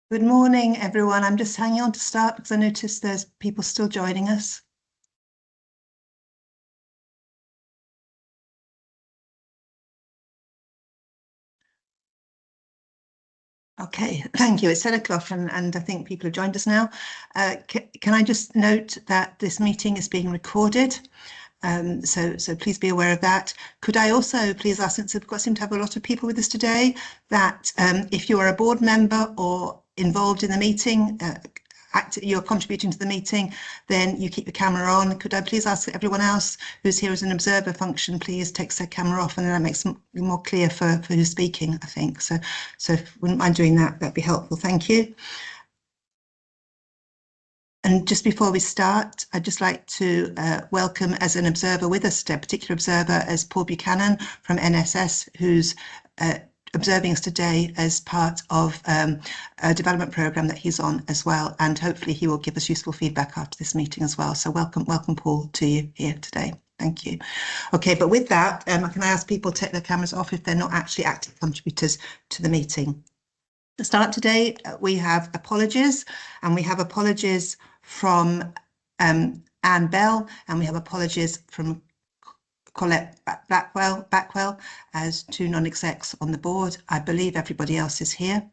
Good morning, everyone. I'm just hanging on to start because I noticed there's people still joining us. Okay, thank you. It's 10 o'clock and I think people have joined us now. Can I just note that this meeting is being recorded? So please be aware of that. Could I also please ask, since we've seem to have a lot of people with us today, that if you are a board member or involved in the meeting, you're contributing to the meeting, then you keep the camera on. Could I please ask everyone else who's here as an observer function, please takes their camera off, and then that makes it more clear for who's speaking, I think. So if you wouldn't mind doing that, that'd be helpful. Thank you. And just before we start, I'd just like to welcome as an observer with us today, a particular observer as Paul Buchanan from NSS, who's observing us today as part of a development programme that he's on as well. And hopefully he will give us useful feedback after this meeting as well. So welcome Paul to you here today. Thank you. Okay, but with that, can I ask people to take their cameras off if they're not actually active contributors to the meeting? To start today, we have apologies, and we have apologies from Anne Bell, and we have apologies from Colette Backwell as two non-execs on the board. I believe everybody else is here.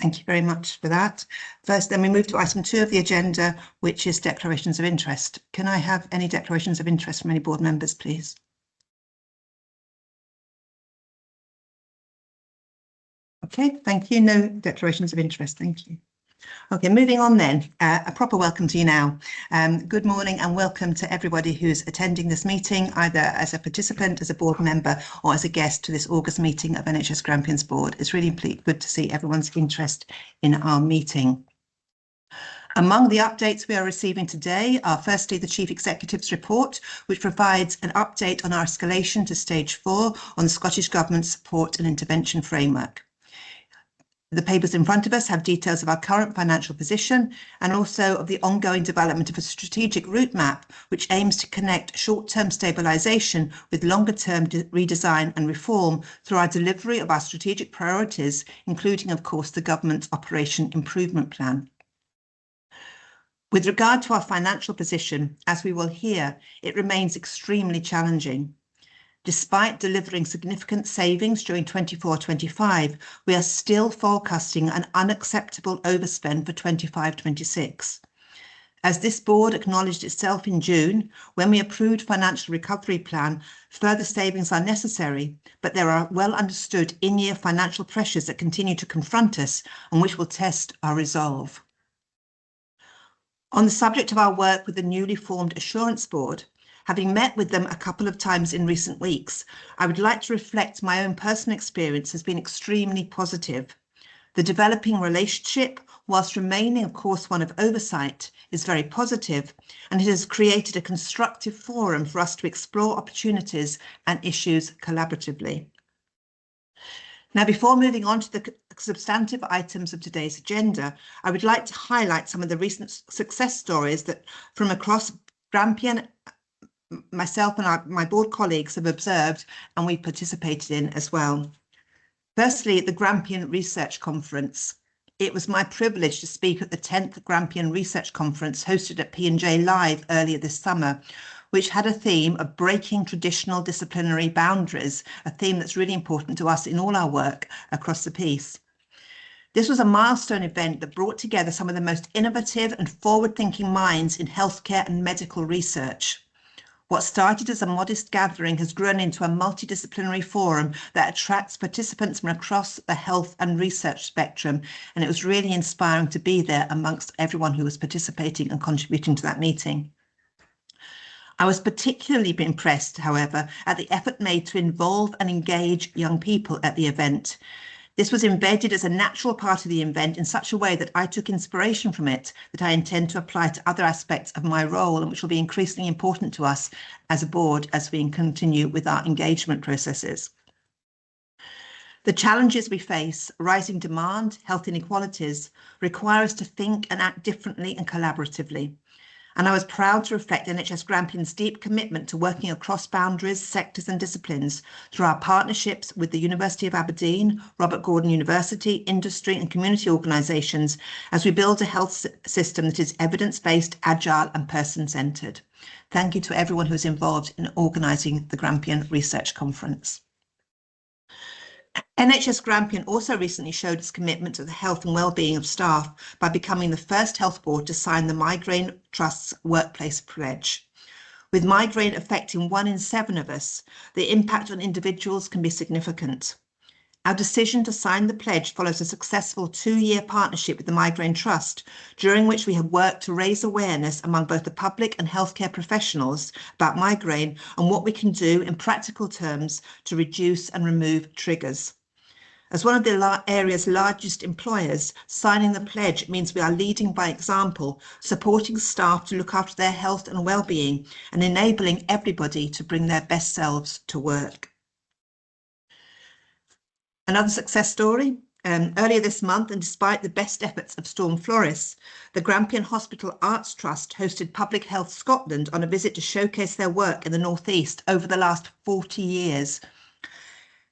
Thank you very much for that. First, then we move to item 2 of the agenda, which is declarations of interest. Can I have any declarations of interest from any board members, please? Okay, thank you. No declarations of interest. Thank you. Okay, moving on then, a proper welcome to you now. Good morning and welcome to everybody who's attending this meeting, either as a participant, as a board member, or as a guest to this August meeting of NHS Grampian's board. It's really good to see everyone's interest in our meeting. Among the updates we are receiving today are firstly the Chief Executive's report, which provides an update on our escalation to stage 4 on the Scottish Government's support and intervention framework. The papers in front of us have details of our current financial position and also of the ongoing development of a strategic route map, which aims to connect short-term stabilisation with longer-term redesign and reform through our delivery of our strategic priorities, including, of course, the government's Operation Improvement Plan. With regard to our financial position, as we will hear, it remains extremely challenging. Despite delivering significant savings during 24-25, we are still forecasting an unacceptable overspend for 25-26. As this board acknowledged itself in June, when we approved Financial Recovery Plan, further savings are necessary, but there are well understood in-year financial pressures that continue to confront us and which will test our resolve. On the subject of our work with the newly formed Assurance Board, having met with them a couple of times in recent weeks, I would like to reflect my own personal experience has been extremely positive. The developing relationship, whilst remaining, of course, one of oversight, is very positive, and it has created a constructive forum for us to explore opportunities and issues collaboratively. Now, before moving on to the substantive items of today's agenda, I would like to highlight some of the recent success stories that from across Grampian myself and my board colleagues have observed and we participated in as well. Firstly, the Grampian Research Conference. It was my privilege to speak at the 10th Grampian Research Conference hosted at P&J Live earlier this summer, which had a theme of breaking traditional disciplinary boundaries, a theme that's really important to us in all our work across the piece. This was a milestone event that brought together some of the most innovative and forward-thinking minds in healthcare and medical research. What started as a modest gathering has grown into a multidisciplinary forum that attracts participants from across the health and research spectrum, and it was really inspiring to be there amongst everyone who was participating and contributing to that meeting. I was particularly impressed, however, at the effort made to involve and engage young people at the event. This was embedded as a natural part of the event in such a way that I took inspiration from it that I intend to apply to other aspects of my role and which will be increasingly important to us as a board as we continue with our engagement processes. The challenges we face, rising demand, health inequalities, require us to think and act differently and collaboratively. and I was proud to reflect NHS Grampian's deep commitment to working across boundaries, sectors and disciplines through our partnerships with the University of Aberdeen, Robert Gordon University, industry and community organisations as we build a health system that is evidence-based, agile and person-centred. Thank you to everyone who's involved in organising the Grampian Research Conference. NHS Grampian also recently showed its commitment to the health and well-being of staff by becoming the first health board to sign the Migraine Trust's Workplace Pledge. With migraine affecting 1 in 7 of us, the impact on individuals can be significant. Our decision to sign the pledge follows a successful 2-year partnership with the Migraine Trust, during which we have worked to raise awareness among both the public and healthcare professionals about migraine and what we can do in practical terms to reduce and remove triggers. As one of the area's largest employers, signing the pledge means we are leading by example, supporting staff to look after their health and well-being and enabling everybody to bring their best selves to work. Another success story. Earlier this month, and despite the best efforts of Storm Floris, the Grampian Hospital Arts Trust hosted Public Health Scotland on a visit to showcase their work in the North East over the last 40 years.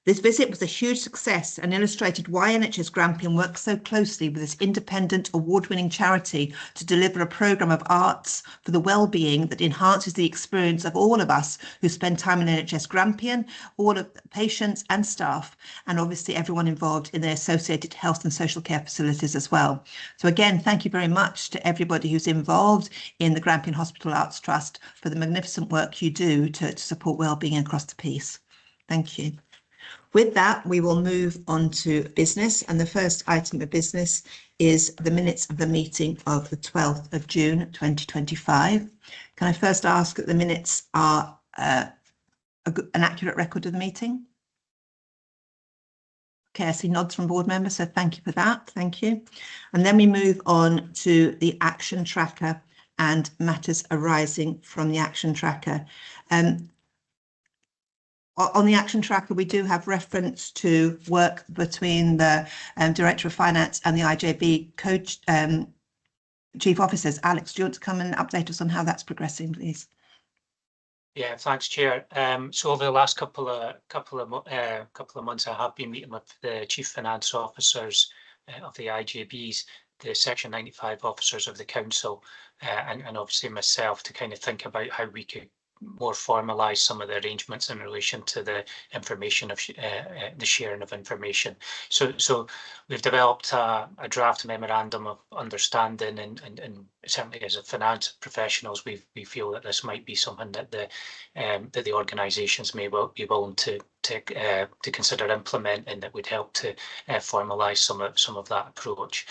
This visit was a huge success and illustrated why NHS Grampian works so closely with this independent award-winning charity to deliver a programme of arts for the well-being that enhances the experience of all of us who spend time in NHS Grampian, all of the patients and staff, and obviously everyone involved in the associated health and social care facilities as well. So again, thank you very much to everybody who's involved in the Grampian Hospital Arts Trust for the magnificent work you do to support well-being across the piece. Thank you. With that, we will move on to business, and the first item of business is the minutes of the meeting of the 12th of June 2025. Can I first ask that the minutes are an accurate record of the meeting? Okay, I see nods from board members, so thank you for that. Thank you. And then we move on to the action tracker and matters arising from the action tracker. On the action tracker, we do have reference to work between the Director of Finance and the IJB Chief Officers. Alex, do you want to come and update us on how that's progressing, please? Yeah, thanks, Chair. So over the last couple of months, I have been meeting with the Chief Finance Officers of the IJBs, the Section 95 officers of the Council, and obviously myself to kind of think about how we could more formalise some of the arrangements in relation to the information of the sharing of information. So we've developed a draft memorandum of understanding, and certainly as a finance professionals, we feel that this might be something that the organisations may well be willing to consider implementing, that would help to formalise some of that approach.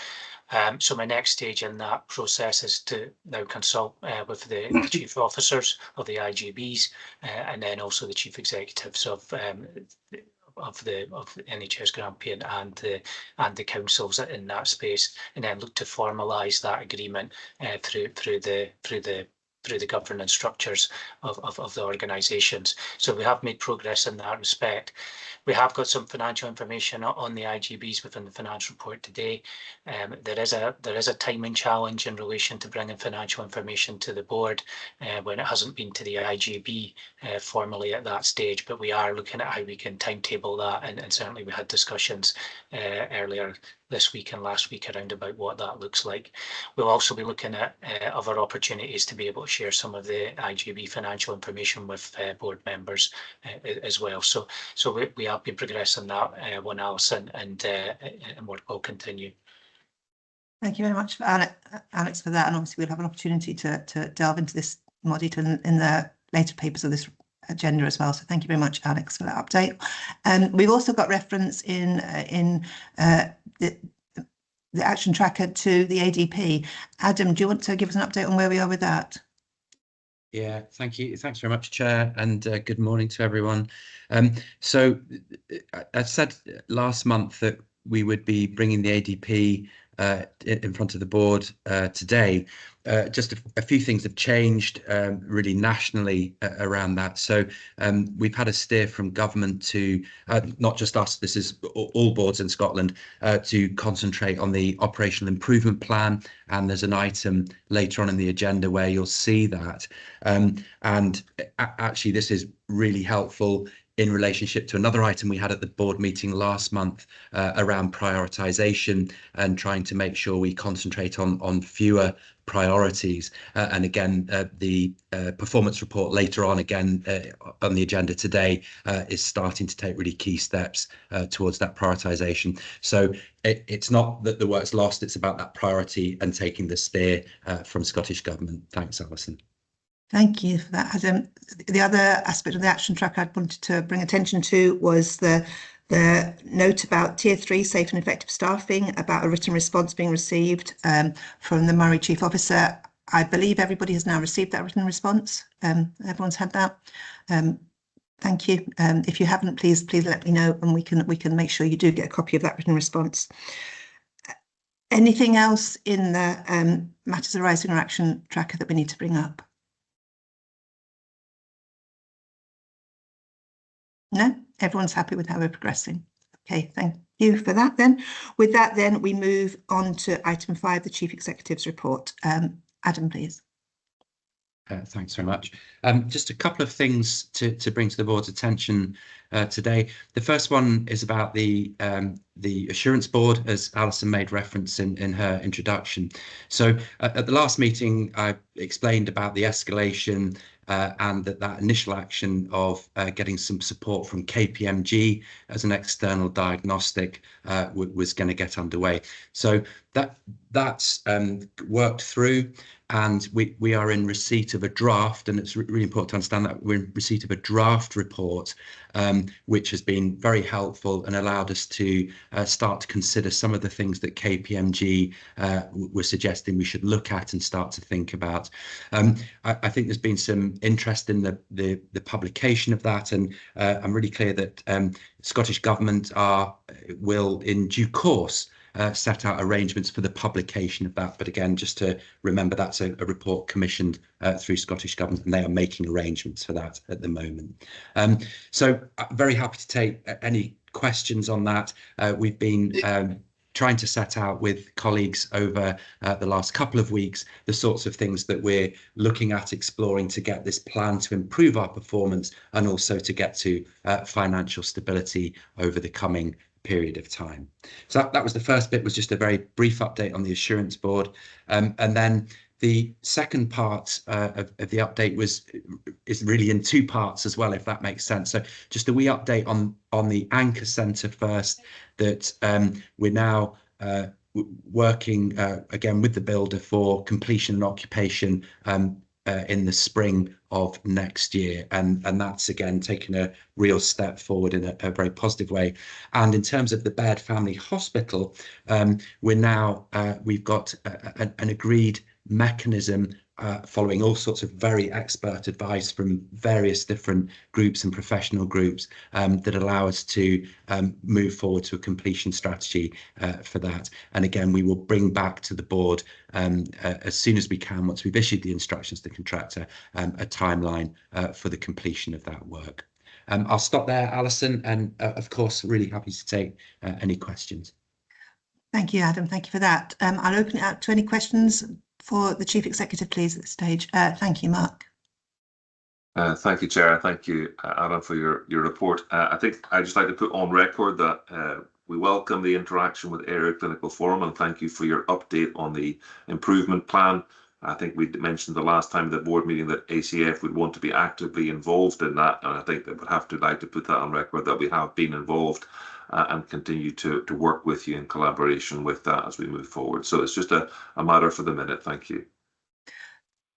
So my next stage in that process is to now consult with the chief officers of the IGBs and then also the chief executives of the NHS Grampian and the councils in that space, and then look to formalise that agreement through the governance structures of the organisations. So we have made progress in that respect. We have got some financial information on the IGBs within the finance report today. There is a timing challenge in relation to bringing financial information to the board when it hasn't been to the IGB formally at that stage, but we are looking at how we can timetable that, and certainly we had discussions earlier this week and last week around about what that looks like. We'll also be looking at other opportunities to be able to share some of the IGB financial information with board members as well. So we have been progressing that one, Alison, and we'll continue. Thank you very much, Alex, for that. And obviously we'll have an opportunity to delve into this more detail in the later papers of this agenda as well. So thank you very much, Alex, for that update. We've also got reference in the action tracker to the ADP. Adam, do you want to give us an update on where we are with that? Yeah, thank you. Thanks very much, Chair, and good morning to everyone. So I said last month that we would be bringing the ADP in front of the board today. Just a few things have changed really nationally around that. So we've had a steer from government to, not just us, this is all boards in Scotland, to concentrate on the operational improvement plan. And there's an item later on in the agenda where you'll see that. And actually, this is really helpful in relationship to another item we had at the board meeting last month around prioritisation and trying to make sure we concentrate on fewer priorities. And again, the performance report later on, again, on the agenda today, is starting to take really key steps towards that prioritisation. So it's not that the work's lost, it's about that priority and taking the steer from Scottish Government. Thanks, Alison. Thank you for that, Adam. The other aspect of the action track I wanted to bring attention to was the note about Tier 3 safe and effective staffing, about a written response being received from the Moray Chief Officer. I believe everybody has now received that written response. Everyone's had that. Thank you. If you haven't, please let me know, and we can make sure you do get a copy of that written response. Anything else in the matters arising or action tracker that we need to bring up? No, everyone's happy with how we're progressing. Okay, thank you for that then. With that then, we move on to item 5, the Chief Executive's report. Adam, please. Thanks very much. Just a couple of things to bring to the board's attention today. The first one is about the Assurance Board, as Alison made reference in her introduction. So at the last meeting, I explained about the escalation and that initial action of getting some support from KPMG as an external diagnostic was going to get underway. So that's worked through, and we are in receipt of a draft, and it's really important to understand that we're in receipt of a draft report, which has been very helpful and allowed us to start to consider some of the things that KPMG were suggesting we should look at and start to think about. I think there's been some interest in the publication of that, and I'm really clear that Scottish Government will in due course set out arrangements for the publication of that. But again, just to remember, that's a report commissioned through Scottish Government, and they are making arrangements for that at the moment. So I'm very happy to take any questions on that. We've been trying to set out with colleagues over the last couple of weeks the sorts of things that we're looking at exploring to get this plan to improve our performance and also to get to financial stability over the coming period of time. So that was the first bit, was just a very brief update on the Assurance Board. And then the second part of the update is really in two parts as well, if that makes sense. So just a wee update on the Anchor Centre first, that we're now working again with the builder for completion and occupation in the spring of next year, and that's again taken a real step forward in a very positive way. And in terms of the Baird Family Hospital, we've got an agreed mechanism following all sorts of very expert advice from various different groups and professional groups that allow us to move forward to a completion strategy for that. And again, we will bring back to the board as soon as we can, once we've issued the instructions to the contractor, a timeline for the completion of that work. I'll stop there, Alison, and of course, really happy to take any questions. Thank you, Adam. Thank you for that. I'll open it up to any questions for the Chief Executive, please, at this stage. Thank you, Mark. Thank you, Chair. Thank you, Adam, for your report. I think I'd just like to put on record that we welcome the interaction with Area Clinical Forum, and thank you for your update on the improvement plan. I think we mentioned the last time at the board meeting that ACF would want to be actively involved in that, and I think that would have to like to put that on record that we have been involved and continue to work with you in collaboration with that as we move forward. So it's just a matter for the minute. Thank you.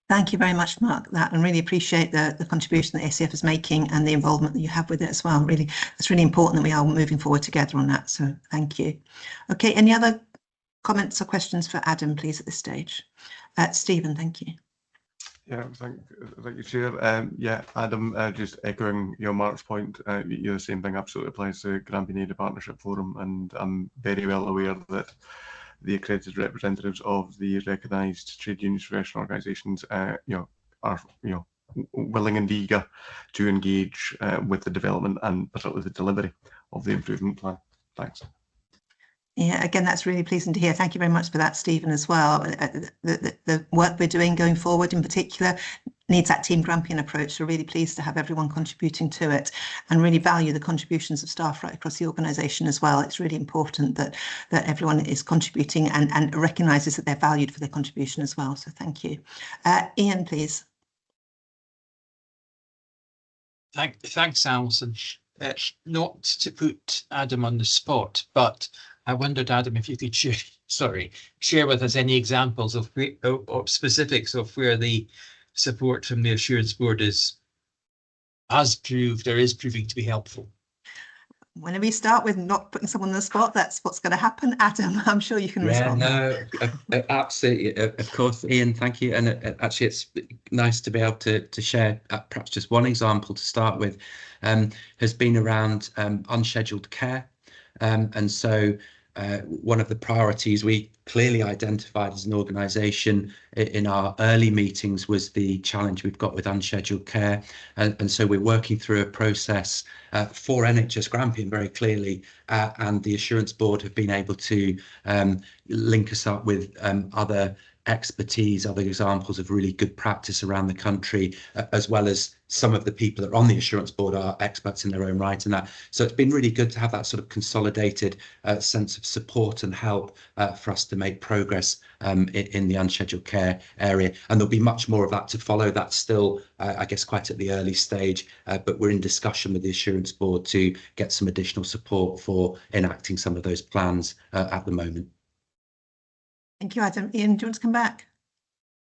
Thank you very much, Mark, that, and really appreciate the contribution that ACF is making and the involvement that you have with it as well. Really, it's really important that we are moving forward together on that. So thank you. Okay, any other comments or questions for Adam, please, at this stage? Stephen, thank you. Yeah, thank you, Chair. Yeah, Adam, just echoing your Mark's point, the same thing absolutely applies to Grampian NHS Partnership Forum, and I'm very well aware that the accredited representatives of the recognised trade union professional organisations, are willing and eager to engage with the development and particularly the delivery of the improvement plan. Thanks. Yeah, again, that's really pleasing to hear. Thank you very much for that, Stephen, as well. The work we're doing going forward in particular needs that Team Grampian approach. So really pleased to have everyone contributing to it, and really value the contributions of staff right across the organisation as well. It's really important that everyone is contributing and recognises that they're valued for their contribution as well. So thank you. Ian, please. Thanks, Alison. Not to put Adam on the spot, but I wondered, Adam, if you could share with us any examples of specifics of where the support from the Assurance Board is proving to be helpful. Whenever you start with not putting someone on the spot, that's what's going to happen. Adam, I'm sure you can respond. No, absolutely. Of course, Ian, thank you. And actually, it's nice to be able to share perhaps just one example to start with, has been around unscheduled care. And so one of the priorities we clearly identified as an organisation in our early meetings was the challenge we've got with unscheduled care. And so we're working through a process for NHS Grampian very clearly, and the Assurance Board have been able to link us up with other expertise, other examples of really good practice around the country, as well as some of the people that are on the Assurance Board are experts in their own right in that. So it's been really good to have that sort of consolidated sense of support and help for us to make progress in the unscheduled care area. And there'll be much more of that to follow. That's still, I guess, quite at the early stage, but we're in discussion with the Assurance Board to get some additional support for enacting some of those plans at the moment. Thank you, Adam. Ian, do you want to come back?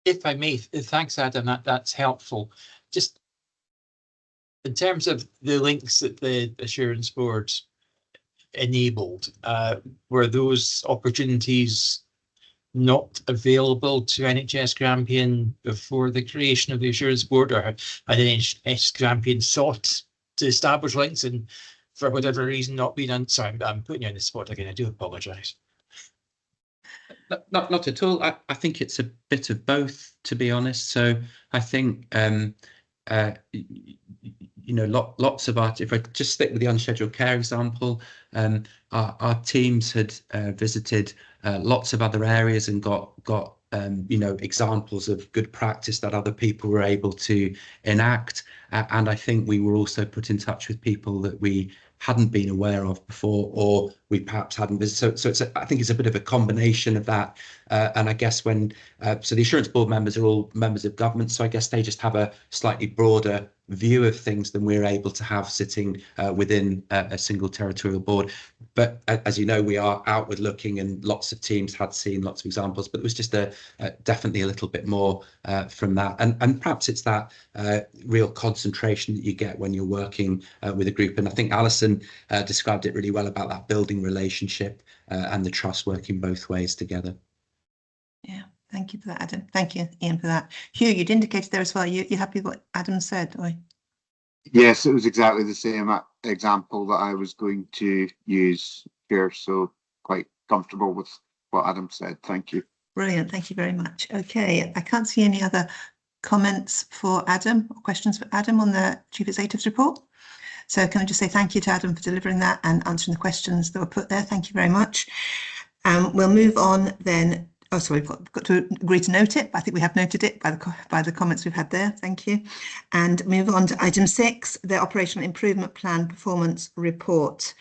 If I may, thanks, Adam. That's helpful. Just in terms of the links that the Assurance Board enabled, were those opportunities not available to NHS Grampian before the creation of the Assurance Board, or had NHS Grampian sought to establish links and for whatever reason not been done? Sorry, I'm putting you on the spot again. I do apologise. Not at all. I think it's a bit of both, to be honest. So I think lots of our, if I just stick with the unscheduled care example, our teams had visited lots of other areas and got examples of good practice that other people were able to enact, and I think we were also put in touch with people that we hadn't been aware of before, or we perhaps hadn't visited. So I think it's a bit of a combination of that. And I guess so the Assurance Board members are all members of government, so I guess they just have a slightly broader view of things than we're able to have sitting within a single territorial board. But as you know, we are outward looking, and lots of teams had seen lots of examples, but it was just definitely a little bit more from that. And perhaps it's that real concentration that you get when you're working with a group. And I think Alison described it really well about that building relationship and the trust working both ways together. Yeah, thank you for that, Adam. Thank you, Ian, for that. Hugh, you'd indicated there as well. You happy with what Adam said? Or? Yes, it was exactly the same example that I was going to use here. So quite comfortable with what Adam said. Thank you. Brilliant. Thank you very much. Okay, I can't see any other comments for Adam or questions for Adam on the Chief Executive's report. So can I just say thank you to Adam for delivering that and answering the questions that were put there. Thank you very much. We'll move on then. Oh, sorry, we've got to agree to note it, but I think we have noted it by the comments we've had there. Thank you. And move on to item 6, the Operational Improvement Plan Performance Report.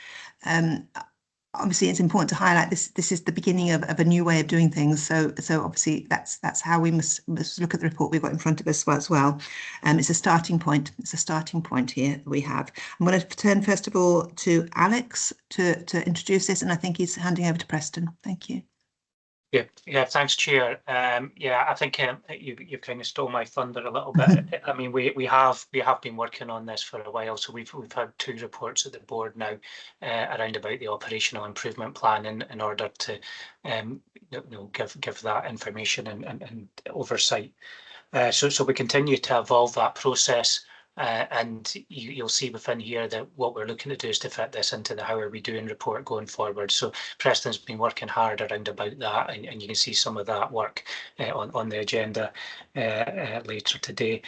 Obviously, it's important to highlight this is the beginning of a new way of doing things. So obviously, that's how we must look at the report we've got in front of us as well. It's a starting point. It's a starting point here that we have. I'm going to turn first of all to Alex to introduce this, and I think he's handing over to Preston. Thank you. Yeah, thanks, Chair. Yeah, I think you kind of stole my thunder a little bit. I mean, we have been working on this for a while, so we've had 2 reports at the board now around about the operational improvement plan in order to give that information and oversight. So we continue to evolve that process. and you'll see within here that what we're looking to do is to fit this into the how are we doing report going forward. So Preston's been working hard around about that, and you can see some of that work on the agenda later today.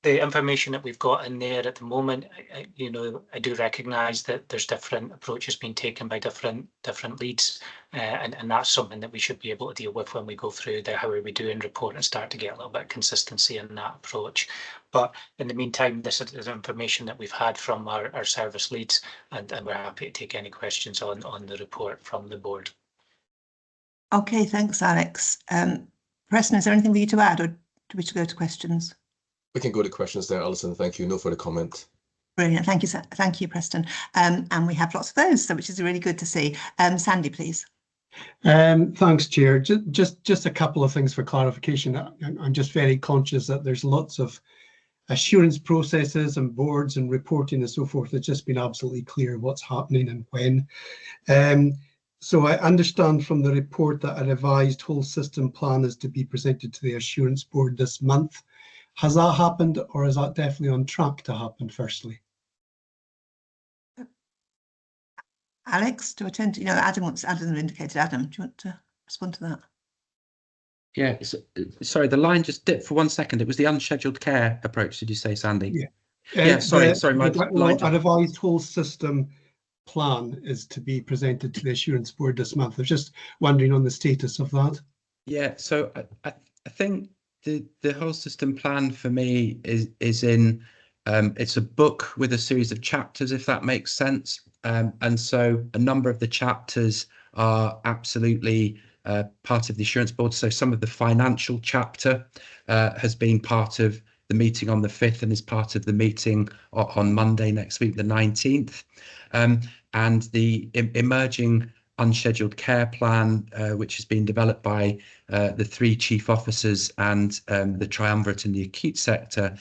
The information that we've got in there at the moment, I do recognise that there's different approaches being taken by different leads, and that's something that we should be able to deal with when we go through the how are we doing report and start to get a little bit of consistency in that approach. But in the meantime, this is information that we've had from our service leads, and we're happy to take any questions on the report from the board. Okay, thanks, Alex. Preston, is there anything for you to add, or do we go to questions? We can go to questions there, Alison. Thank you. No further comment. Brilliant. Thank you, Preston. And we have lots of those, which is really good to see. Sandy, please. Thanks, Chair. Just a couple of things for clarification. I'm just very conscious that there's lots of assurance processes and boards and reporting and so forth. It's just been absolutely clear what's happening and when. So I understand from the report that a revised whole system plan is to be presented to the assurance board this month. Has that happened, or is that definitely on track to happen firstly? Alex, to attend, Adam indicated. Adam, do you want to respond to that? Yeah, sorry, the line just dipped for 1 second. It was the unscheduled care approach, did you say, Sandy? Yeah. Yeah, sorry, my line. A revised whole system plan is to be presented to the assurance board this month. I was just wondering on the status of that. Yeah, so I think the whole system plan for me is in it's a book with a series of chapters, if that makes sense. And so a number of the chapters are absolutely part of the assurance board. So some of the financial chapter has been part of the meeting on the 5th and is part of the meeting on Monday next week, the 19th. And the emerging unscheduled care plan, which has been developed by the 3 chief officers and the triumvirate in the acute sector.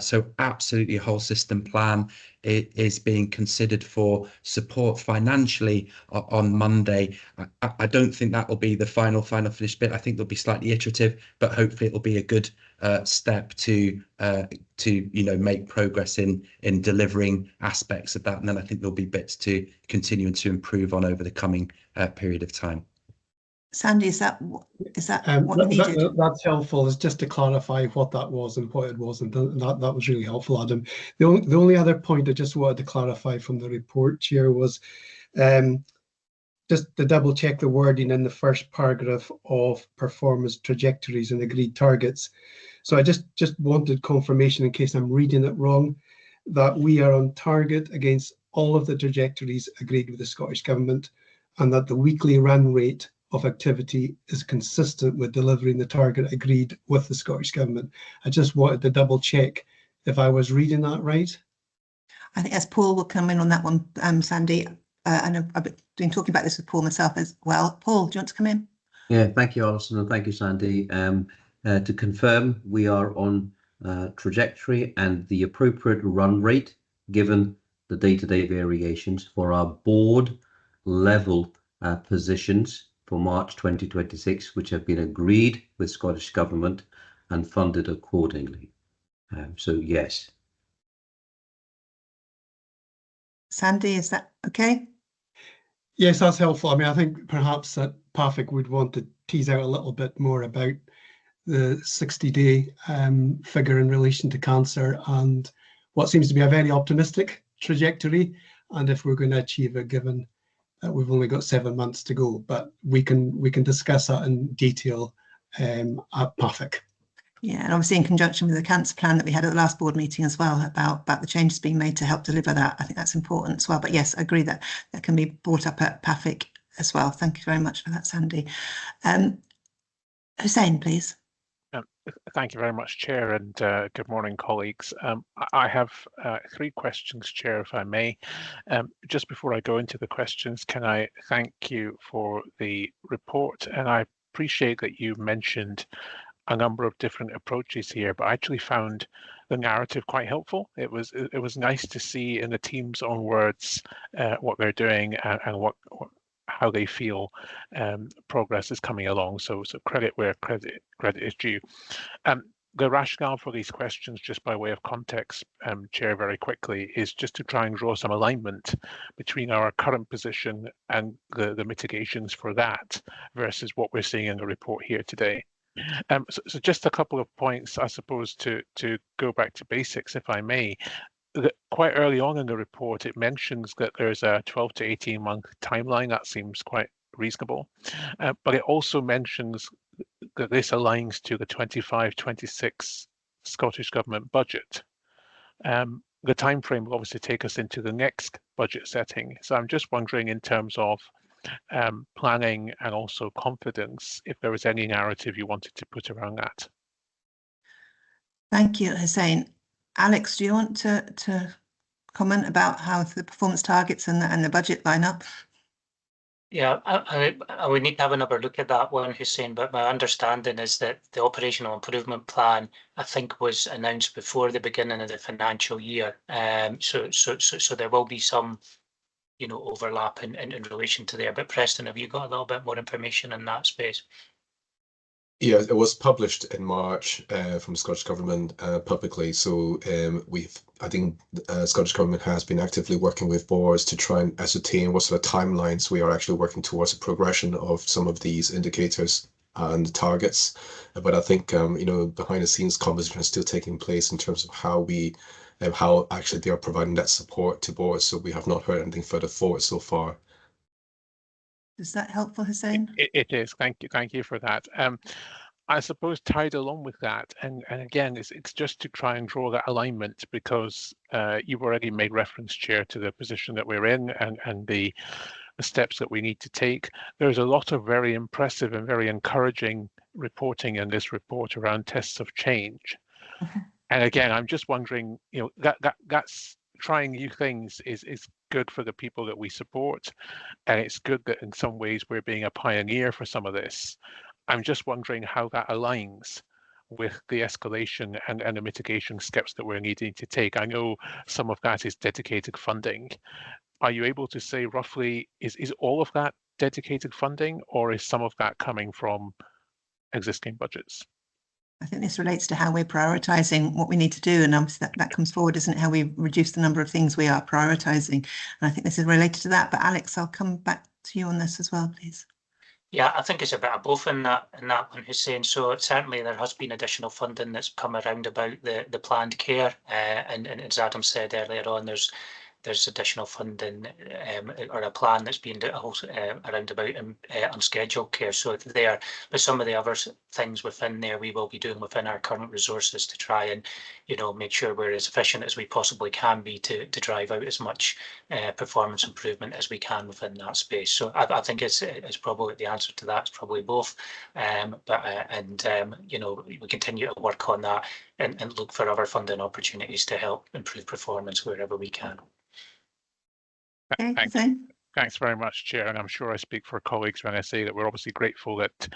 So absolutely a whole system plan is being considered for support financially on Monday. I don't think that will be the final finished bit. I think they'll be slightly iterative, but hopefully it will be a good step to make progress in delivering aspects of that. And then I think there'll be bits to continue and to improve on over the coming period of time. Sandy, is that what you needed? That's helpful. Is just to clarify what that was and what it wasn't. That was really helpful, Adam. The only other point I just wanted to clarify from the report, Chair, was just to double check the wording in the first paragraph of performance trajectories and agreed targets. So I just wanted confirmation, in case I'm reading it wrong, that we are on target against all of the trajectories agreed with the Scottish Government, and that the weekly run rate of activity is consistent with delivering the target agreed with the Scottish Government. I just wanted to double check if I was reading that right. I think as Paul will come in on that one, Sandy, and I've been talking about this with Paul myself as well. Paul, do you want to come in? Yeah, thank you, Alison, and thank you, Sandy. To confirm, we are on trajectory and the appropriate run rate given the day-to-day variations for our board level positions for March 2026, which have been agreed with Scottish Government and funded accordingly. So yes. Sandy, is that okay? Yes, that's helpful. I mean, I think perhaps that Pafik would want to tease out a little bit more about the 60-day figure in relation to cancer and what seems to be a very optimistic trajectory, and if we're going to achieve it, given that we've only got 7 months to go. But we can discuss that in detail at Pafik. Yeah, and obviously in conjunction with the cancer plan that we had at the last board meeting as well, about the changes being made to help deliver that. I think that's important as well. But yes, I agree that can be brought up at Pafik as well. Thank you very much for that, Sandy. Hussein, please. Thank you very much, Chair, and good morning, colleagues. I have 3 questions, Chair, if I may. Just before I go into the questions, can I thank you for the report? And I appreciate that you mentioned a number of different approaches here, but I actually found the narrative quite helpful. It was nice to see in the team's own words what they're doing and how they feel progress is coming along. So credit where credit is due. The rationale for these questions, just by way of context, Chair, very quickly, is just to try and draw some alignment between our current position and the mitigations for that versus what we're seeing in the report here today. So just a couple of points, I suppose, to go back to basics, if I may. Quite early on in the report, it mentions that there's a 12 to 18 month timeline. That seems quite reasonable. But it also mentions that this aligns to the 25-26 Scottish Government budget. The time frame will obviously take us into the next budget setting. So I'm just wondering, in terms of planning and also confidence, if there was any narrative you wanted to put around that. Thank you, Hussein. Alex, do you want to comment about how the performance targets and the budget line up? Yeah, I would need to have another look at that one, Hussein, but my understanding is that the operational improvement plan, I think, was announced before the beginning of the financial year. So there will be some, you know, overlap in relation to there. But Preston, have you got a little bit more information in that space? Yeah, it was published in March from the Scottish Government publicly. So I think Scottish Government has been actively working with boards to try and ascertain what sort of timelines we are actually working towards a progression of some of these indicators and targets. But I think, you know, behind the scenes conversation is still taking place in terms of how actually they are providing that support to boards. So we have not heard anything further forward so far. Is that helpful, Hussein? It is. Thank you for that. I suppose tied along with that, and again, it's just to try and draw that alignment, because you've already made reference, Chair, to the position that we're in and the steps that we need to take. There's a lot of very impressive and very encouraging reporting in this report around tests of change. And again, I'm just wondering, you know, that's trying new things is good for the people that we support, and it's good that in some ways we're being a pioneer for some of this. I'm just wondering how that aligns with the escalation and the mitigation steps that we're needing to take. I know some of that is dedicated funding. Are you able to say roughly, is all of that dedicated funding, or is some of that coming from existing budgets? I think this relates to how we're prioritising what we need to do, and obviously that comes forward, isn't it? How we reduce the number of things we are prioritising, and I think this is related to that. But Alex, I'll come back to you on this as well, please. Yeah, I think it's a bit of both in that one, Hussein. So certainly there has been additional funding that's come around about the planned care, and as Adam said earlier on, there's additional funding or a plan that's been around about unscheduled care. So there, but some of the other things within there we will be doing within our current resources to try and, you know, make sure we're as efficient as we possibly can be to drive out as much performance improvement as we can within that space. So I think it's probably the answer to that is probably both. You know, we continue to work on that and look for other funding opportunities to help improve performance wherever we can. Thanks very much, Chair, and I'm sure I speak for colleagues when I say that we're obviously grateful that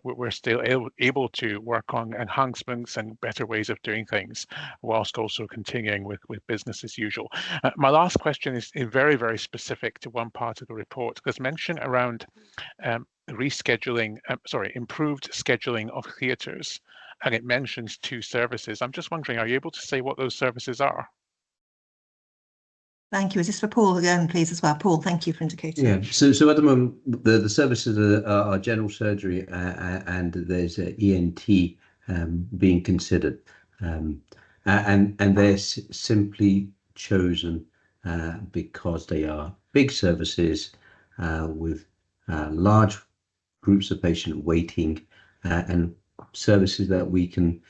we're still able to work on enhancements and better ways of doing things, whilst also continuing with business as usual. My last question is very, very specific to one part of the report. There's mention around improved scheduling of theatres, and it mentions 2 services. I'm just wondering, are you able to say what those services are? Thank you. Is this for Paul again, please, as well? Paul, thank you for indicating. Yeah, so at the moment, the services are general surgery and there's ENT being considered. And they're simply chosen because they are big services with large groups of patient waiting and services that we can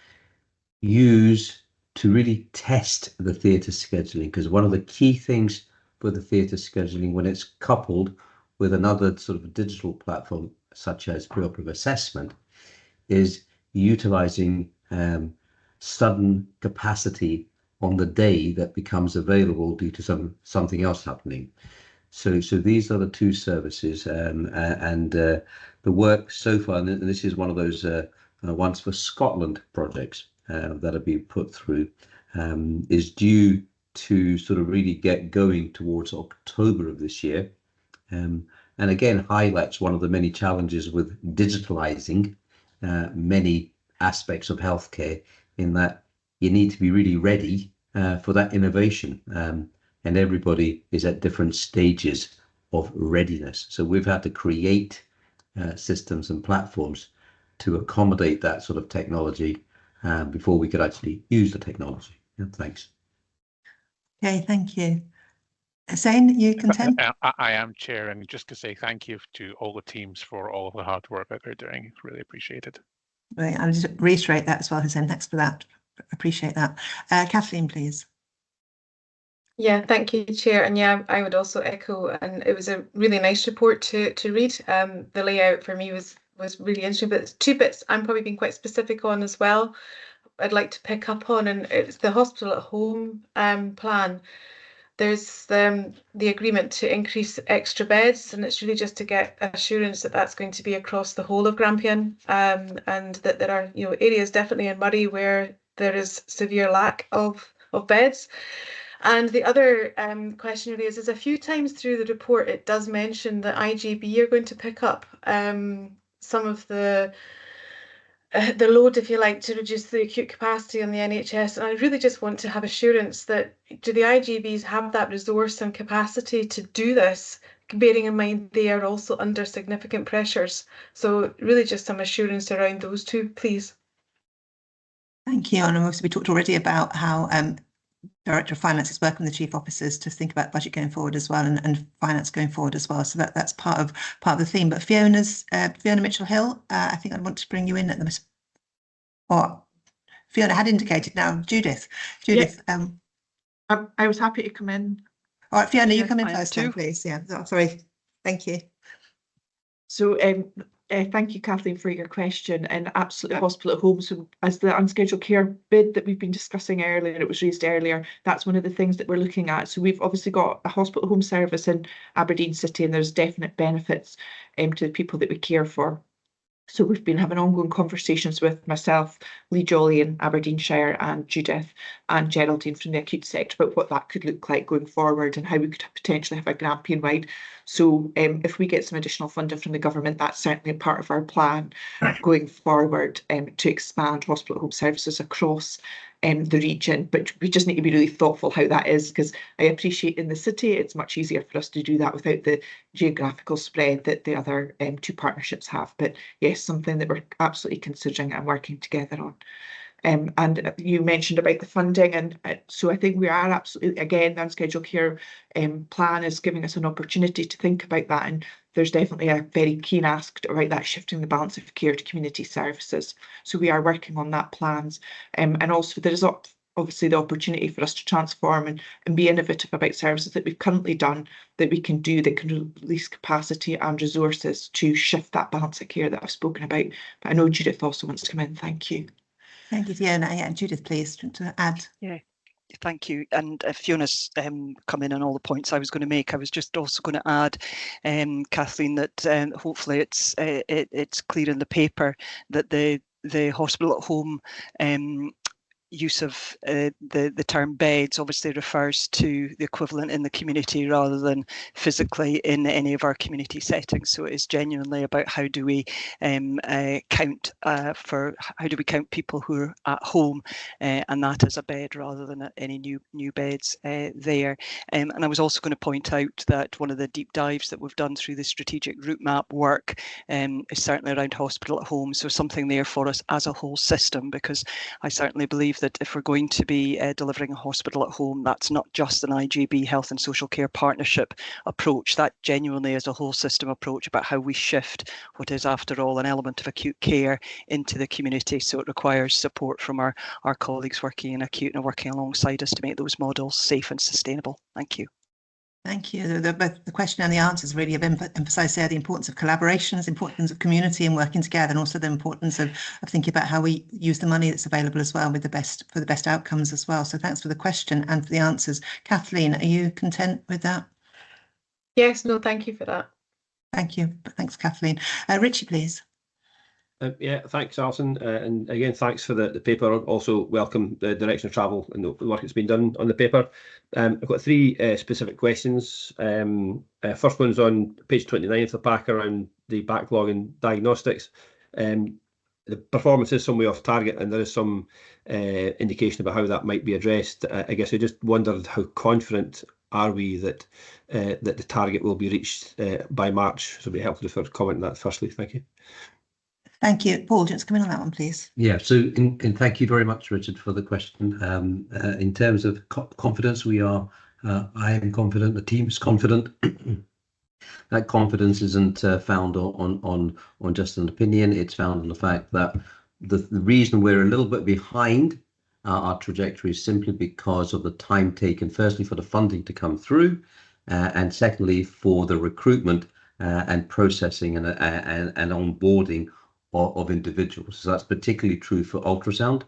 use to really test the theatre scheduling, because one of the key things for the theatre scheduling, when it's coupled with another sort of digital platform such as preoperative assessment, is utilizing sudden capacity on the day that becomes available due to something else happening. So these are the 2 services, and the work so far, and this is one of those ones for Scotland projects that'll be put through, is due to sort of really get going towards October of this year, and again highlights one of the many challenges with digitalizing many aspects of healthcare in that you need to be really ready for that innovation. And everybody is at different stages of readiness. So we've had to create systems and platforms to accommodate that sort of technology before we could actually use the technology. Yeah, thanks. Okay, thank you. Hussein, you content? I am, Chair, and just to say thank you to all the teams for all of the hard work that they're doing. It's really appreciated. Right, I'll just reiterate that as well, Hussein. Thanks for that. Appreciate that. Kathleen, please. Yeah, thank you, Chair. And yeah, I would also echo, and it was a really nice report to read. The layout for me was really interesting, but there's two bits I'm probably being quite specific on as well. I'd like to pick up on, and it's the hospital at home plan. There's the agreement to increase extra beds, and it's really just to get assurance that that's going to be across the whole of Grampian, and that there are areas definitely in Murray where there is severe lack of beds. And the other question really is a few times through the report it does mention that IGB are going to pick up some of the load, if you like, to reduce the acute capacity on the NHS. And I really just want to have assurance that do the IGBs have that resource and capacity to do this, bearing in mind they are also under significant pressures. So really just some assurance around those two, please. Thank you. And also we talked already about how Director of Finance is working with the chief officers to think about budget going forward as well, and finance going forward as well. So that's part of the theme. But Fiona Mitchell-Hill, I think I want to bring you in at the or Fiona had indicated now. Judith. Yeah. I was happy to come in. All right, Fiona, you come in first then, please. Yeah, sorry. Thank you. So thank you, Kathleen, for your question. And absolutely, hospital at home. So as the unscheduled care bid that we've been discussing earlier, it was raised earlier, that's one of the things that we're looking at. So we've obviously got a hospital home service in Aberdeen City, and there's definite benefits to the people that we care for. So we've been having ongoing conversations with myself, Lee Jolly in Aberdeenshire, and Judith and Geraldine from the acute sector about what that could look like going forward and how we could potentially have a Grampian-wide. So if we get some additional funding from the government, that's certainly a part of our plan going forward to expand hospital home services across the region. But we just need to be really thoughtful how that is, because I appreciate in the city it's much easier for us to do that without the geographical spread that the other two partnerships have. But yes, something that we're absolutely considering and working together on. And you mentioned about the funding, and so I think we are absolutely, again, the unscheduled care plan is giving us an opportunity to think about that, and there's definitely a very keen ask about that, shifting the balance of care to community services. So we are working on that plans, and also there is obviously the opportunity for us to transform and be innovative about services that we've currently done that we can do that can release capacity and resources to shift that balance of care that I've spoken about. But I know Judith also wants to come in. Thank you. Thank you, Fiona. Yeah, Judith, please, to add. Yeah, thank you. And Fiona's come in on all the points I was going to make. I was just also going to add, Kathleen, that hopefully it's clear in the paper that the hospital at home use of the term beds obviously refers to the equivalent in the community rather than physically in any of our community settings. So it is genuinely about how do we count people who are at home, and that is a bed rather than any new beds there. And I was also going to point out that one of the deep dives that we've done through the strategic route map work is certainly around hospital at home. So something there for us as a whole system, because I certainly believe that if we're going to be delivering a hospital at home, that's not just an IGB health and social care partnership approach. That genuinely is a whole system approach about how we shift what is, after all, an element of acute care into the community. So it requires support from our colleagues working in acute and working alongside us to make those models safe and sustainable. Thank you. Thank you. Both the question and the answers really have emphasised there the importance of collaboration, the importance of community and working together, and also the importance of thinking about how we use the money that's available as well for the best outcomes as well. So thanks for the question and for the answers. Kathleen, are you content with that? Yes, no, thank you for that. Thank you. Thanks, Kathleen. Richie, please. Yeah, thanks, Alison. And again, thanks for the paper. Also welcome the direction of travel and the work that's been done on the paper. I've got three specific questions. First one's on page 29 of the pack around the backlog in diagnostics. the performance is some way off target, and there is some indication about how that might be addressed. I guess I just wondered how confident are we that that the target will be reached by March? So it'd be helpful for comment on that firstly. Thank you. Thank you. Paul, do you want to come in on that one, please? Yeah, so thank you very much, Richard, for the question. In terms of confidence, we are, I am confident, the team is confident. That confidence isn't found on just an opinion. It's found on the fact that the reason we're a little bit behind our trajectory is simply because of the time taken, firstly, for the funding to come through, and secondly, for the recruitment and processing and onboarding of individuals. So that's particularly true for ultrasound.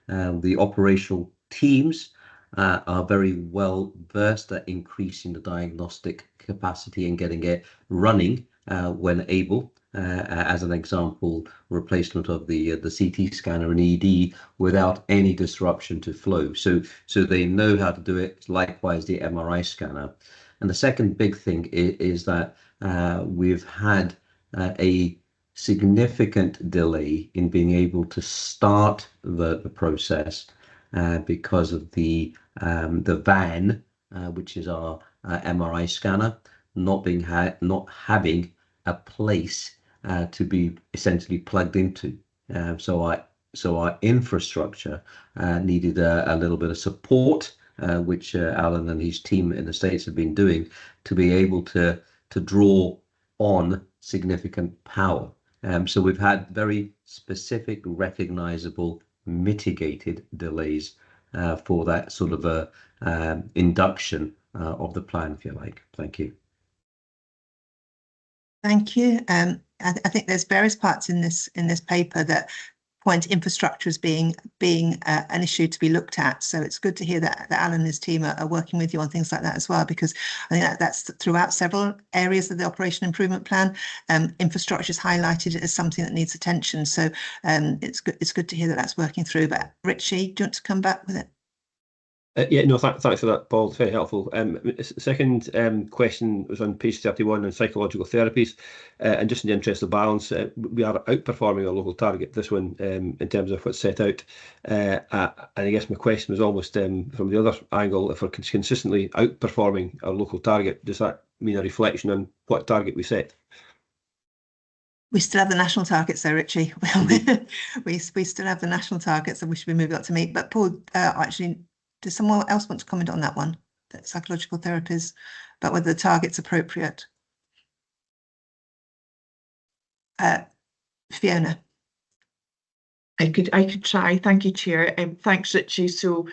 The operational teams are very well versed at increasing the diagnostic capacity and getting it running when able. As an example, replacement of the CT scanner and ED without any disruption to flow. So they know how to do it. Likewise, the MRI scanner. And the second big thing is that we've had a significant delay in being able to start the process because of the van, which is our MRI scanner, not having a place to be essentially plugged into. So our infrastructure needed a little bit of support, which Alan and his team in the States have been doing to be able to draw on significant power. So we've had very specific, recognizable, mitigated delays for that sort of a induction of the plan, if you like. Thank you. Thank you. I think there's various parts in this paper that point infrastructure as being an issue to be looked at. So it's good to hear that Alan and his team are working with you on things like that as well, because I think that's throughout several areas of the operation improvement plan. Infrastructure is highlighted as something that needs attention. So it's good to hear that that's working through. But Richie, do you want to come back with it? Yeah, no, thanks for that, Paul. It's very helpful. Second question was on page 31 on psychological therapies. And just in the interest of balance, we are outperforming our local target, this one, in terms of what's set out. And I guess my question was almost from the other angle, if we're consistently outperforming our local target, does that mean a reflection on what target we set? We still have the national targets though, Richie. we still have the national targets that we should be moving up to meet. But Paul, actually, does someone else want to comment on that one? That psychological therapies, about whether the target's appropriate. Fiona. I could try. Thank you, Chair. Thanks, Richie. So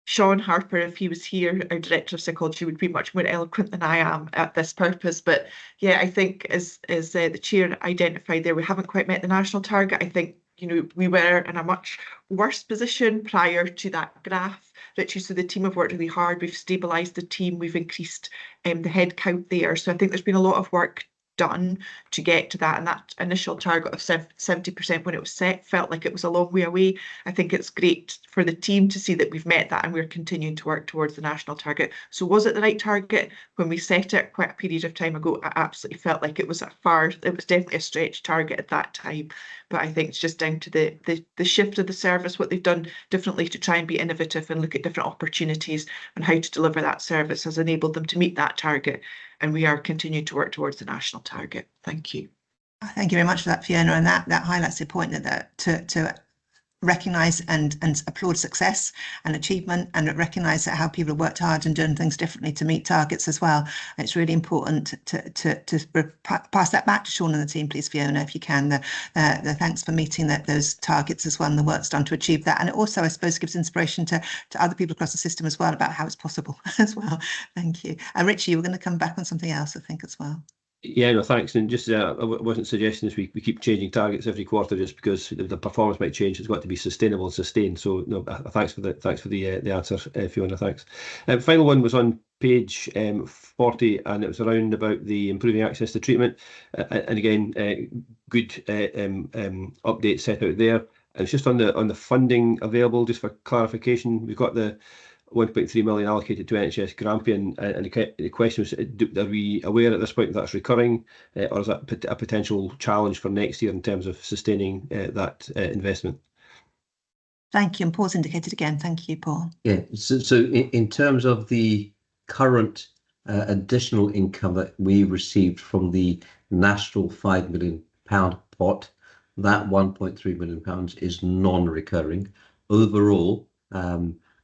Sean Harper, if he was here, our Director of Psychology, would be much more eloquent than I am at this purpose. But yeah, I think as the Chair identified there, we haven't quite met the national target. I think, you know, we were in a much worse position prior to that graph, Richie. So the team have worked really hard. We've stabilised the team. We've increased the head count there. So I think there's been a lot of work done to get to that, and that initial target of 70% when it was set felt like it was a long way away. I think it's great for the team to see that we've met that and we're continuing to work towards the national target. So was it the right target when we set it quite a period of time ago? I absolutely felt like it was definitely a stretch target at that time, but I think it's just down to the shift of the service, what they've done differently to try and be innovative and look at different opportunities and how to deliver that service has enabled them to meet that target. And we are continuing to work towards the national target. Thank you. Thank you very much for that, Fiona. And that highlights the point that to recognise and applaud success and achievement, and recognise that how people have worked hard and done things differently to meet targets as well. And it's really important to pass that back to Sean and the team, please, Fiona, if you can. The thanks for meeting those targets as well, and the work's done to achieve that. And it also, I suppose, gives inspiration to other people across the system as well about how it's possible as well. Thank you. Richie, you were going to come back on something else, I think, as well. Yeah, no, thanks. And just I wasn't suggesting we keep changing targets every quarter just because the performance might change. It's got to be sustainable and sustained. So no, thanks for the answer, Fiona. Thanks. Final one was on page 40, and it was around about the improving access to treatment. And again, good update set out there. And it's just on the funding available. Just for clarification, we've got the 1.3 million allocated to NHS Grampian, and the question was, are we aware at this point that that's recurring, or is that a potential challenge for next year in terms of sustaining that investment? Thank you. And Paul's indicated again. Thank you, Paul. Yeah, so in terms of the current additional income that we received from the national £5 million pot, that £1.3 million is non-recurring. Overall,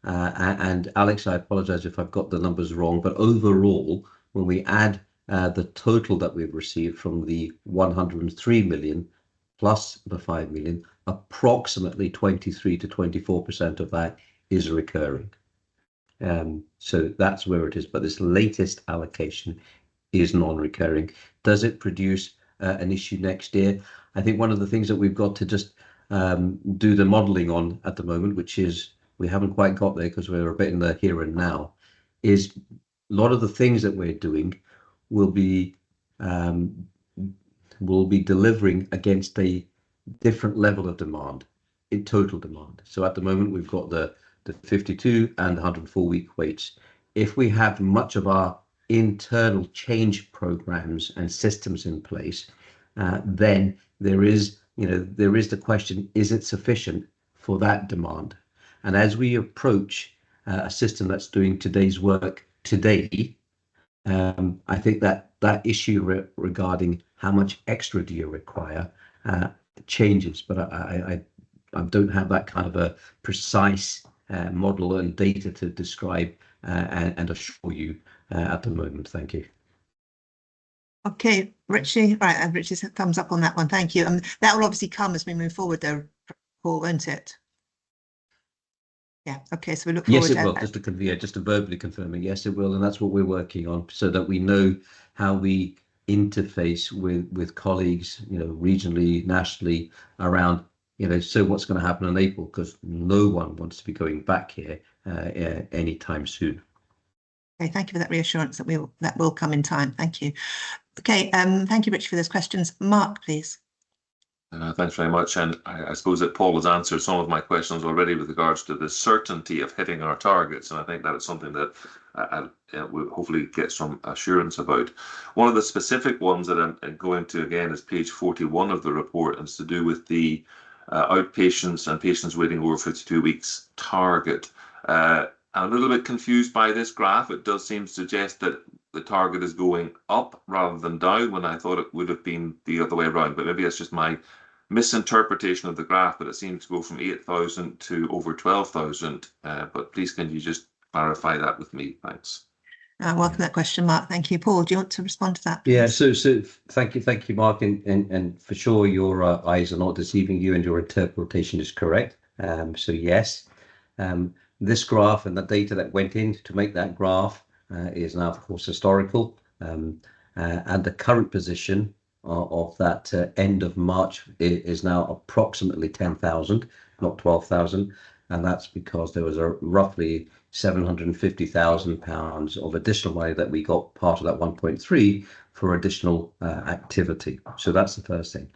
and Alex, I apologise if I've got the numbers wrong, but overall, when we add the total that we've received from the 103 million plus the 5 million, approximately 23 to 24% of that is recurring. So that's where it is. But this latest allocation is non-recurring. Does it produce an issue next year? I think one of the things that we've got to just do the modelling on at the moment, which is we haven't quite got there because we're a bit in the here and now, is a lot of the things that we're doing will be delivering against a different level of demand, in total demand. So at the moment we've got the 52 and 104 week waits. If we have much of our internal change programs and systems in place, then there is the question, is it sufficient for that demand? And as we approach a system that's doing today's work today, I think that issue regarding how much extra do you require changes, but I don't have that kind of a precise model and data to describe and assure you at the moment. Thank you. Okay, Richie, right, Richie's thumbs up on that one. Thank you. That will obviously come as we move forward though, Paul, won't it? Yeah, okay, so we look forward to... Yes, it will, just to verbally confirming, yes, it will, and that's what we're working on, so that we know how we interface with colleagues, regionally, nationally, around, so what's going to happen in April, because no one wants to be going back here anytime soon. Okay, thank you for that reassurance that will come in time. Thank you. Okay, thank you, Rich, for those questions. Mark, please. Thanks very much. And I suppose that Paul has answered some of my questions already with regards to the certainty of hitting our targets. And I think that is something that we'll hopefully get some assurance about. One of the specific ones that I'm going to, again, is page 41 of the report, and it's to do with the outpatients and patients waiting over 52 weeks target. I'm a little bit confused by this graph. It does seem to suggest that the target is going up rather than down, when I thought it would have been the other way around. But maybe that's just my misinterpretation of the graph, but it seems to go from 8,000 to over 12,000. But please, can you just clarify that with me? Thanks. Welcome that question, Mark. Thank you. Paul, do you want to respond to that, please? Yeah, so thank you, Mark, and for sure your eyes are not deceiving you and your interpretation is correct. So yes, this graph and the data that went in to make that graph is now, of course, historical, and the current position of that end of March is now approximately 10,000, not 12,000, and that's because there was a roughly £750,000 of additional money that we got, part of that 1.3, for additional activity. So that's the first thing.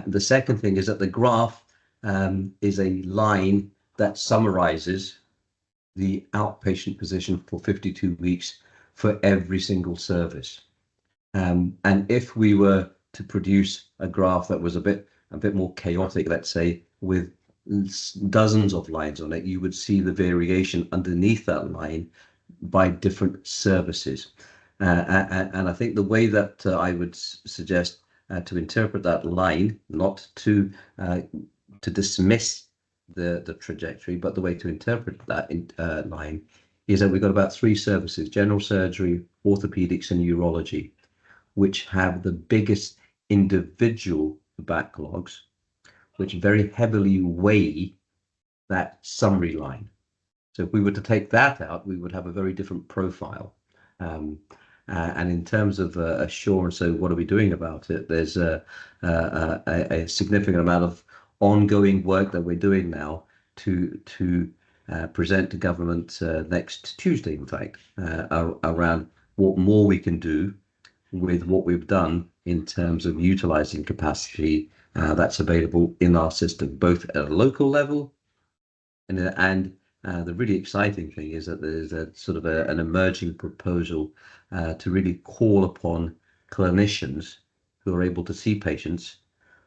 The second thing is that the graph is a line that summarizes the outpatient position for 52 weeks for every single service. And if we were to produce a graph that was a bit more chaotic, let's say, with dozens of lines on it, you would see the variation underneath that line by different services. And I think the way that I would suggest to interpret that line, not to dismiss the trajectory, but the way to interpret that line is that we've got about 3 services: general surgery, orthopedics and urology, which have the biggest individual backlogs, which very heavily weigh that summary line. So if we were to take that out, we would have a very different profile. And in terms of assurance, so what are we doing about it? There's a significant amount of ongoing work that we're doing now to present to government next Tuesday, in fact, around what more we can do with what we've done in terms of utilizing capacity that's available in our system, both at a local level and The really exciting thing is that there's a sort of an emerging proposal to really call upon clinicians who are able to see patients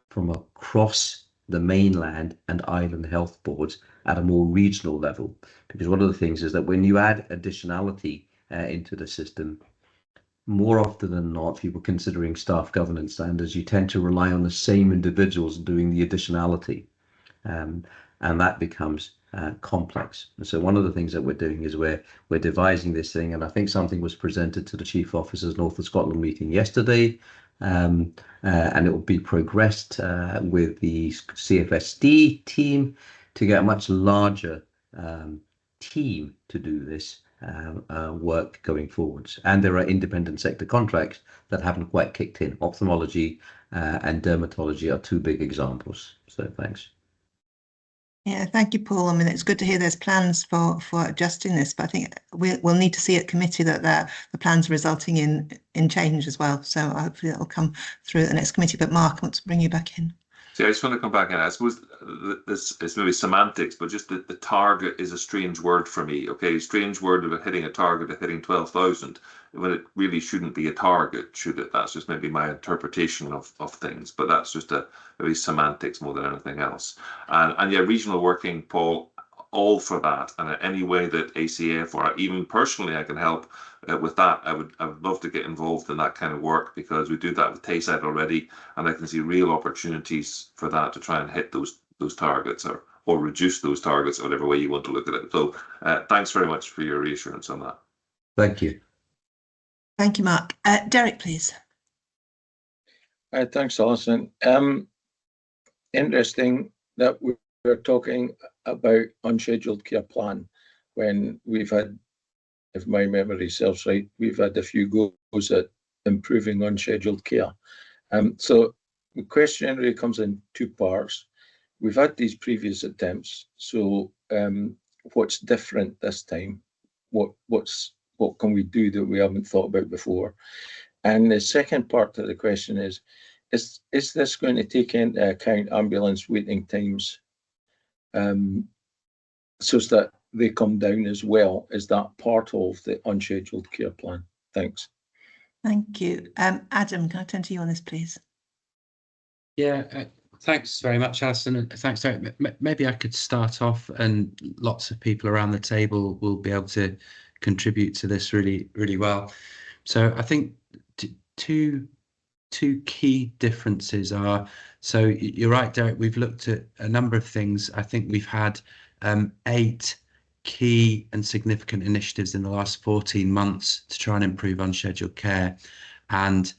from across the mainland and island health boards at a more regional level. Because one of the things is that when you add additionality into the system, more often than not, people considering staff governance standards, you tend to rely on the same individuals doing the additionality. And that becomes complex. And so one of the things that we're doing is we're devising this thing, and I think something was presented to the Chief Officers North of Scotland meeting yesterday, and it will be progressed with the CFSD team to get a much larger team to do this work going forwards. And there are independent sector contracts that haven't quite kicked in. Ophthalmology and dermatology are two big examples. So thanks. Yeah, thank you, Paul. I mean, it's good to hear there's plans for adjusting this, but I think we'll need to see at committee that the plans are resulting in change as well. So hopefully that will come through at the next committee. But Mark, I want to bring you back in. See, I just want to come back in. I suppose this is maybe semantics, but just the target is a strange word for me. Okay, strange word about hitting a target of hitting 12,000 when it really shouldn't be a target, should it? That's just maybe my interpretation of things, but that's just maybe semantics more than anything else. And yeah, regional working, Paul, all for that. And any way that ACF or even personally I can help with that, I would love to get involved in that kind of work, because we do that with Tayside already, and I can see real opportunities for that to try and hit those targets or reduce those targets, whatever way you want to look at it. So thanks very much for your reassurance on that. Thank you. Thank you, Mark. Derek, please. Thanks, Alison. Interesting that we're talking about unscheduled care plan when we've had, if my memory serves right, we've had a few goes at improving unscheduled care. So the question really comes in two parts. We've had these previous attempts, so what's different this time? What can we do that we haven't thought about before? And the second part of the question is this going to take into account ambulance waiting times so that they come down as well? Is that part of the unscheduled care plan? Thanks. Thank you. Adam, can I turn to you on this, please? Yeah, thanks very much, Alison, and thanks. Maybe I could start off, and lots of people around the table will be able to contribute to this really, really well. So I think two key differences are, so you're right, Derek, we've looked at a number of things. I think we've had 8 key and significant initiatives in the last 14 months to try and improve unscheduled care, and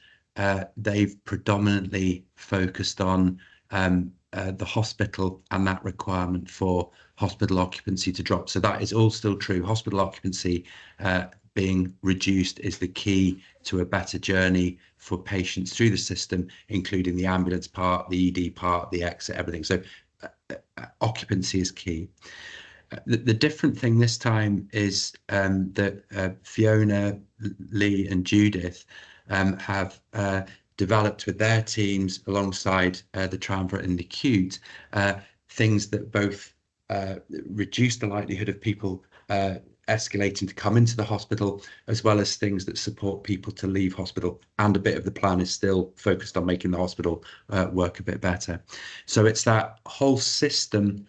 they've predominantly focused on the hospital and that requirement for hospital occupancy to drop. So that is all still true. Hospital occupancy being reduced is the key to a better journey for patients through the system, including the ambulance part, the ED part, the exit, everything. So occupancy is key. The different thing this time is that Fiona, Lee and Judith have developed with their teams alongside the triumvirate and the acute things that both reduce the likelihood of people escalating to come into the hospital, as well as things that support people to leave hospital. And a bit of the plan is still focused on making the hospital work a bit better. So it's that whole system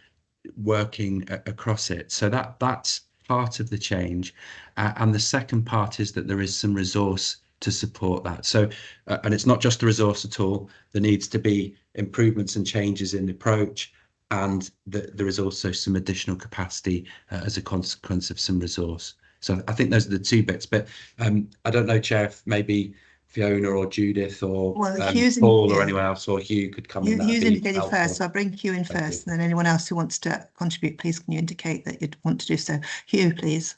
working across it. So that's part of the change. And the second part is that there is some resource to support that. So, and it's not just the resource at all. There needs to be improvements and changes in the approach, and there is also some additional capacity as a consequence of some resource. So I think those are the two bits. But I don't know, Chair, if maybe Fiona or Judith or Paul or anyone else, or Hugh could come in. Hugh's indicated first, so I'll bring Hugh in first, and then anyone else who wants to contribute, please can you indicate that you'd want to do so. Hugh, please.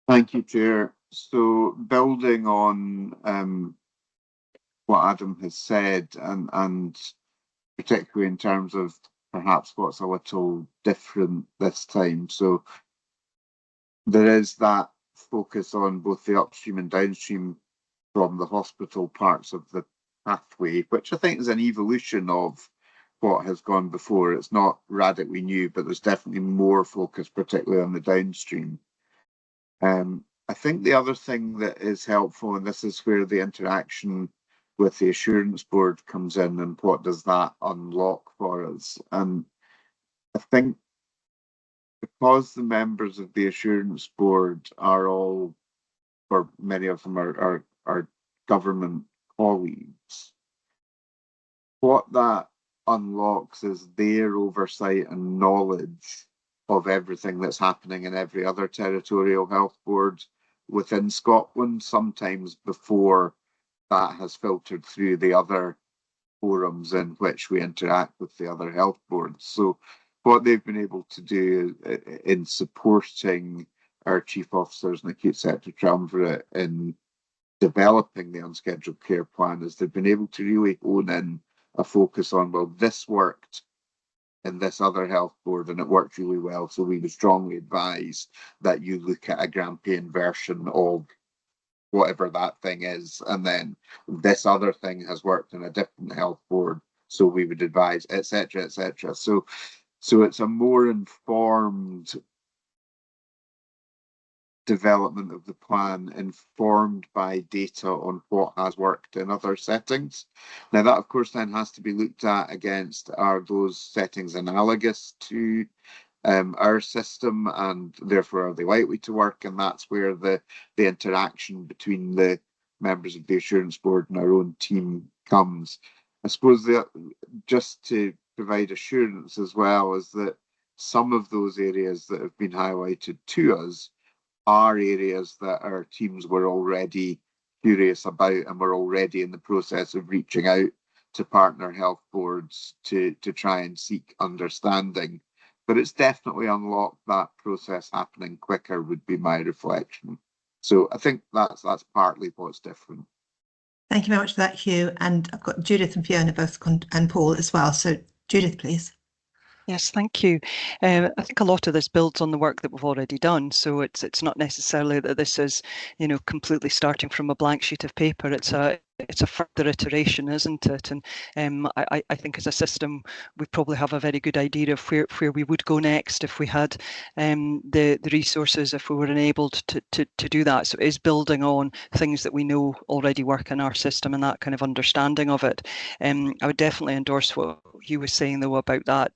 Thank you, Chair. So building on what Adam has said, and particularly in terms of perhaps what's a little different this time. So there is that focus on both the upstream and downstream from the hospital parts of the pathway, which I think is an evolution of what has gone before. It's not radically new, but there's definitely more focus, particularly on the downstream. I think the other thing that is helpful, and this is where the interaction with the Assurance Board comes in, and what does that unlock for us? And I think because the members of the Assurance Board are all, or many of them are government colleagues, what that unlocks is their oversight and knowledge of everything that's happening in every other territorial health board within Scotland, sometimes before that has filtered through the other forums in which we interact with the other health boards. So what they've been able to do in supporting our chief officers and acute sector triumvirate in developing the unscheduled care plan is they've been able to really hone in a focus on, well, this worked in this other health board and it worked really well, so we would strongly advise that you look at a Grampian version of whatever that thing is, and then this other thing has worked in a different health board, so we would advise, etc., etc. So it's a more informed development of the plan, informed by data on what has worked in other settings. Now that of course then has to be looked at against, are those settings analogous to our system, and therefore are they likely to work? And that's where the interaction between the members of the Assurance Board and our own team comes. I suppose just to provide assurance as well, is that some of those areas that have been highlighted to us are areas that our teams were already curious about and were already in the process of reaching out to partner health boards to try and seek understanding. But it's definitely unlocked that process happening quicker, would be my reflection. So I think that's partly what's different. Thank you very much for that, Hugh. And I've got Judith and Fiona both, and Paul as well. So Judith, please. Yes, thank you. I think a lot of this builds on the work that we've already done. So it's not necessarily that this is, completely starting from a blank sheet of paper. It's a further iteration, isn't it? And I think as a system, we probably have a very good idea of where we would go next if we had the resources, if we were enabled to do that. So it is building on things that we know already work in our system and that kind of understanding of it. I would definitely endorse what Hugh was saying though about that,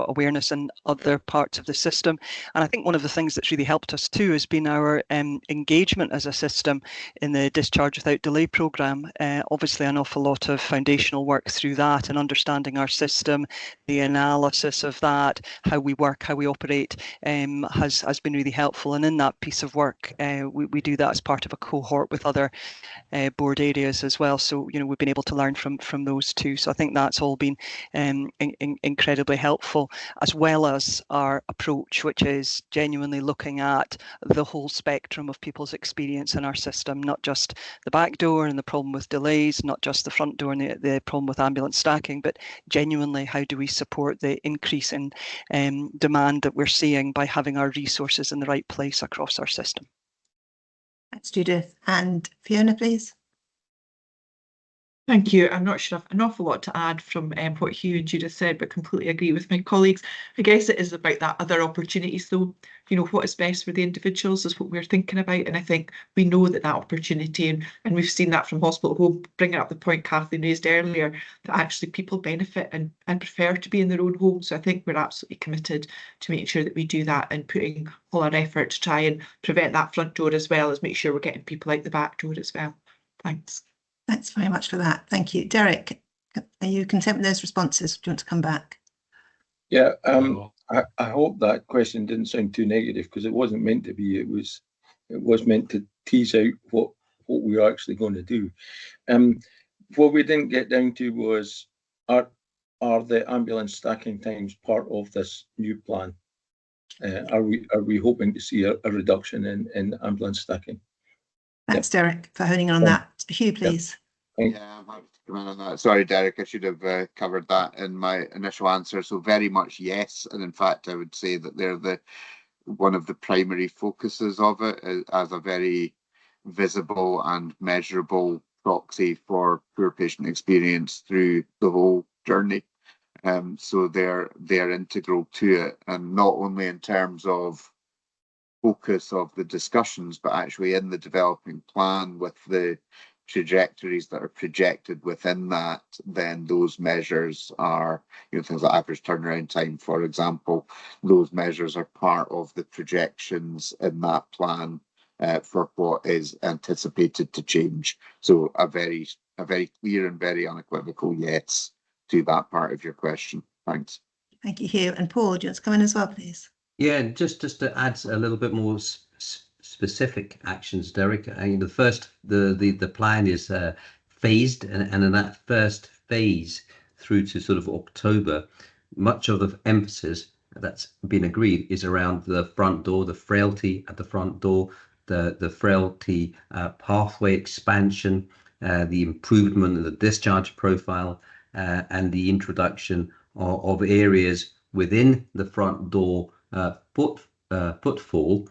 awareness in other parts of the system. And I think one of the things that's really helped us too has been our engagement as a system in the Discharge Without Delay programme. Obviously an awful lot of foundational work through that and understanding our system, the analysis of that, how we work, how we operate, has been really helpful. And in that piece of work, we do that as part of a cohort with other board areas as well. So, we've been able to learn from those too. So I think that's all been incredibly helpful, as well as our approach, which is genuinely looking at the whole spectrum of people's experience in our system, not just the back door and the problem with delays, not just the front door and the problem with ambulance stacking, but genuinely how do we support the increase in demand that we're seeing by having our resources in the right place across our system. Thanks, Judith. And Fiona, please. Thank you. I'm not sure I have an awful lot to add from what Hugh and Judith said, but completely agree with my colleagues. I guess it is about that other opportunities though. What is best for the individuals is what we're thinking about. And I think we know that opportunity, and we've seen that from Hospital Home, bringing up the point Kathleen raised earlier, that actually people benefit and prefer to be in their own home. So I think we're absolutely committed to making sure that we do that and putting all our effort to try and prevent that front door as well as make sure we're getting people out the back door as well. Thanks. Thanks very much for that. Thank you. Derek, are you content with those responses? Do you want to come back? Yeah, I hope that question didn't sound too negative, because it wasn't meant to be. It was meant to tease out what we're actually going to do. What we didn't get down to was, are the ambulance stacking times part of this new plan? Are we hoping to see a reduction in ambulance stacking? Thanks, Derek, for honing on that. Hugh, please. Yeah, I'm happy to comment on that. Sorry, Derek, I should have covered that in my initial answer. So very much yes, and in fact, I would say that they're one of the primary focuses of it as a very visible and measurable proxy for poor patient experience through the whole journey. So they're integral to it, and not only in terms of focus of the discussions, but actually in the developing plan with the trajectories that are projected within that, then those measures are, things like average turnaround time, for example, those measures are part of the projections in that plan for what is anticipated to change. So a very clear and very unequivocal yes to that part of your question. Thanks. Thank you, Hugh. And Paul, do you want to come in as well, please? Yeah, just to add a little bit more specific actions, Derek. I mean, the plan is phased, and in that first phase through to sort of October, much of the emphasis that's been agreed is around the front door, the frailty at the front door, the frailty pathway expansion, the improvement of the discharge profile, and the introduction of areas within the front door footfall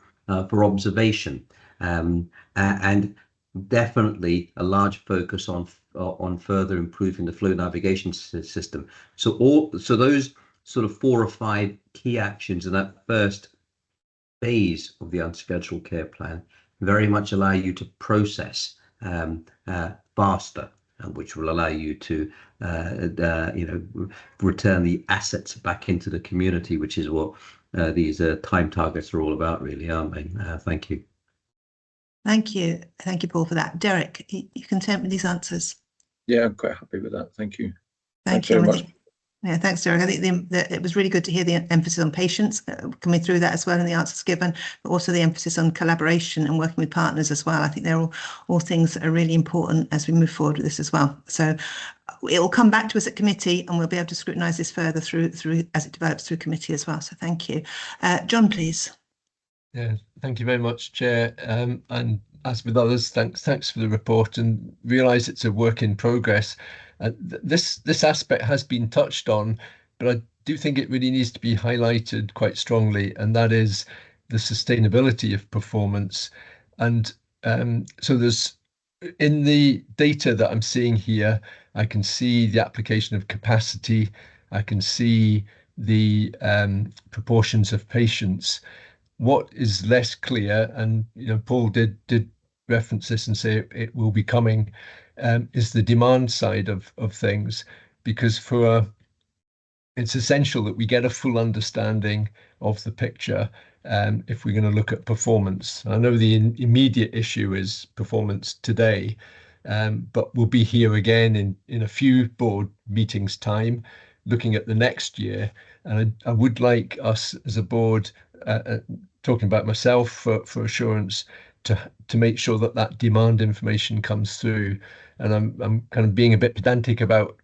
for observation, and definitely a large focus on further improving the flow navigation system. So those sort of 4 or 5 key actions in that first phase of the unscheduled care plan very much allow you to process faster, and which will allow you to return the assets back into the community, which is what these time targets are all about, really, aren't they? Thank you. Thank you, Paul, for that. Derek, you content with these answers? Yeah, I'm quite happy with that. Thank you. Thanks very much. Yeah, thanks, Derek. I think it was really good to hear the emphasis on patients coming through that as well in the answers given, but also the emphasis on collaboration and working with partners as well. I think they're all things that are really important as we move forward with this as well. So it will come back to us at committee, and we'll be able to scrutinise this further through as it develops through committee as well. So thank you. John, please. Yeah, thank you very much, Chair. And as with others, thanks for the report, and realise it's a work in progress. This aspect has been touched on, but I do think it really needs to be highlighted quite strongly, and that is the sustainability of performance. And so there's, in the data that I'm seeing here, I can see the application of capacity, I can see the proportions of patients. What is less clear, and Paul did reference this and say it will be coming, is the demand side of things, because it's essential that we get a full understanding of the picture if we're going to look at performance. I know the immediate issue is performance today, but we'll be here again in a few board meetings time looking at the next year, and I would like us as a board, talking about myself for assurance, to make sure that demand information comes through. And I'm kind of being a bit pedantic about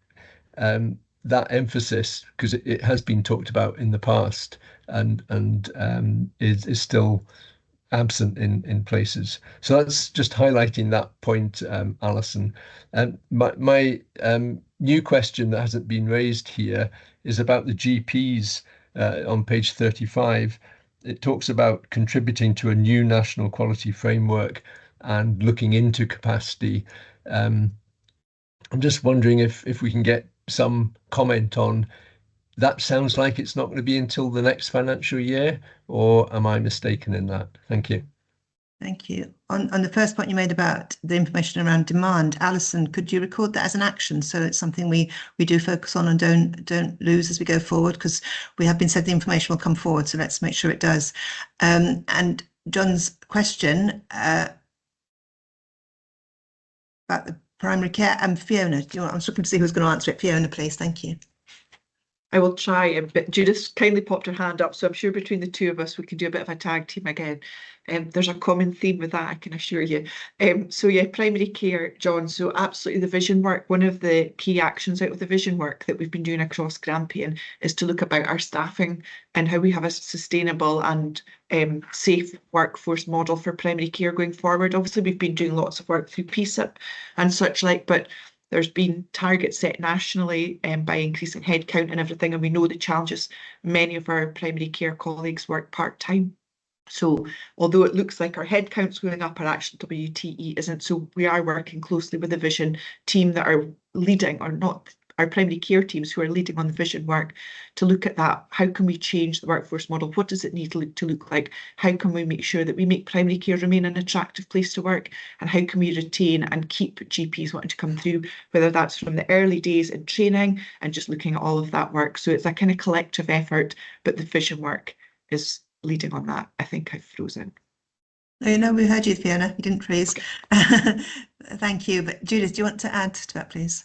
that emphasis, because it has been talked about in the past and is still absent in places. So that's just highlighting that point, Alison. And my new question that hasn't been raised here is about the GPs on page 35. It talks about contributing to a new national quality framework and looking into capacity. I'm just wondering if we can get some comment on that. Sounds like it's not going to be until the next financial year, or am I mistaken in that? Thank you. Thank you. On the first point you made about the information around demand, Alison, could you record that as an action, so it's something we do focus on and don't lose as we go forward, because we have been said the information will come forward, so let's make sure it does. And John's question about the primary care, and Fiona, I'm just looking to see who's going to answer it. Fiona, please. Thank you. I will try, but Judith kindly popped her hand up, so I'm sure between the two of us we can do a bit of a tag team again. There's a common theme with that, I can assure you. So yeah, primary care, John, so absolutely the vision work, one of the key actions out of the vision work that we've been doing across Grampian is to look about our staffing and how we have a sustainable and safe workforce model for primary care going forward. Obviously, we've been doing lots of work through PSIP and such like, but there's been targets set nationally by increasing headcount and everything, and we know the challenges. Many of our primary care colleagues work part-time. So although it looks like our headcount's going up, our actual WTE isn't. So we are working closely with the vision team that are leading, or not our primary care teams who are leading on the vision work to look at that. How can we change the workforce model? What does it need to look like? How can we make sure that we make primary care remain an attractive place to work? And how can we retain and keep GPs wanting to come through, whether that's from the early days in training and just looking at all of that work. So it's a kind of collective effort, but the vision work is leading on that. I think I've frozen. No, we heard you, Fiona. You didn't freeze. Thank you. But Judith, do you want to add to that, please?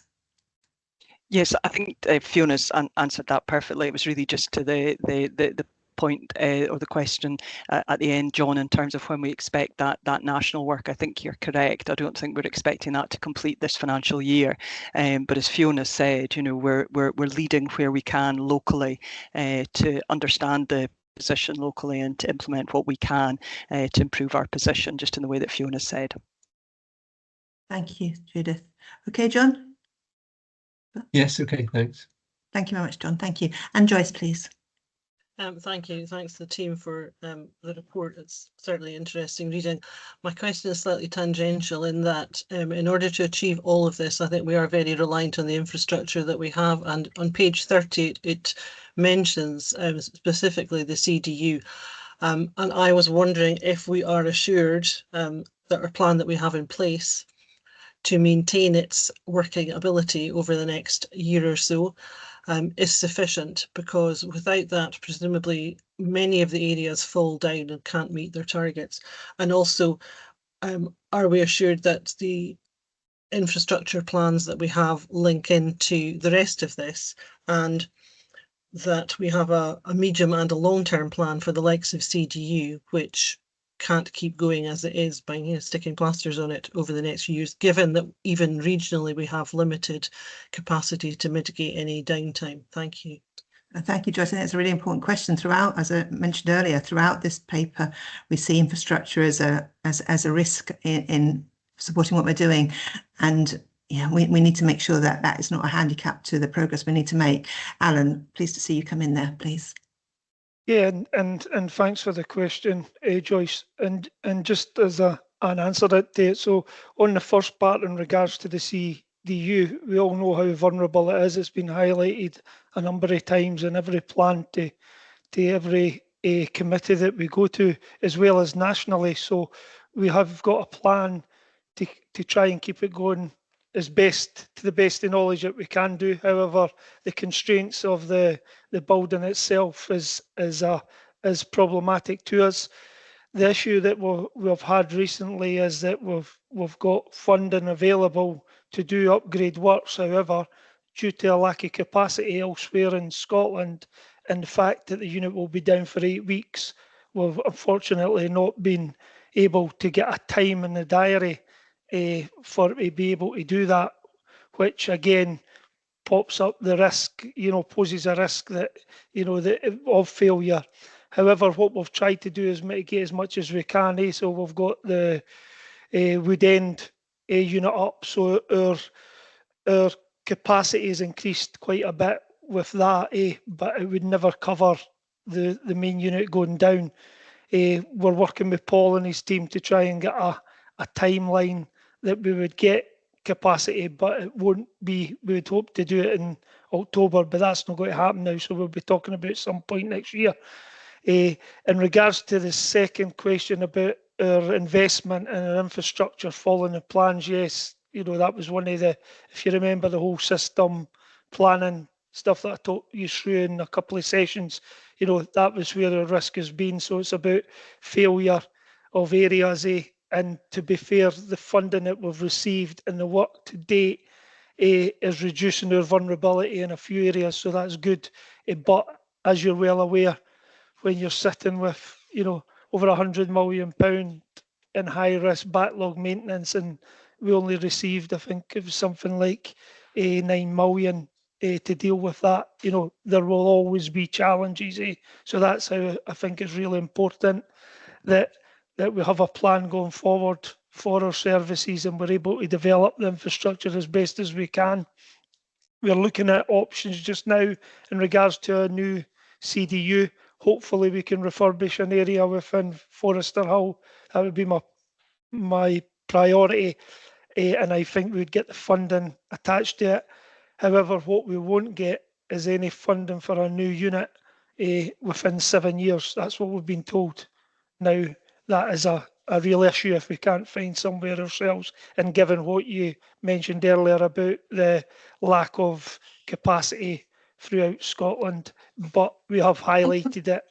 Yes, I think Fiona's answered that perfectly. It was really just to the point or the question at the end, John, in terms of when we expect that national work. I think you're correct. I don't think we're expecting that to complete this financial year. But as Fiona said, you know, we're leading where we can locally to understand the position locally and to implement what we can to improve our position, just in the way that Fiona said. Thank you, Judith. Okay, John? Yes, okay, thanks. Thank you very much, John. Thank you. And Joyce, please. Thank you. Thanks to the team for the report. It's certainly interesting reading. My question is slightly tangential in that in order to achieve all of this, I think we are very reliant on the infrastructure that we have. And on page 30, it mentions specifically the CDU. And I was wondering if we are assured that our plan that we have in place to maintain its working ability over the next year or so is sufficient, because without that, presumably many of the areas fall down and can't meet their targets. And also, are we assured that the infrastructure plans that we have link into the rest of this, and that we have a medium and a long-term plan for the likes of CDU, which can't keep going as it is by sticking plasters on it over the next few years, given that even regionally we have limited capacity to mitigate any downtime? Thank you. Thank you, Joyce. I think it's a really important question. Throughout, as I mentioned earlier, throughout this paper, we see infrastructure as a risk in supporting what we're doing, and yeah, we need to make sure that that is not a handicap to the progress we need to make. Alan, pleased to see you come in there, please. Yeah, and thanks for the question, Joyce. And just as an answer to it, so on the first part in regards to the CDU, we all know how vulnerable it is. It's been highlighted a number of times in every plan to every committee that we go to, as well as nationally. So we have got a plan to try and keep it going as best to the best of knowledge that we can do. However, the constraints of the building itself is problematic to us. The issue that we've had recently is that we've got funding available to do upgrade works. However, due to a lack of capacity elsewhere in Scotland and the fact that the unit will be down for 8 weeks, we've unfortunately not been able to get a time in the diary for to be able to do that, which again pops up the risk, poses a risk that, of failure. However, what we've tried to do is mitigate as much as we can. So we've got the Wood End unit up, so our capacity has increased quite a bit with that, but it would never cover the main unit going down. We're working with Paul and his team to try and get a timeline that we would get capacity, but it won't be, we would hope to do it in October, but that's not going to happen now, so we'll be talking about some point next year. In regards to the second question about our investment and our infrastructure following the plans, yes, that was one of the, if you remember the whole system planning stuff that I taught you through in a couple of sessions, that was where the risk has been. So it's about failure of areas, and to be fair, the funding that we've received and the work to date is reducing our vulnerability in a few areas, so that's good. But as you're well aware, when you're sitting with, over £100 million in high risk backlog maintenance, and we only received, I think it was something like 9 million to deal with that, there will always be challenges. So that's how I think it's really important that we have a plan going forward for our services and we're able to develop the infrastructure as best as we can. We're looking at options just now in regards to a new CDU. Hopefully we can refurbish an area within Forester Hill. That would be my priority, and I think we'd get the funding attached to it. However, what we won't get is any funding for a new unit within 7 years. That's what we've been told. Now, that is a real issue if we can't find somewhere ourselves, and given what you mentioned earlier about the lack of capacity throughout Scotland, but we have highlighted it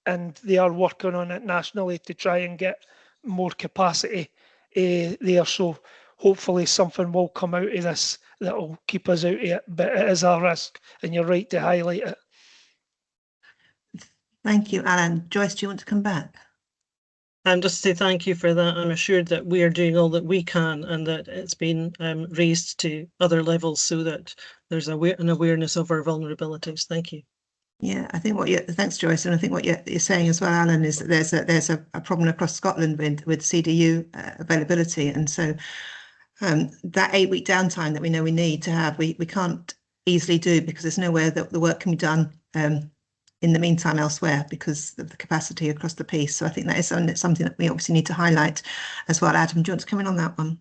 and they are working on it nationally to try and get more capacity there. So hopefully something will come out of this that will keep us out of it, but it is a risk and you're right to highlight it. Thank you, Alan. Joyce, do you want to come back? Just to say thank you for that. I'm assured that we are doing all that we can and that it's been raised to other levels so that there's an awareness of our vulnerabilities. Thank you. Yeah, I think thanks, Joyce, and I think what you're saying as well, Alan, is that there's a problem across Scotland with CDU availability, and so that 8-week downtime that we know we need to have, we can't easily do because there's nowhere that the work can be done in the meantime elsewhere because of the capacity across the piece. So I think that is something that we obviously need to highlight as well. Adam, do you want to come in on that one?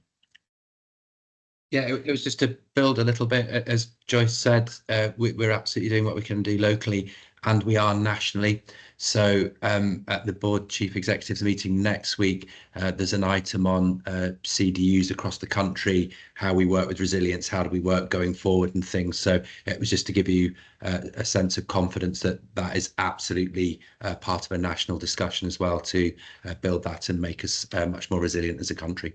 Yeah, it was just to build a little bit, as Joyce said, we're absolutely doing what we can do locally and we are nationally. So at the board chief executives meeting next week, there's an item on CDUs across the country, how we work with resilience, how do we work going forward and things. So it was just to give you a sense of confidence that that is absolutely part of a national discussion as well to build that and make us much more resilient as a country.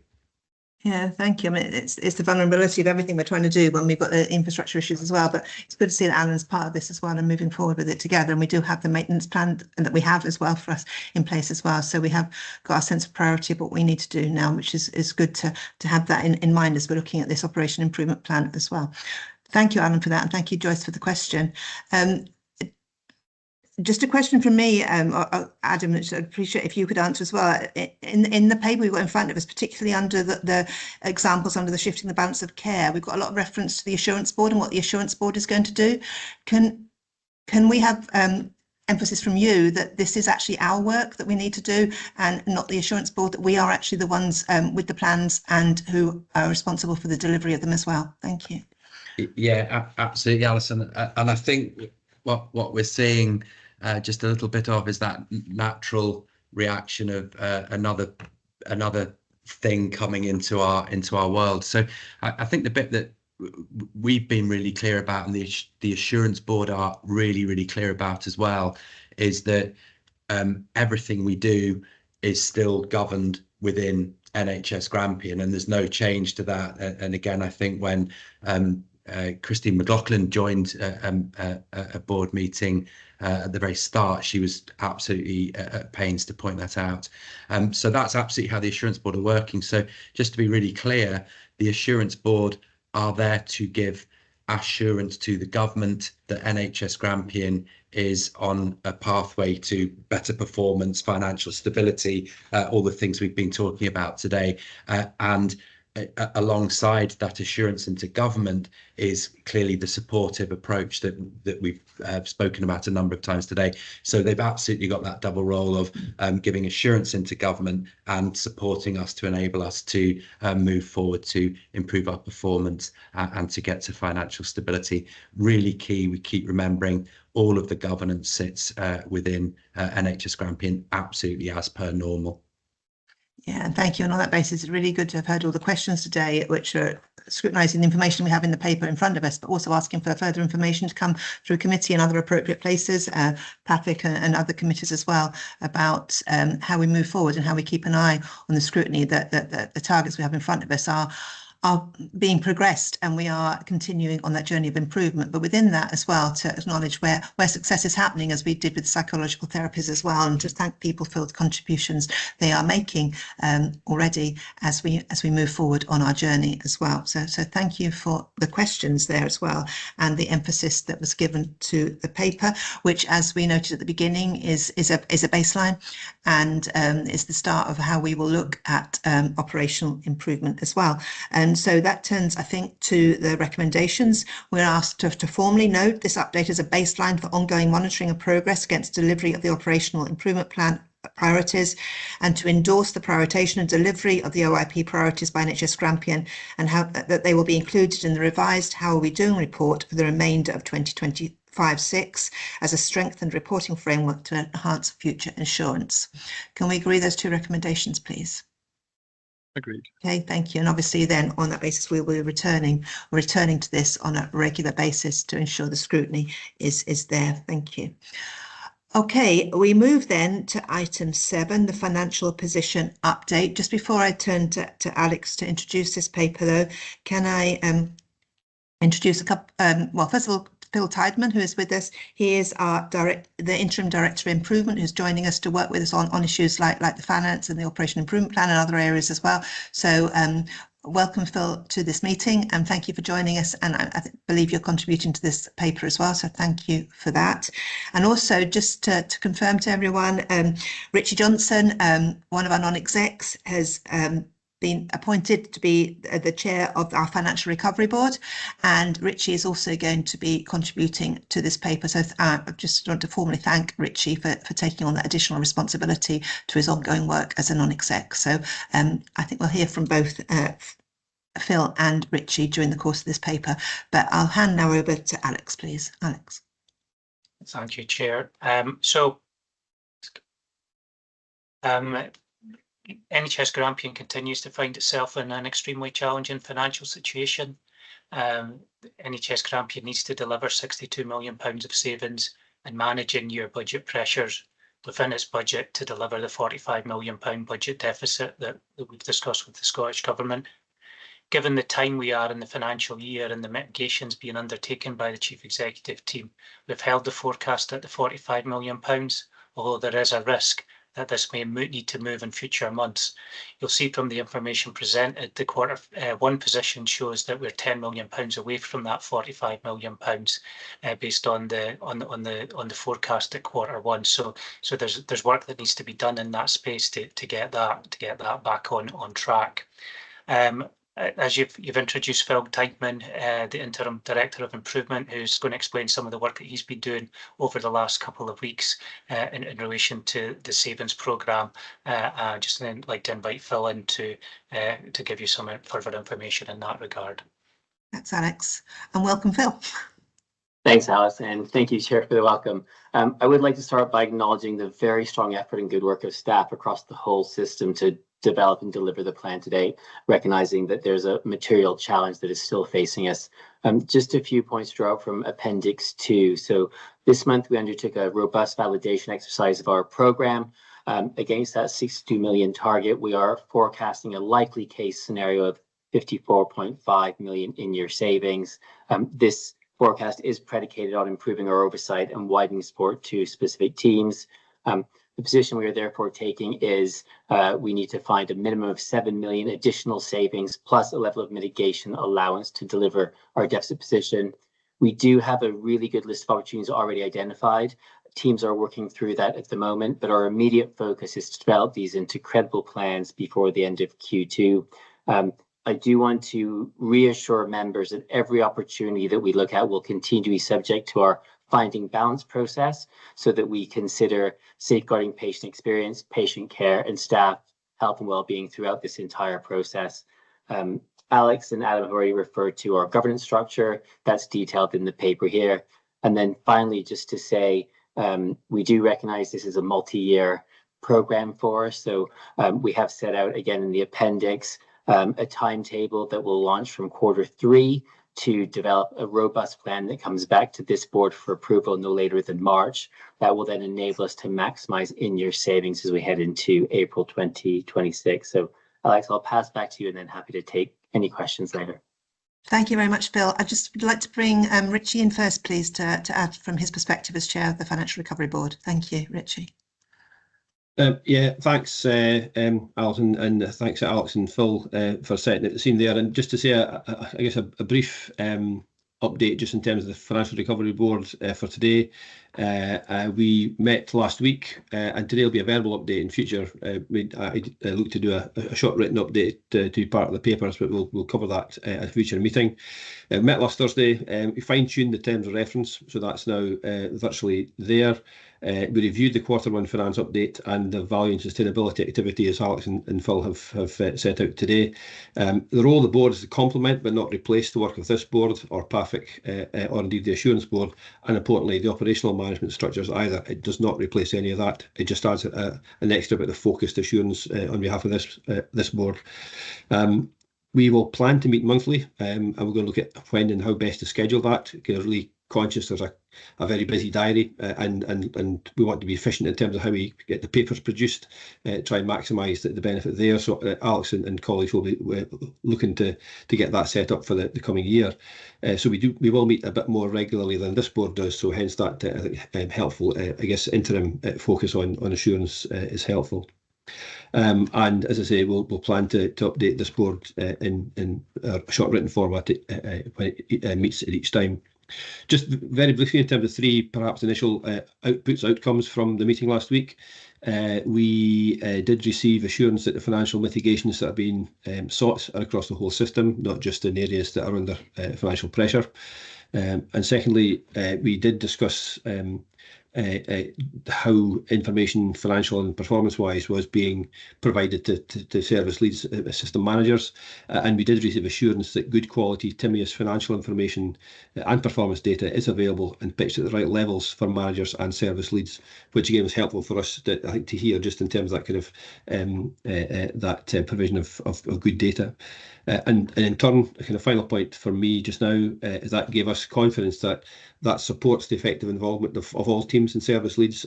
Yeah, thank you. I mean, it's the vulnerability of everything we're trying to do when we've got the infrastructure issues as well. But it's good to see that Alan's part of this as well and moving forward with it together. And we do have the maintenance plan that we have as well for us in place as well. So we have got a sense of priority of what we need to do now, which is good to have that in mind as we're looking at this operation improvement plan as well. Thank you, Alan, for that. And thank you, Joyce, for the question. Just a question from me, Adam, which I'd appreciate if you could answer as well. In the paper we've got in front of us, particularly under the examples under the shifting the balance of care, we've got a lot of reference to the Assurance Board and what the Assurance Board is going to do. Can we have emphasis from you that this is actually our work that we need to do and not the Assurance Board, that we are actually the ones with the plans and who are responsible for the delivery of them as well? Thank you. Yeah, absolutely, Alison. And I think what we're seeing just a little bit of is that natural reaction of another thing coming into our world. So I think the bit that we've been really clear about and the Assurance Board are really clear about as well is that everything we do is still governed within NHS Grampian, and there's no change to that. And again, I think when Christine McLaughlin joined a board meeting at the very start, she was absolutely at pains to point that out. So that's absolutely how the Assurance Board are working. So just to be really clear, the Assurance Board are there to give assurance to the government that NHS Grampian is on a pathway to better performance, financial stability, all the things we've been talking about today. And alongside that assurance into government is clearly the supportive approach that we've spoken about a number of times today. So they've absolutely got that double role of giving assurance into government and supporting us to enable us to move forward to improve our performance and to get to financial stability. Really key. We keep remembering all of the governance sits within NHS Grampian absolutely as per normal. Yeah, and thank you. And on that basis, it's really good to have heard all the questions today, which are scrutinising the information we have in the paper in front of us, but also asking for further information to come through committee and other appropriate places, PAPIC and other committees as well, about how we move forward and how we keep an eye on the scrutiny that the targets we have in front of us are being progressed, and we are continuing on that journey of improvement. But within that as well, to acknowledge where success is happening, as we did with psychological therapies as well, and to thank people for the contributions they are making already as we move forward on our journey as well. So thank you for the questions there as well, and the emphasis that was given to the paper, which, as we noted at the beginning, is a baseline and is the start of how we will look at operational improvement as well. And so that turns, I think, to the recommendations. We're asked to formally note this update as a baseline for ongoing monitoring of progress against delivery of the operational improvement plan priorities, and to endorse the prioritization and delivery of the OIP priorities by NHS Grampian, and how that they will be included in the revised How Are We Doing report for the remainder of 2025-6 as a strengthened reporting framework to enhance future assurance. Can we agree those two recommendations, please? Agreed. Okay, thank you. And obviously then on that basis, we will be returning to this on a regular basis to ensure the scrutiny is there. Thank you. Okay, we move then to item 7, the financial position update. Just before I turn to Alex to introduce this paper though, can I introduce a couple, well, first of all, Phil Tideman, who is with us. He is the Interim Director of Improvement, who's joining us to work with us on issues like the finance and the Operation Improvement Plan and other areas as well. So welcome, Phil, to this meeting, and thank you for joining us. And I believe you're contributing to this paper as well, so thank you for that. And also, just to confirm to everyone, Richie Johnson, one of our non-execs, has been appointed to be the chair of our Financial Recovery Board, and Richie is also going to be contributing to this paper. So I just want to formally thank Richie for taking on that additional responsibility to his ongoing work as a non-exec. So I think we'll hear from both Phil and Richie during the course of this paper, but I'll hand now over to Alex, please. Alex. Thank you, Chair. NHS Grampian continues to find itself in an extremely challenging financial situation. NHS Grampian needs to deliver £62 million of savings and manage in-year budget pressures within its budget to deliver the £45 million budget deficit that we've discussed with the Scottish Government. Given the time we are in the financial year and the mitigations being undertaken by the Chief Executive team, we've held the forecast at the £45 million, although there is a risk that this may need to move in future months. You'll see from the information presented, the quarter one position shows that we're £10 million away from that £45 million, based on the forecast at quarter one. So there's work that needs to be done in that space to get that back on track. As you've introduced Phil Tideman, the Interim Director of Improvement, who's going to explain some of the work that he's been doing over the last couple of weeks in relation to the savings programme. Just like to invite Phil in to give you some further information in that regard. Thanks, Alex, and welcome, Phil. Thanks, Alice, and thank you, Chair, for the welcome. I would like to start by acknowledging the very strong effort and good work of staff across the whole system to develop and deliver the plan today, recognizing that there's a material challenge that is still facing us. Just a few points to draw out from Appendix 2. So this month we undertook a robust validation exercise of our programme. Against that 62 million target, we are forecasting a likely case scenario of 54.5 million in-year savings. This forecast is predicated on improving our oversight and widening support to specific teams. The position we are therefore taking is we need to find a minimum of 7 million additional savings plus a level of mitigation allowance to deliver our deficit position. We do have a really good list of opportunities already identified. Teams are working through that at the moment, but our immediate focus is to develop these into credible plans before the end of Q2. I do want to reassure members that every opportunity that we look at will continue to be subject to our finding balance process, so that we consider safeguarding patient experience, patient care, and staff health and well-being throughout this entire process. Alex and Adam have already referred to our governance structure. That's detailed in the paper here. And then finally, just to say, we do recognise this is a multi-year programme for us. So we have set out again in the appendix a timetable that will launch from Q3 to develop a robust plan that comes back to this board for approval no later than March. That will then enable us to maximise in-year savings as we head into April 2026. So Alex, I'll pass back to you and then happy to take any questions later. Thank you very much, Phil. I'd just like to bring Richie in first, please, to add from his perspective as chair of the Financial Recovery Board. Thank you, Richie. Yeah, thanks, Alison, and thanks Alex and Phil for setting the scene there. And just to say, I guess, a brief update just in terms of the Financial Recovery Board for today. We met last week, and today will be a verbal update. In future, I look to do a short written update to be part of the papers, but we'll cover that at a future meeting. Met last Thursday. We fine-tuned the terms of reference, so that's now virtually there. We reviewed the Q1 finance update and the value and sustainability activity, as Alex and Phil have set out today. The role of the board is to complement but not replace the work of this board or PAFIC or indeed the Assurance Board, and importantly the operational management structures either. It does not replace any of that. It just adds an extra bit of focused assurance on behalf of this board. We will plan to meet monthly, and we're going to look at when and how best to schedule that. Because really conscious there's a very busy diary, and we want to be efficient in terms of how we get the papers produced, try and maximise the benefit there. So Alex and colleagues will be looking to get that set up for the coming year. So we will meet a bit more regularly than this board does. So hence that helpful, I guess, interim focus on assurance is helpful. And as I say, we'll plan to update this board in a short written format when it meets at each time. Just very briefly, in terms of three perhaps initial outcomes from the meeting last week, we did receive assurance that the financial mitigations that have been sought are across the whole system, not just in areas that are under financial pressure. And secondly, we did discuss how information, financial and performance-wise, was being provided to service leads, system managers, and we did receive assurance that good quality Timaeus financial information and performance data is available and pitched at the right levels for managers and service leads, which again was helpful for us I think to hear, just in terms of that kind of provision of good data. And in turn, a kind of final point for me just now is that gave us confidence that supports the effective involvement of all teams and service leads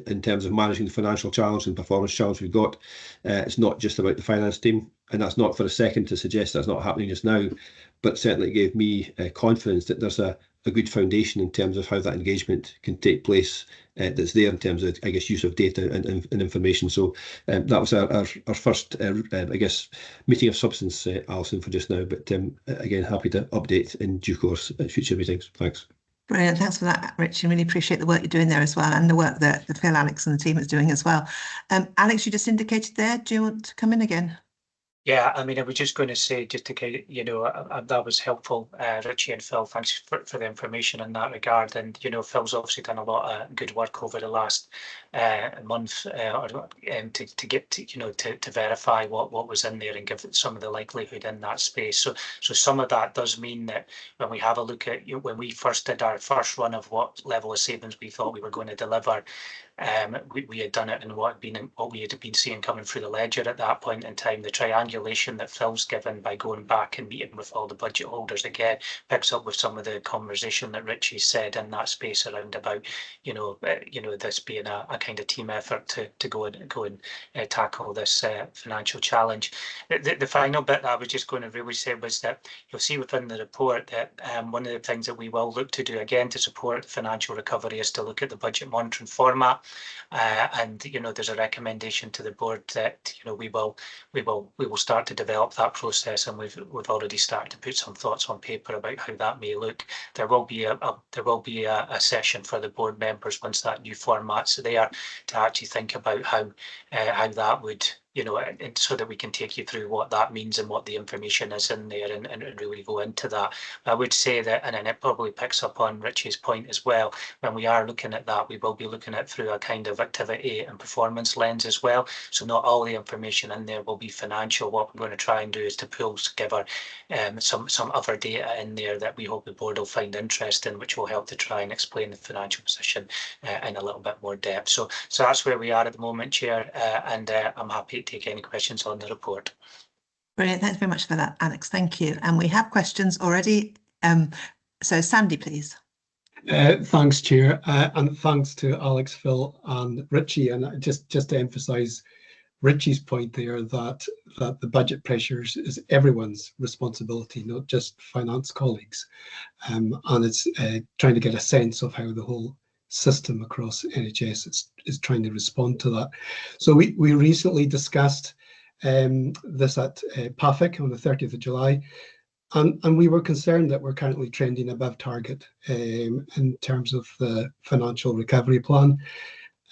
in terms of managing the financial challenge and performance challenge we've got. It's not just about the finance team, and that's not for a second to suggest that's not happening just now, but certainly gave me confidence that there's a good foundation in terms of how that engagement can take place that's there in terms of, I guess, use of data and information. So that was our first, I guess, meeting of substance, Alison, for just now. But again, happy to update in due course at future meetings. Thanks. Brilliant. Thanks for that, Rich. I really appreciate the work you're doing there as well, and the work that Phil, Alex and the team is doing as well. Alex, you just indicated there. Do you want to come in again? Yeah, I mean, I was just going to say, just to kind of, that was helpful, Richie and Phil. Thanks for the information in that regard. And Phil's obviously done a lot of good work over the last month to get to verify what was in there and give it some of the likelihood in that space. So some of that does mean that when we have a look at when we first did our first run of what level of savings we thought we were going to deliver. We had done it in what we had been seeing coming through the ledger at that point in time. The triangulation that Phil's given by going back and meeting with all the budget holders again picks up with some of the conversation that Richie said in that space around about this being a kind of team effort to go and tackle this financial challenge. The final bit that I was just going to really say was that you'll see within the report that one of the things that we will look to do again to support financial recovery is to look at the budget monitoring format. And there's a recommendation to the board that we will start to develop that process, and we've already started to put some thoughts on paper about how that may look. There will be a session for the board members once that new format's there to actually think about how that would so that we can take you through what that means and what the information is in there and really go into that. I would say that, and then it probably picks up on Richie's point as well, when we are looking at that, we will be looking at through a kind of activity and performance lens as well. So not all the information in there will be financial. What we're going to try and do is to pull together some other data in there that we hope the board will find interesting, which will help to try and explain the financial position in a little bit more depth. So that's where we are at the moment, Chair, and I'm happy to take any questions on the report. Brilliant. Thanks very much for that, Alex. Thank you. And we have questions already. So Sandy, please. Thanks, Chair, and thanks to Alex, Phil and Richie. And just to emphasise Richie's point there that the budget pressures is everyone's responsibility, not just finance colleagues. And it's trying to get a sense of how the whole system across NHS is trying to respond to that. So we recently discussed this at PAFIC on the 30th of July. And we were concerned that we're currently trending above target in terms of the financial recovery plan.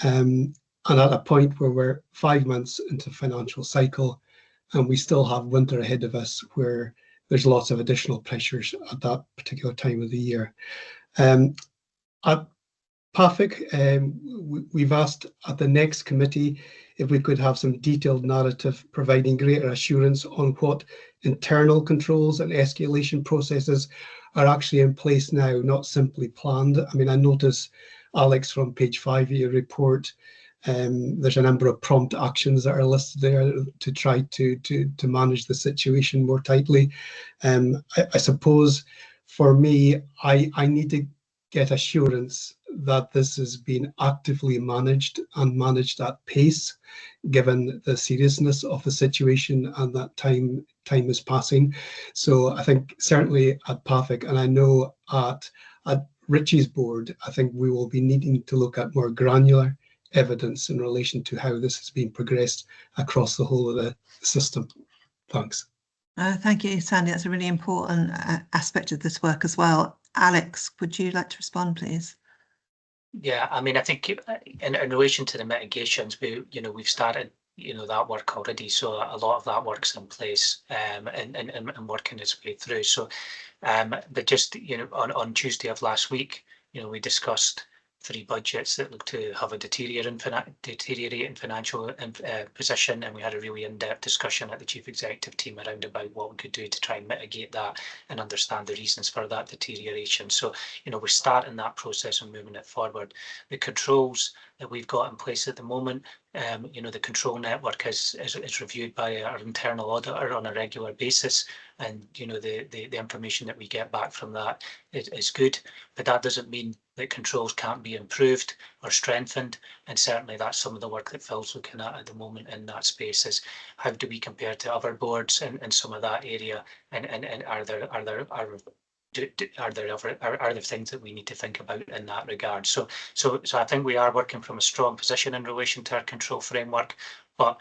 And at a point where we're 5 months into financial cycle and we still have winter ahead of us where there's lots of additional pressures at that particular time of the year. At PAFIC, we've asked at the next committee if we could have some detailed narrative providing greater assurance on what internal controls and escalation processes are actually in place now, not simply planned. I mean, I notice, Alex, from page 5 of your report, there's a number of prompt actions that are listed there to try to manage the situation more tightly. I suppose for me, I need to get assurance that this is being actively managed and managed at pace, given the seriousness of the situation and that time is passing. So I think certainly at PAFIC, and I know at Richie's board, I think we will be needing to look at more granular evidence in relation to how this has been progressed across the whole of the system. Thanks. Thank you, Sandy. That's a really important aspect of this work as well. Alex, would you like to respond, please? Yeah, I mean, I think in relation to the mitigations, we've started, that work already. So a lot of that work's in place and working its way through. So, but just, on Tuesday of last week, we discussed 3 budgets that look to have a deteriorating financial position, and we had a really in-depth discussion at the chief executive team around about what we could do to try and mitigate that and understand the reasons for that deterioration. So, we're starting that process and moving it forward. The controls that we've got in place at the moment, the control network is reviewed by our internal auditor on a regular basis, and the information that we get back from that is good, but that doesn't mean that controls can't be improved or strengthened, and certainly that's some of the work that Phil's looking at the moment in that space, is how do we compare to other boards in some of that area, and are there things that we need to think about in that regard? So I think we are working from a strong position in relation to our control framework, but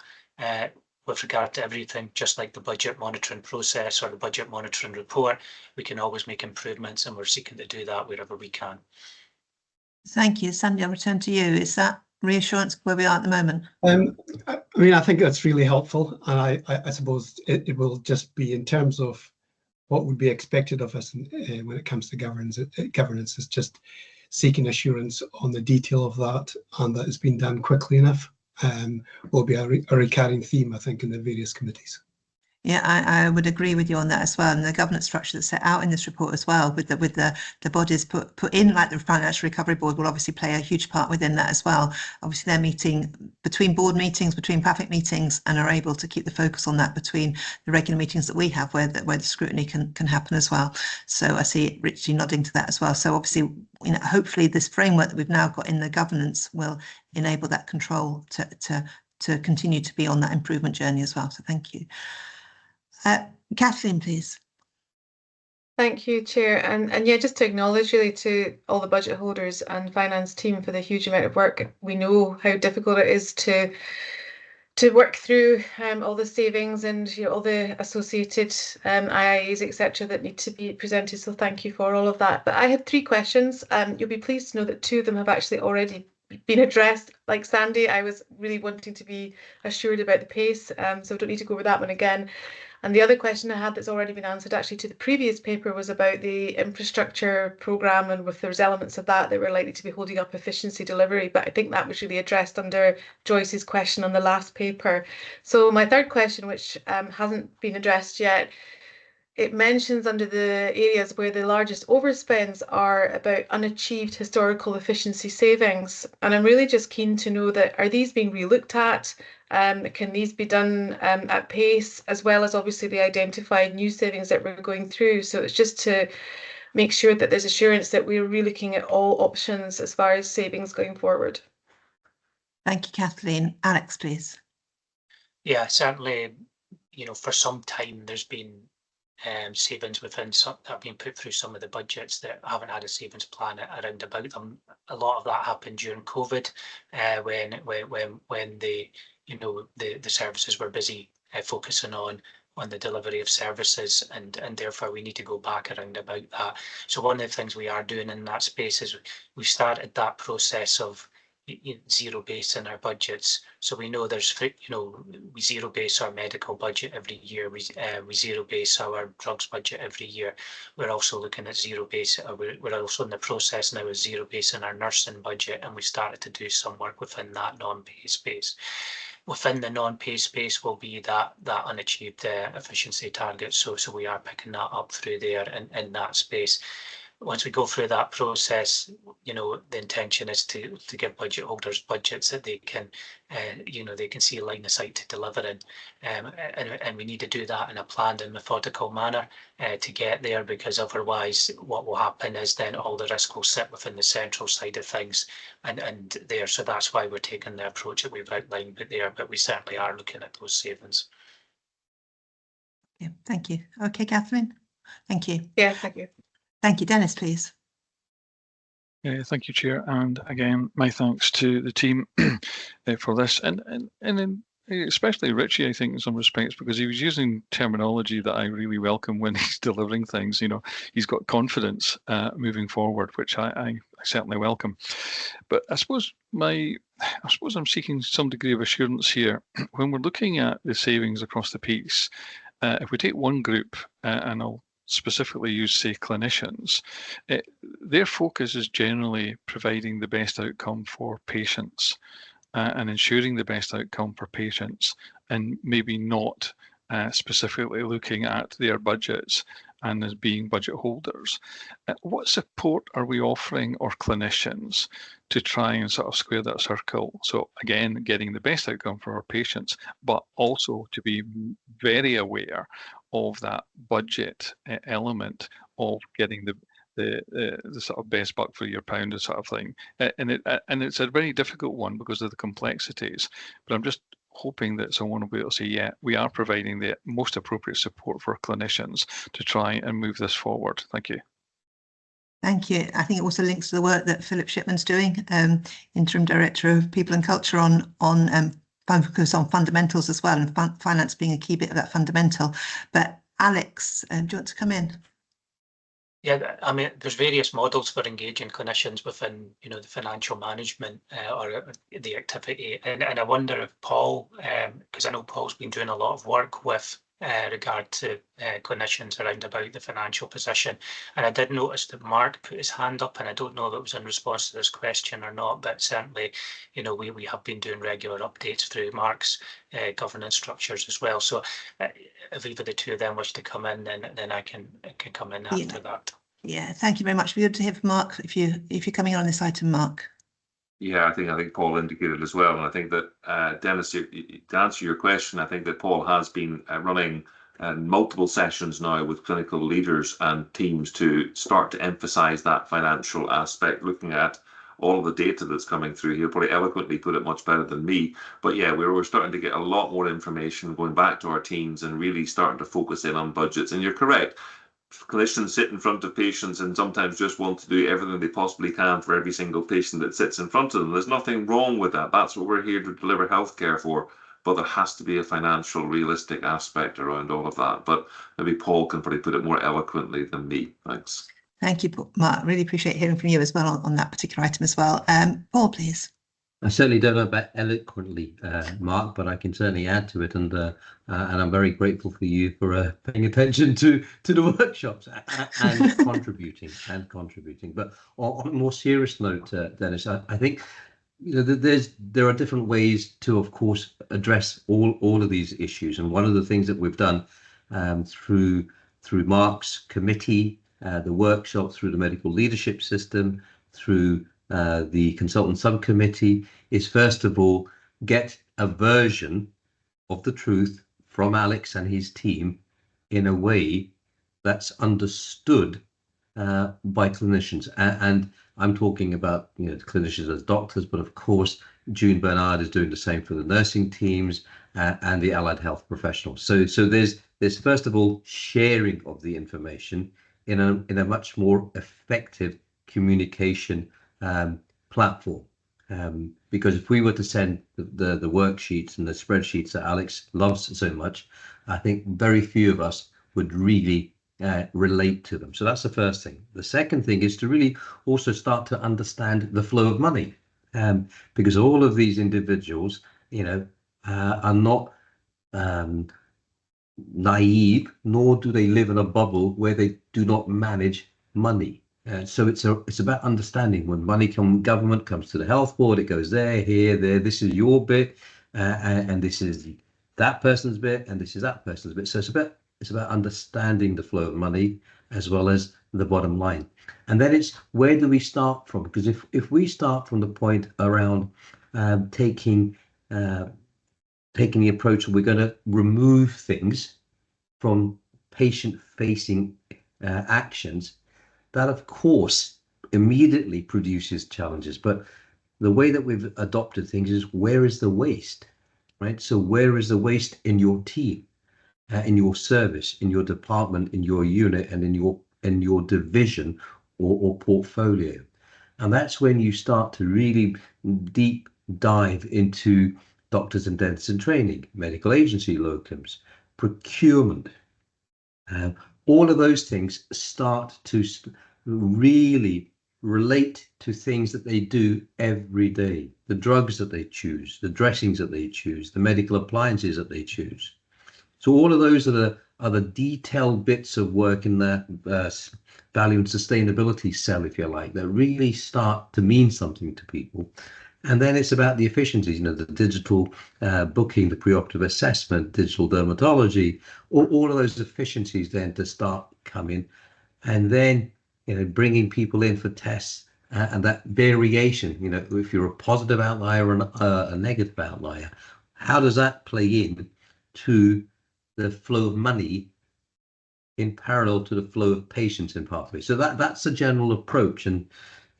with regard to everything, just like the budget monitoring process or the budget monitoring report, we can always make improvements, and we're seeking to do that wherever we can. Thank you. Sandy, I'll return to you. Is that reassurance where we are at the moment? I mean, I think that's really helpful, and I suppose it will just be in terms of what would be expected of us when it comes to governance. Governance is just seeking assurance on the detail of that, and that it's been done quickly enough. Will be a recurring theme, I think, in the various committees. Yeah, I would agree with you on that as well. And the governance structure that's set out in this report as well, with the bodies put in, like the Financial Recovery Board, will obviously play a huge part within that as well. Obviously, they're meeting between board meetings, between PAFIC meetings, and are able to keep the focus on that between the regular meetings that we have, where the scrutiny can happen as well. So I see Richie nodding to that as well. So obviously, hopefully this framework that we've now got in the governance will enable that control to continue to be on that improvement journey as well. So thank you. Kathleen, please. Thank you, Chair. And yeah, just to acknowledge really to all the budget holders and finance team for the huge amount of work. We know how difficult it is to work through all the savings and all the associated IIAs, etc., that need to be presented. So thank you for all of that. But I have 3 questions. You'll be pleased to know that 2 of them have actually already been addressed. Like Sandy, I was really wanting to be assured about the pace, so I don't need to go over that one again. And the other question I had that's already been answered actually to the previous paper was about the infrastructure programme, and if there was elements of that were likely to be holding up efficiency delivery. But I think that was really addressed under Joyce's question on the last paper. So my third question, which hasn't been addressed yet, it mentions under the areas where the largest overspends are about unachieved historical efficiency savings. And I'm really just keen to know that, are these being re-looked at? Can these be done at pace, as well as obviously the identified new savings that we're going through? So it's just to make sure that there's assurance that we're re-looking at all options as far as savings going forward. Thank you, Kathleen. Alex, please. Yeah, certainly, for some time there's been savings within that have been put through some of the budgets that haven't had a savings plan around about them. A lot of that happened during COVID, when the services were busy focusing on the delivery of services, and therefore we need to go back around about that. So one of the things we are doing in that space is we've started that process of zero base in our budgets. So we know there's, we zero base our medical budget every year. We zero base our drugs budget every year. We're also looking at zero base. We're also in the process now of zero base in our nursing budget, and we started to do some work within that non-pay space. Within the non-pay space will be that unachieved efficiency target. So we are picking that up through there in that space. Once we go through that process, the intention is to give budget holders budgets that they can, they can see a line of sight to deliver in, and we need to do that in a planned and methodical manner to get there, because otherwise, what will happen is then all the risk will sit within the central side of things, and there. So that's why we're taking the approach that we've outlined there. But we certainly are looking at those savings. Yeah, thank you. Okay, Catherine. Thank you. Yeah, thank you. Thank you, Dennis, please. Thank you, Chair, and again, my thanks to the team for this, and especially Richie, I think, in some respects, because he was using terminology that I really welcome when he's delivering things. He's got confidence moving forward, which I certainly welcome. But I suppose I'm seeking some degree of assurance here when we're looking at the savings across the piece. If we take one group, and I'll specifically use, say, clinicians, their focus is generally providing the best outcome for patients and ensuring the best outcome for patients, and maybe not specifically looking at their budgets and as being budget holders. What support are we offering our clinicians to try and sort of square that circle? So again, getting the best outcome for our patients, but also to be very aware of that budget element of getting the sort of best buck for your pound sort of thing. And it's a very difficult one because of the complexities. But I'm just hoping that someone will be able to say, yeah, we are providing the most appropriate support for clinicians to try and move this forward. Thank you. Thank you. I think it also links to the work that Philip Shipman's doing, Interim Director of People and Culture, on focus on fundamentals as well, and finance being a key bit of that fundamental. But Alex, do you want to come in? Yeah, I mean, there's various models for engaging clinicians within, the financial management or the activity. And I wonder if Paul, because I know Paul's been doing a lot of work with regard to clinicians around about the financial position. And I did notice that Mark put his hand up, and I don't know if it was in response to this question or not, but certainly, we have been doing regular updates through Mark's governance structures as well. So if either the two of them wish to come in, then I can come in after that. Yeah, thank you very much. It'd be good to hear from Mark if you're coming on this item, Mark. Yeah, I think Paul indicated as well, and I think that Dennis, to answer your question, I think that Paul has been running multiple sessions now with clinical leaders and teams to start to emphasise that financial aspect, looking at all of the data that's coming through. He'll probably eloquently put it much better than me, but yeah, we're starting to get a lot more information going back to our teams and really starting to focus in on budgets. And you're correct. Clinicians sit in front of patients and sometimes just want to do everything they possibly can for every single patient that sits in front of them. There's nothing wrong with that. That's what we're here to deliver healthcare for. But there has to be a financial, realistic aspect around all of that. But maybe Paul can probably put it more eloquently than me. Thanks. Thank you, Mark. Really appreciate hearing from you as well on that particular item as well. Paul, please. I certainly don't know about eloquently, Mark, but I can certainly add to it, and I'm very grateful for you for paying attention to the workshops and contributing. But on a more serious note, Dennis, I think there are different ways to, of course, address all of these issues, and one of the things that we've done through Mark's committee, the workshop, through the medical leadership system, through the consultant subcommittee, is first of all get a version of the truth from Alex and his team in a way that's understood by clinicians. And I'm talking about clinicians as doctors, but of course June Bernard is doing the same for the nursing teams and the allied health professionals. So there's first of all sharing of the information in a much more effective communication platform. Because if we were to send the worksheets and the spreadsheets that Alex loves so much, I think very few of us would really relate to them. So that's the first thing. The second thing is to really also start to understand the flow of money, because all of these individuals, are not naive, nor do they live in a bubble where they do not manage money. So it's about understanding when money government comes to the health board, it goes there, here, there. This is your bit, and this is that person's bit, and this is that person's bit. So it's about understanding the flow of money as well as the bottom line. And then it's where do we start from? Because if we start from the point around taking the approach, we're going to remove things from patient-facing actions, that of course immediately produces challenges. But the way that we've adopted things is, where is the waste, right? So where is the waste in your team, in your service, in your department, in your unit, and in your division or portfolio? And that's when you start to really deep dive into doctors and dentists in training, medical agency locums, procurement. All of those things start to really relate to things that they do every day. The drugs that they choose, the dressings that they choose, the medical appliances that they choose. So all of those are the detailed bits of work in that value and sustainability cell, if you like, that really start to mean something to people. And then it's about the efficiencies, the digital booking, the preoperative assessment, digital dermatology, all of those efficiencies then to start coming. And then, bringing people in for tests and that variation, if you're a positive outlier or a negative outlier, how does that play in to the flow of money in parallel to the flow of patients in pathway? So that's a general approach. And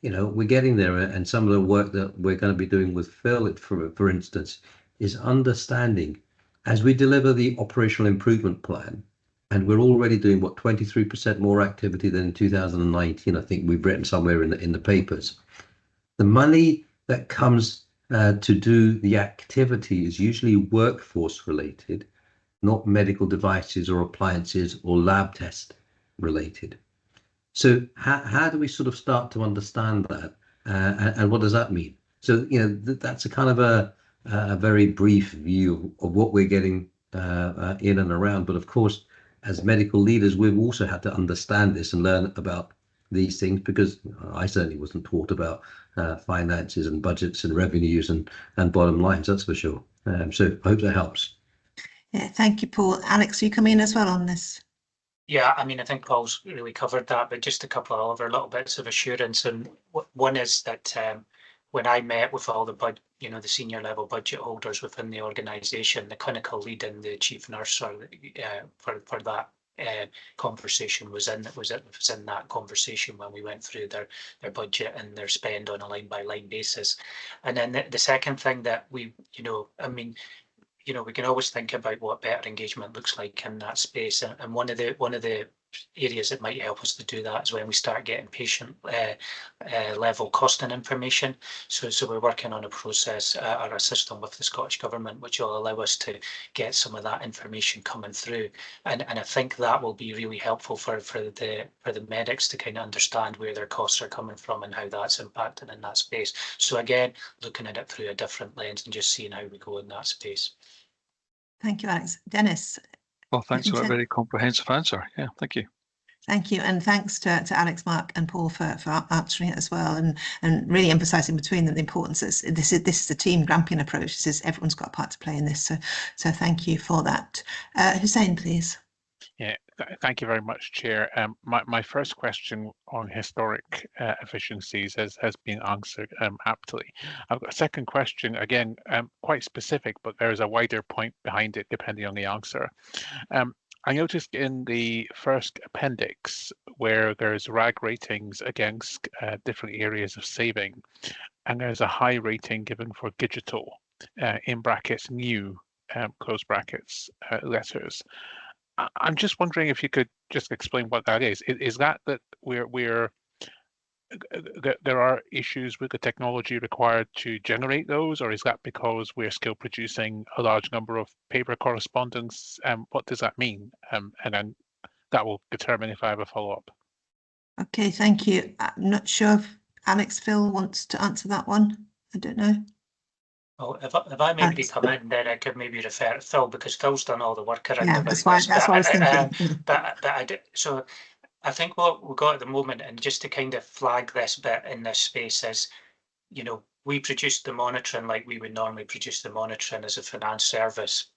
we're getting there, and some of the work that we're going to be doing with Phil, for instance, is understanding as we deliver the operational improvement plan, and we're already doing 23% more activity than in 2019. I think we've written somewhere in the papers. The money that comes to do the activity is usually workforce related, not medical devices or appliances or lab test related. So how do we sort of start to understand that, and what does that mean? So that's a kind of a very brief view of what we're getting in and around. But of course, as medical leaders, we've also had to understand this and learn about these things, because I certainly wasn't taught about finances and budgets and revenues and bottom lines, that's for sure. So I hope that helps. Yeah, thank you, Paul. Alex, you come in as well on this? Yeah, I think Paul's really covered that, but just a couple of other little bits of assurance. And one is that when I met with all the the senior level budget holders within the organisation, the clinical lead and the chief nurse for that conversation was in that conversation when we went through their budget and their spend on a line by line basis. And then the second thing that we can always think about what better engagement looks like in that space, and one of the areas that might help us to do that is when we start getting patient level costing information. So we're working on a process or a system with the Scottish Government which will allow us to get some of that information coming through, and I think that will be really helpful for the medics to kind of understand where their costs are coming from and how that's impacting in that space. So again, looking at it through a different lens and just seeing how we go in that space. Thank you, Alex. Dennis. Well, thanks for a very comprehensive answer. Yeah, thank you. Thank you, and thanks to Alex, Mark, and Paul for answering it as well, and really emphasising between them the importance. This is a team Grampian approach. Everyone's got a part to play in this. So thank you for that. Hussein, please. Yeah, thank you very much, Chair. My first question on historic efficiencies has been answered aptly. I've got a second question, again, quite specific, but there is a wider point behind it depending on the answer. I noticed in the first appendix where there's RAG ratings against different areas of saving, and there's a high rating given for digital, in brackets, new, close brackets, letters. I'm just wondering if you could just explain what that is. Is that we're there are issues with the technology required to generate those, or is that because we're still producing a large number of paper correspondence? What does that mean? And then that will determine if I have a follow-up. Okay, thank you. I'm not sure if Alex Phil wants to answer that one. I don't know. Well, if I maybe come in, then I could maybe refer to Phil, because Phil's done all the work around Yeah, about that's why. this. That's what I was thinking. But I did, so I think what we've got at the moment, and just to kind of flag this bit in this space, is, you know, we produce the monitoring like we would normally produce the monitoring as a finance service,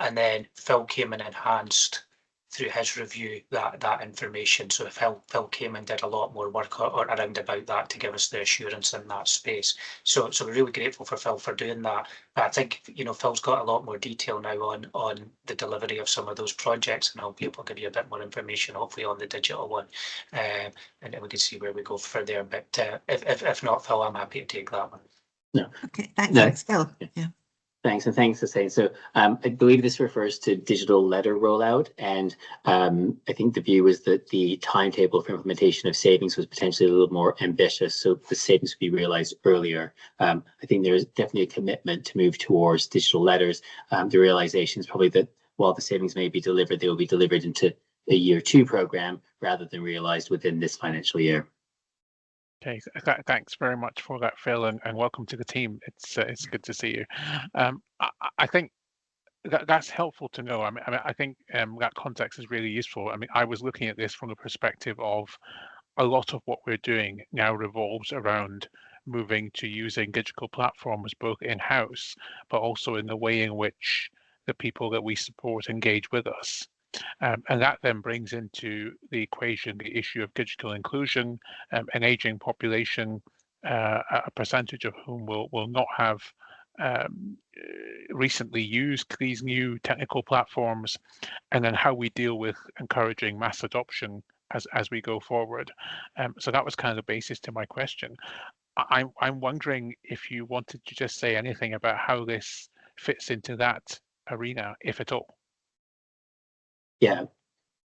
and then Phil came and enhanced through his review that information. So Phil came and did a lot more work around about that to give us the assurance in that space. So we're really grateful for Phil for doing that. But I think, you know, Phil's got a lot more detail now on the delivery of some of those projects, and I'll be able to give you a bit more information, hopefully, on the digital one, and then we can see where we go from there. But if not, Phil, I'm happy to take that one. No. Okay, thanks, Phil. Yeah. Thanks, and thanks, Hussein. So I believe this refers to digital letter rollout, and I think the view was that the timetable for implementation of savings was potentially a little more ambitious, so the savings would be realised earlier. I think there is definitely a commitment to move towards digital letters. The realisation is probably that while the savings may be delivered, they will be delivered into a year 2 programme rather than realised within this financial year. Okay, thanks very much for that, Phil, and welcome to the team. It's good to see you. I think that's helpful to know. I mean, I think that context is really useful. I mean, I was looking at this from the perspective of a lot of what we're doing now revolves around moving to using digital platforms both in-house, but also in the way in which the people that we support engage with us. And that then brings into the equation the issue of digital inclusion, an aging population, a percentage of whom will not have recently used these new technical platforms, and then how we deal with encouraging mass adoption as we go forward. So that was kind of the basis to my question. I'm wondering if you wanted to just say anything about how this fits into that arena, if at all. Yeah,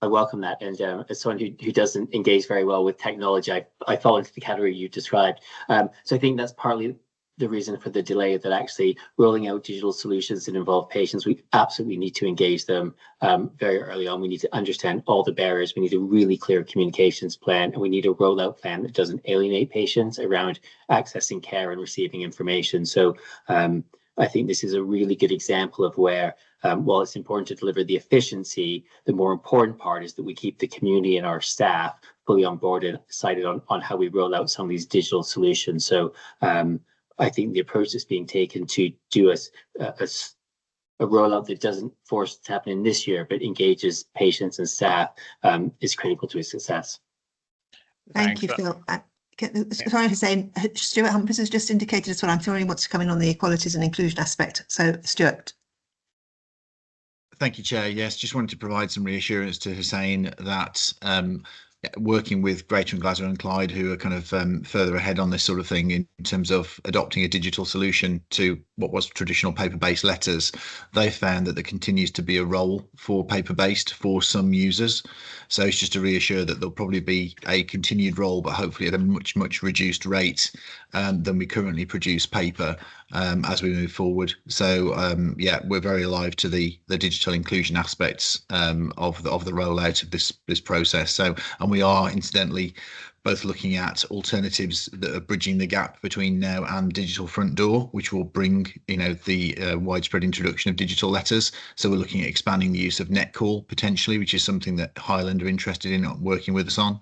I welcome that. And as someone who doesn't engage very well with technology, I fall into the category you described. So I think that's partly the reason for the delay, that actually rolling out digital solutions that involve patients, we absolutely need to engage them very early on. We need to understand all the barriers. We need a really clear communications plan, and we need a rollout plan that doesn't alienate patients around accessing care and receiving information. So I think this is a really good example of where, while it's important to deliver the efficiency, the more important part is that we keep the community and our staff fully on board and decided on how we roll out some of these digital solutions. So I think the approach that's being taken to do a rollout that doesn't force it to happen in this year, but engages patients and staff is critical to its success. Thank you, Phil. Sorry for saying, Stuart Humphries has just indicated as well. I'm sure he wants to come in on the equalities and inclusion aspect. So, Stuart. Thank you, Chair. Yes, just wanted to provide some reassurance to Hussein that working with Greater and Glasgow and Clyde, who are kind of further ahead on this sort of thing in terms of adopting a digital solution to what was traditional paper-based letters, they found that there continues to be a role for paper-based for some users. So it's just to reassure that there'll probably be a continued role, but hopefully at a much reduced rate than we currently produce paper as we move forward. So yeah, we're very alive to the digital inclusion aspects of the rollout of this process. So, and we are incidentally both looking at alternatives that are bridging the gap between now and digital front door, which will bring, you know, the widespread introduction of digital letters. So we're looking at expanding the use of NetCall potentially, which is something that Highland are interested in working with us on.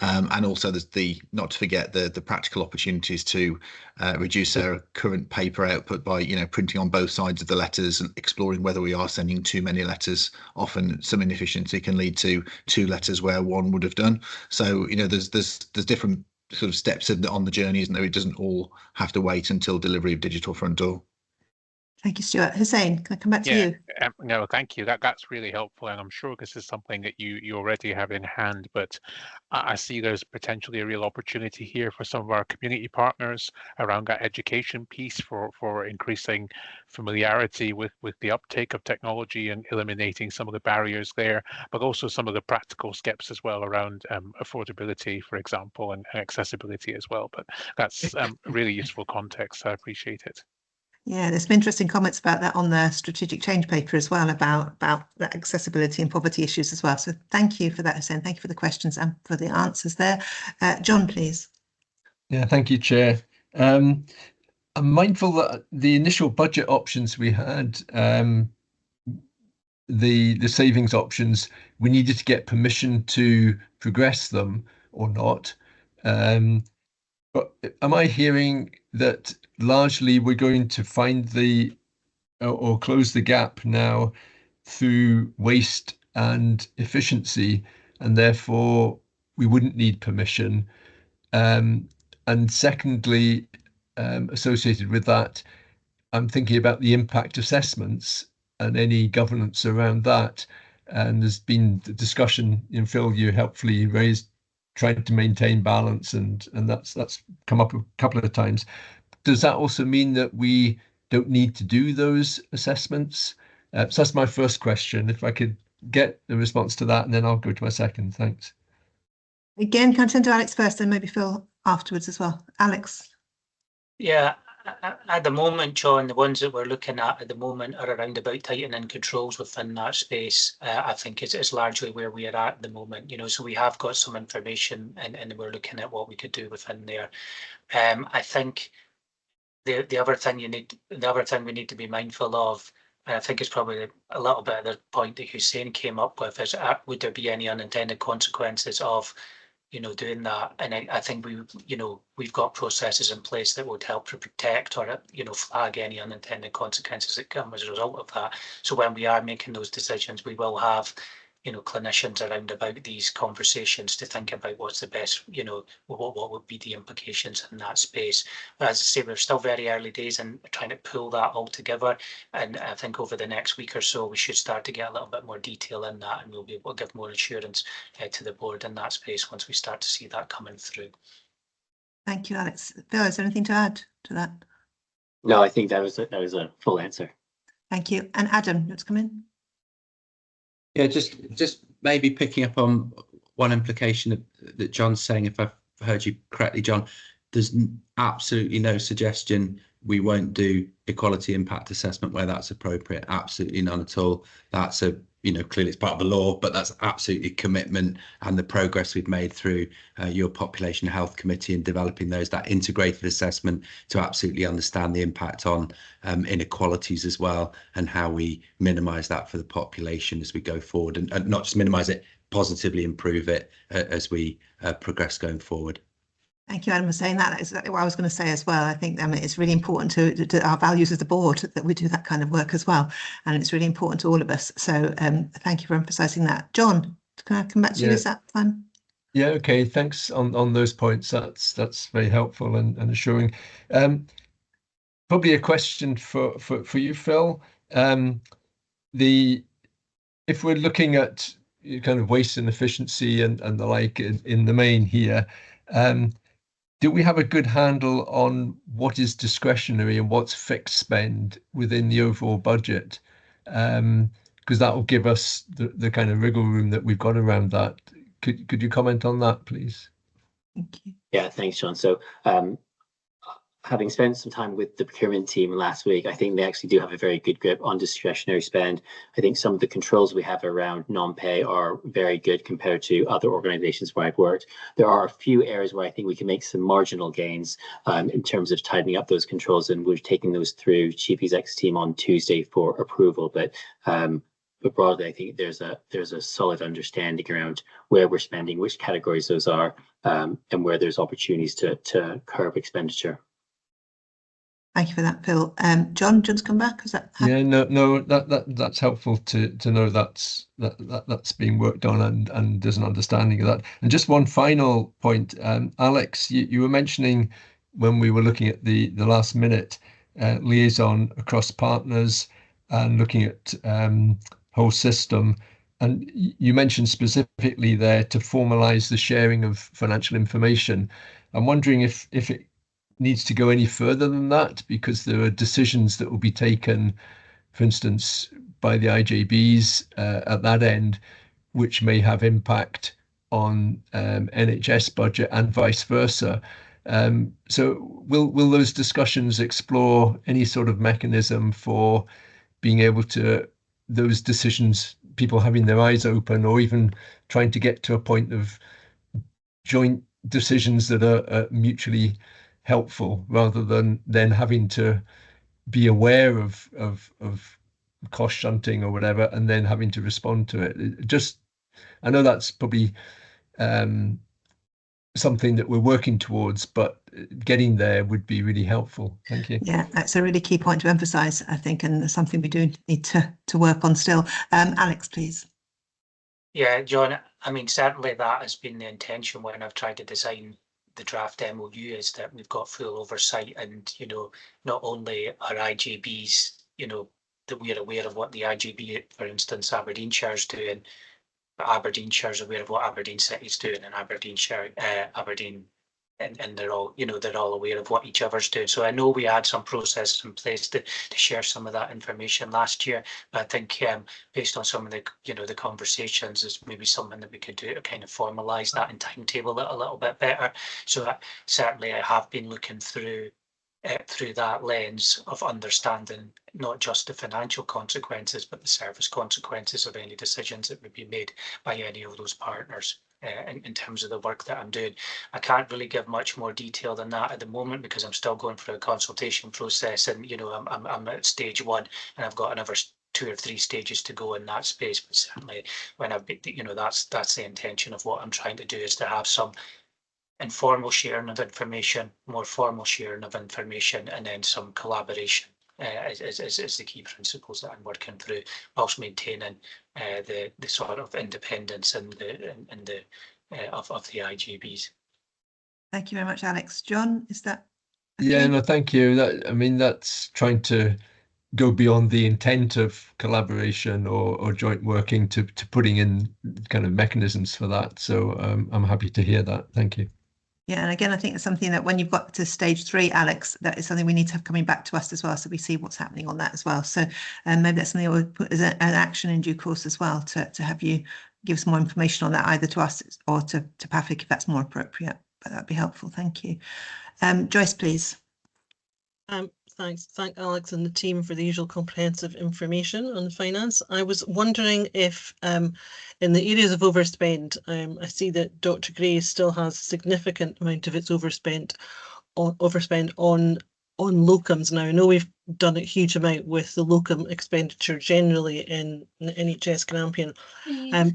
And also there's not to forget the practical opportunities to reduce our current paper output by, you know, printing on both sides of the letters and exploring whether we are sending too many letters. Often some inefficiency can lead to 2 letters where 1 would have done. So, you know, there's different sort of steps on the journey, isn't there? It doesn't all have to wait until delivery of digital front door. Thank you, Stuart. Hussein, can I come back to you? No, thank you. That's really helpful, and I'm sure this is something that you already have in hand. But I see there's potentially a real opportunity here for some of our community partners around that education piece for increasing familiarity with the uptake of technology and eliminating some of the barriers there, but also some of the practical steps as well around affordability, for example, and accessibility as well. But that's really useful context. So I appreciate it. Yeah, there's some interesting comments about that on the strategic change paper as well, about that accessibility and poverty issues as well. So thank you for that, Hussein. Thank you for the questions and for the answers there. John, please. Yeah, thank you, Chair. I'm mindful that the initial budget options we had, the savings options, we needed to get permission to progress them or not. But am I hearing that largely we're going to find or close the gap now through waste and efficiency, and therefore we wouldn't need permission? And secondly, associated with that, I'm thinking about the impact assessments and any governance around that. And there's been the discussion, Phil, you helpfully raised, trying to maintain balance, and that's come up a couple of times. Does that also mean that we don't need to do those assessments? So that's my first question. If I could get the response to that, and then I'll go to my second. Thanks. Again, can I turn to Alex first and maybe Phil afterwards as well? Alex. Yeah, at the moment, John, the ones that we're looking at the moment are around about tightening controls within that space. I think it's largely where we are at the moment, so we have got some information and we're looking at what we could do within there. I think the other thing we need to be mindful of, and I think it's probably a little bit of the point that Hussein came up with, is would there be any unintended consequences of doing that? And I think we've got processes in place that would help to protect or flag any unintended consequences that come as a result of that. So when we are making those decisions, we will have clinicians around about these conversations to think about what's the best, what would be the implications in that space. But as I say, we're still very early days and trying to pull that all together. And I think over the next week or so, we should start to get a little bit more detail in that, and we'll be able to give more assurance to the board in that space once we start to see that coming through. Thank you, Alex. Phil, is there anything to add to that? No, I think that was a full answer. Thank you. And Adam, let's come in. Yeah, just maybe picking up on one implication that John's saying, if I've heard you correctly, John, there's absolutely no suggestion we won't do equality impact assessment where that's appropriate. Absolutely none at all. That's clearly it's part of the law, but that's absolutely commitment and the progress we've made through your Population Health Committee in developing that integrated assessment to absolutely understand the impact on inequalities as well, and how we minimise that for the population as we go forward, and not just minimise it, positively improve it as we progress going forward. Thank you, Adam, for saying that. That's exactly what I was going to say as well. I think it's really important to our values as the board that we do that kind of work as well. And it's really important to all of us. So thank you for emphasising that. John, can I come back to you? Is that fine? Yeah, okay. Thanks on those points. That's very helpful and assuring. Probably a question for you, Phil. If we're looking at kind of waste and efficiency and the like in the main here, do we have a good handle on what is discretionary and what's fixed spend within the overall budget? Because that will give us the kind of wriggle room that we've got around that. Could you comment on that, please? Thank you. Yeah, thanks, John. So having spent some time with the procurement team last week, I think they actually do have a very good grip on discretionary spend. I think some of the controls we have around non-pay are very good compared to other organisations where I've worked. There are a few areas where I think we can make some marginal gains in terms of tightening up those controls, and we're taking those through Chief Exec's team on Tuesday for approval. But broadly, I think there's a solid understanding around where we're spending, which categories those are, and where there's opportunities to curb expenditure. Thank you for that, Phil. John, do you want to come back? Is that yeah, no, that's helpful to know that's being worked on and there's an understanding of that. And just one final point, Alex, you were mentioning when we were looking at the last minute liaison across partners and looking at whole system. And you mentioned specifically there to formalise the sharing of financial information. I'm wondering if it needs to go any further than that, because there are decisions that will be taken, for instance, by the IJBs at that end, which may have impact on NHS budget and vice versa. So will those discussions explore any sort of mechanism for being able to, those decisions, people having their eyes open, or even trying to get to a point of joint decisions that are mutually helpful, rather than then having to be aware of cost shunting or whatever and then having to respond to it? Just, I know that's probably something that we're working towards, but getting there would be really helpful. Thank you. Yeah, that's a really key point to emphasise, I think, and something we do need to work on still. Alex, please. Yeah, John, I mean, certainly that has been the intention when I've tried to design the draft MOU, is that we've got full oversight, and, you know, not only are IJBs, you know, that we're aware of what the IJB, for instance, Aberdeenshire's doing, but Aberdeenshire's aware of what Aberdeen City's doing, and Aberdeenshire, Aberdeen, and they're all, you know, they're all aware of what each other's doing. So I know we had some processes in place to share some of that information last year, but I think based on some of the, you know, the conversations, is maybe something that we could do to kind of formalise that and timetable it a little bit better. So certainly I have been looking through that lens of understanding not just the financial consequences, but the service consequences of any decisions that would be made by any of those partners. In terms of the work that I'm doing, I can't really give much more detail than that at the moment, because I'm still going through a consultation process, and, you know, I'm at stage 1, and I've got another 2 or 3 stages to go in that space. But certainly when I've been, you know, that's the intention of what I'm trying to do, is to have some informal sharing of information, more formal sharing of information, and then some collaboration is the key principles that I'm working through, whilst maintaining the sort of independence and the of the IJBs. Thank you very much, Alex. John, is that? Yeah, no, thank you. That, I mean, that's trying to go beyond the intent of collaboration or joint working to putting in kind of mechanisms for that. So I'm happy to hear that. Thank you. Yeah, and again, I think it's something that when you've got to stage 3, Alex, that is something we need to have coming back to us as well, so we see what's happening on that as well. So maybe that's something we'll put as an action in due course as well, to have you give us more information on that, either to us or to Pafik, if that's more appropriate. But that'd be helpful. Thank you. Joyce, please. Thanks. Thank Alex and the team for the usual comprehensive information on finance. I was wondering if in the areas of overspend, I see that Dr. Gray still has a significant amount of its overspend on locums. Now, I know we've done a huge amount with the locum expenditure generally in NHS Grampian,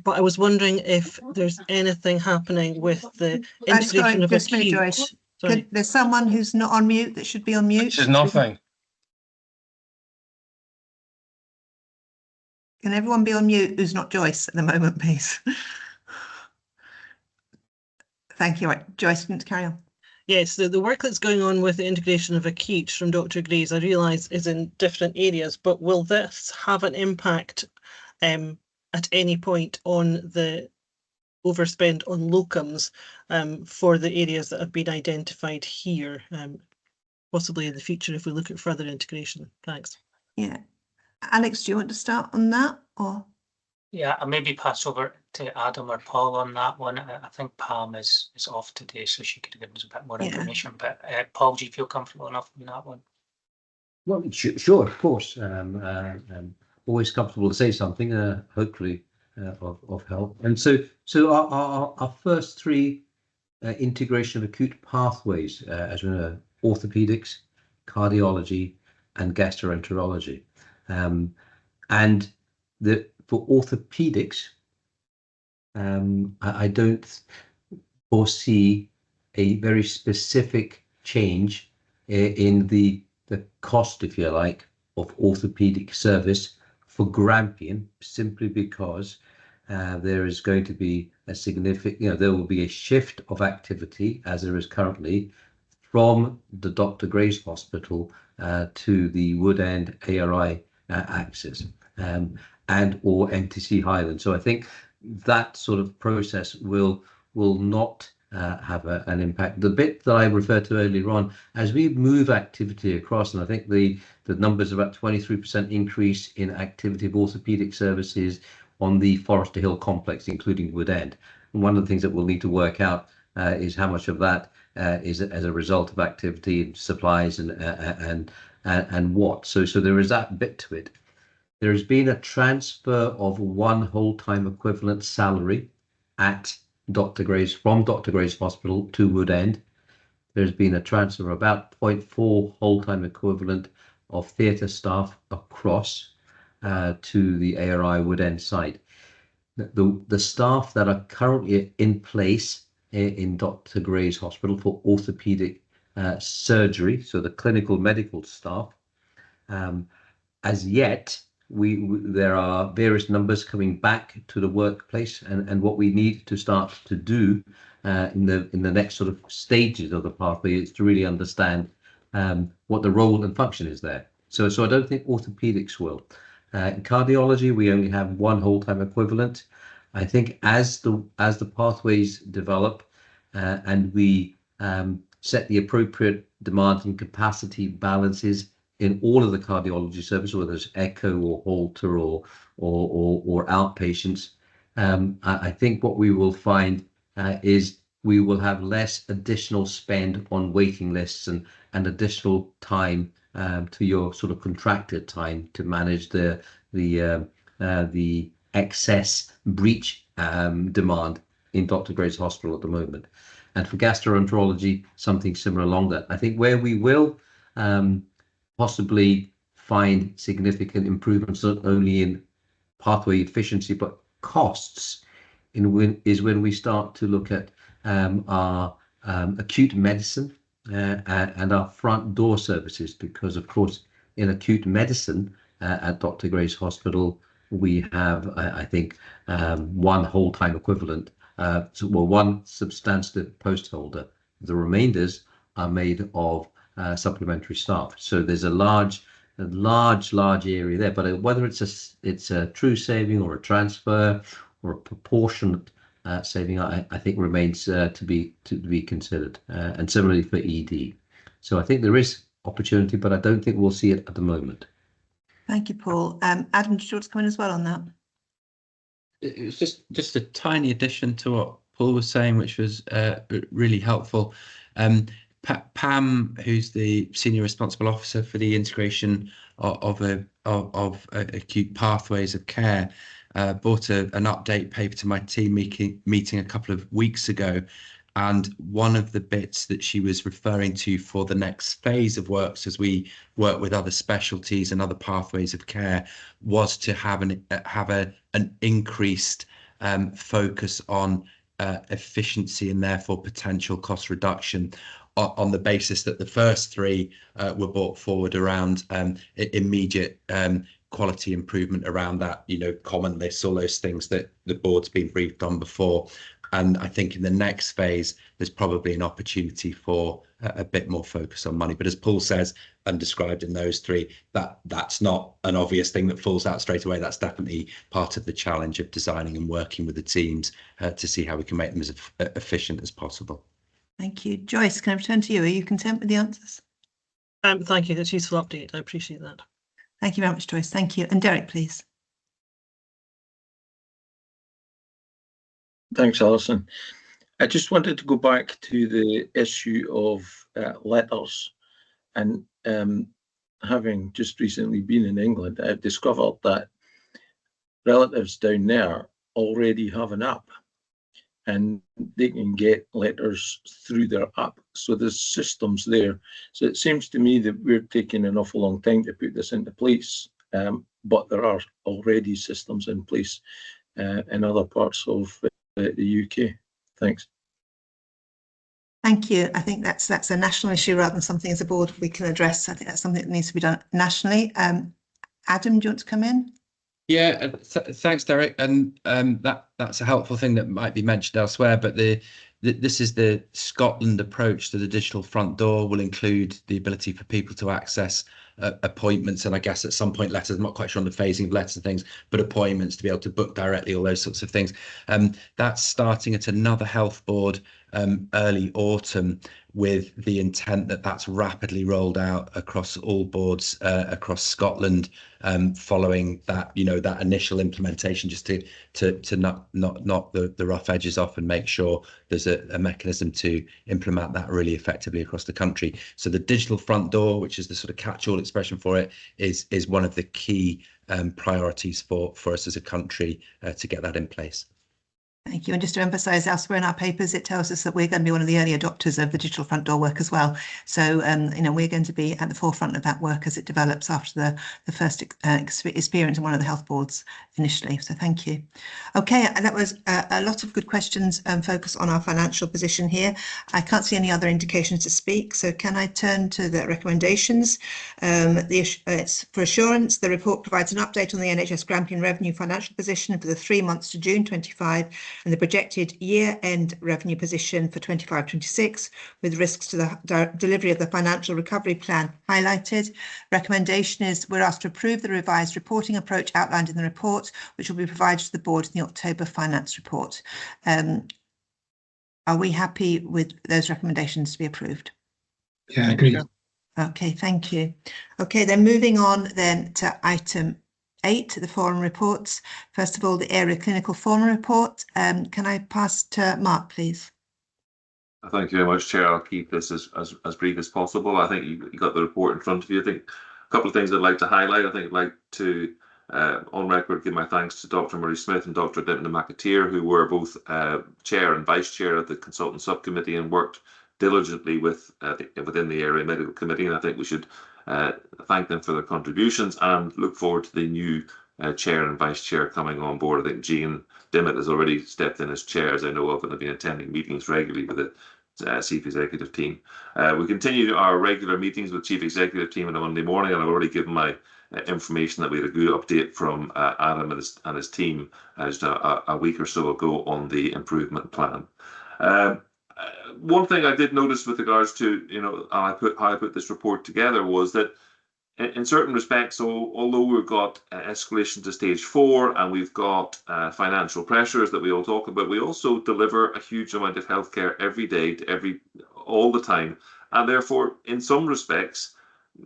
but I was wondering if there's anything happening with the integration of acute. Joyce. There's someone who's not on mute that should be on mute. This is nothing. Can everyone be on mute who's not Joyce at the moment, please? Thank you. Right, Joyce, carry on. Yes, the work that's going on with the integration of acute from Dr. Gray's, I realise, is in different areas, but will this have an impact at any point on the overspend on locums for the areas that have been identified here, possibly in the future if we look at further integration? Thanks. Yeah. Alex, do you want to start on that, or? Yeah, I'll maybe pass over to Adam or Paul on that one. I think Pam is off today, so she could give us a bit more information. But Paul, do you feel comfortable enough in that one? Well, sure, of course. Always comfortable to say something, hopefully of help. And so our first 3 integration of acute pathways, as we know, orthopedics, cardiology, and gastroenterology. And for orthopedics, I don't foresee a very specific change in the cost, if you like, of orthopedic service for Grampian, simply because there is going to be a significant, there will be a shift of activity, as there is currently, from the Dr. Gray's Hospital to the Woodend ARI axis and or NTC Highland. So I think that sort of process will not have an impact. The bit that I referred to earlier on, as we move activity across, and I think the numbers are about 23% increase in activity of orthopaedic services on the Forester Hill complex, including Woodend. And one of the things that we'll need to work out is how much of that is as a result of activity, supplies, and what. So there is that bit to it. There has been a transfer of one whole-time equivalent salary at Dr. Gray's from Dr. Gray's Hospital to Woodend. There's been a transfer of about 0.4 whole-time equivalent of theatre staff across to the ARI Woodend site. The staff that are currently in place in Dr. Gray's Hospital for orthopaedic surgery, so the clinical medical staff, as yet, there are various numbers coming back to the workplace, and what we need to start to do in the next sort of stages of the pathway is to really understand what the role and function is there. So I don't think orthopedics will. In cardiology, we only have one whole-time equivalent. I think as the pathways develop and we set the appropriate demand and capacity balances in all of the cardiology services, whether it's echo or Holter or outpatients, I think what we will find is we will have less additional spend on waiting lists and additional time to your sort of contracted time to manage the excess breach demand in Dr. Gray's Hospital at the moment. And for gastroenterology, something similar along that. I think where we will possibly find significant improvements, not only in pathway efficiency, but costs, is when we start to look at our acute medicine and our front door services, because of course in acute medicine at Dr. Gray's Hospital, we have, I think, one whole-time equivalent, one substantive post holder. The remainders are made of supplementary staff. So there's a large area there, but whether it's a true saving or a transfer or a proportionate saving, I think remains to be considered, and similarly for ED. So I think there is opportunity, but I don't think we'll see it at the moment. Thank you, Paul. Adam, did you want to come in as well on that? It was just a tiny addition to what Paul was saying, which was really helpful. Pam, who's the Senior Responsible Officer for the integration of acute pathways of care, brought an update paper to my team meeting a couple of weeks ago. And one of the bits that she was referring to for the next phase of works, as we work with other specialties and other pathways of care, was to have an increased focus on efficiency and therefore potential cost reduction, on the basis that the first three were brought forward around immediate quality improvement around that, common lists, all those things that the board's been briefed on before. And I think in the next phase, there's probably an opportunity for a bit more focus on money. But as Paul says, and described in those three, that's not an obvious thing that falls out straight away. That's definitely part of the challenge of designing and working with the teams to see how we can make them as efficient as possible. Thank you. Joyce, can I return to you? Are you content with the answers? Thank you. That's a useful update. I appreciate that. Thank you very much, Joyce. Thank you. And Derek, please. Thanks, Alison. I just wanted to go back to the issue of letters, and having just recently been in England, I've discovered that relatives down there already have an app, and they can get letters through their app. So there's systems there. So it seems to me that we're taking an awful long time to put this into place, but there are already systems in place in other parts of the UK. Thanks. Thank you. I think that's a national issue rather than something as a board we can address. I think that's something that needs to be done nationally. Adam, do you want to come in? Yeah, thanks, Derek. And that's a helpful thing that might be mentioned elsewhere. But this is the Scotland approach to the digital front door. Will include the ability for people to access appointments, and I guess at some point letters. I'm not quite sure on the phasing of letters and things, but appointments, to be able to book directly, all those sorts of things. That's starting at another health board early autumn, with the intent that that's rapidly rolled out across all boards across Scotland, following that, you know, that initial implementation, just to knock the rough edges off and make sure there's a mechanism to implement that really effectively across the country. So the digital front door, which is the sort of catch-all expression for it, is one of the key priorities for us as a country to get that in place. Thank you. And just to emphasise, elsewhere in our papers, it tells us that we're going to be one of the early adopters of the digital front door work as well. So, you know, we're going to be at the forefront of that work as it develops after the first experience in one of the health boards initially. So thank you. Okay, that was a lot of good questions focused on our financial position here. I can't see any other indications to speak. So can I turn to the recommendations? It's for assurance, the report provides an update on the NHS Grampian revenue financial position for the 3 months to June 25, and the projected year-end revenue position for 25-26, with risks to the delivery of the financial recovery plan highlighted. Recommendation is we're asked to approve the revised reporting approach outlined in the report, which will be provided to the board in the October finance report. Are we happy with those recommendations to be approved? Yeah, agreed. Okay, thank you. Okay, then moving on then to item 8, the forum reports. First of all, the area clinical forum report. Can I pass to Mark, please? Thank you very much, Chair. I'll keep this as brief as possible. I think you got the report in front of you. I think a couple of things I'd like to highlight. I think I'd like to, on record, give my thanks to Dr. Murray Smith and Dr. Denton McAteer, who were both Chair and Vice Chair of the Consultant Subcommittee and worked diligently within the Area Medical Committee. And I think we should thank them for their contributions and look forward to the new Chair and Vice Chair coming on board. I think Jean Dimmitt has already stepped in as Chair, as I know of, and have been attending meetings regularly with the Chief Executive team. We continue our regular meetings with Chief Executive team on a Monday morning, and I've already given my information that we had a good update from Adam and his team just a week or so ago on the improvement plan. One thing I did notice with regards to, you know, how I put this report together was that in certain respects, so although we've got escalation to stage 4 and we've got financial pressures that we all talk about, we also deliver a huge amount of healthcare every day to all the time. And therefore, in some respects,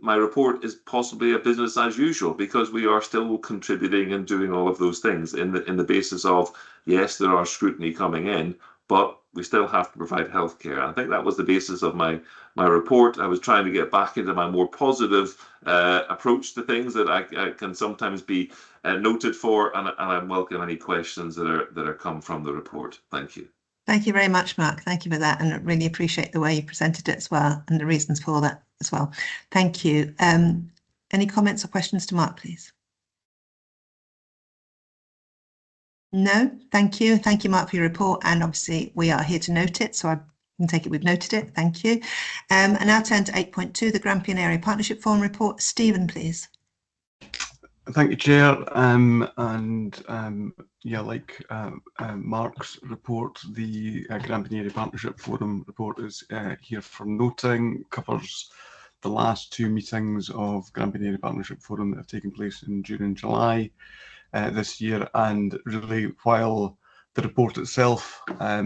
my report is possibly a business as usual, because we are still contributing and doing all of those things in the basis of, yes, there are scrutiny coming in, but we still have to provide healthcare. I think that was the basis of my report. I was trying to get back into my more positive approach to things that I can sometimes be noted for, and I welcome any questions that are come from the report. Thank you. Thank you very much, Mark. Thank you for that, and I really appreciate the way you presented it as well, and the reasons for that as well. Thank you. Any comments or questions to Mark, please? No, thank you. Thank you, Mark, for your report. And obviously we are here to note it, so I can take it we've noted it. Thank you. And now turn to 8.2, the Grampian Area Partnership Forum report. Stephen, please. Thank you, Chair. Yeah, like Mark's report, the Grampian Area Partnership Forum report is here for noting, covers the last 2 meetings of Grampian Area Partnership Forum that have taken place in June and July this year. And really, while the report itself, as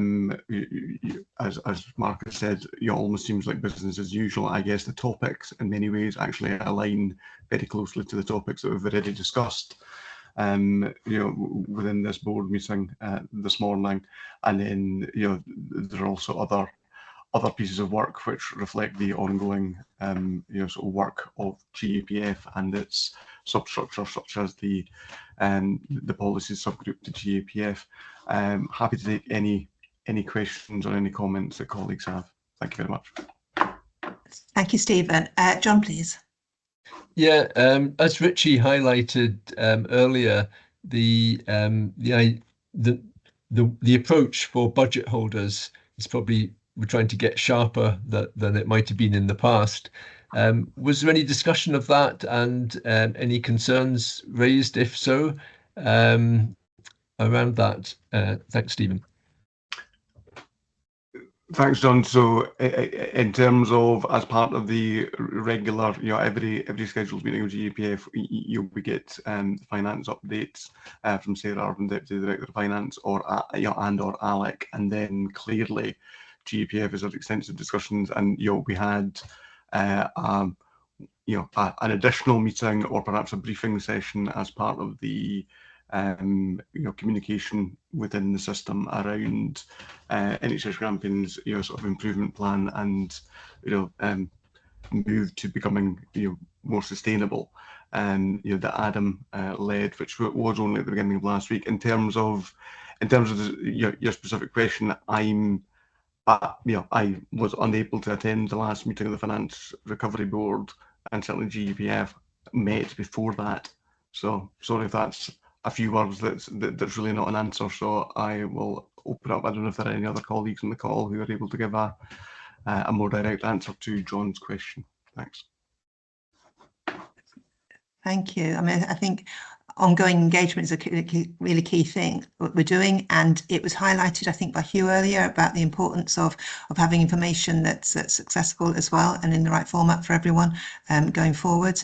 Mark has said, almost seems like business as usual, I guess the topics in many ways actually align very closely to the topics that we've already discussed within this board meeting this morning. And then there are also other pieces of work which reflect the ongoing sort of work of GAPF and its substructure, such as the policies subgroup to GAPF. Happy to take any questions or any comments that colleagues have. Thank you very much. Thank you, Stephen. John, please. Yeah, as Richie highlighted earlier, the approach for budget holders is probably, we're trying to get sharper than it might have been in the past. Was there any discussion of that, and any concerns raised, if so, around that? Thanks, Stephen. Thanks, John. So in terms of, as part of the regular, every scheduled meeting of GAPF, we get finance updates from Sarah Irvin, Deputy Director of Finance, or Alec, and then clearly GAPF has had extensive discussions, and we had an additional meeting or perhaps a briefing session as part of the communication within the system around NHS Grampian's sort of improvement plan and move to becoming more sustainable, that Adam led, which was only at the beginning of last week. In terms of your specific question, I was unable to attend the last meeting of the Finance Recovery Board, and certainly GEPF met before that. So sorry if that's a few words that's really not an answer. So I will open up. I don't know if there are any other colleagues on the call who are able to give a more direct answer to John's question. Thanks. Thank you. I mean, I think ongoing engagement is a really key thing what we're doing, and it was highlighted, I think, by Hugh earlier about the importance of having information that's accessible as well and in the right format for everyone going forward.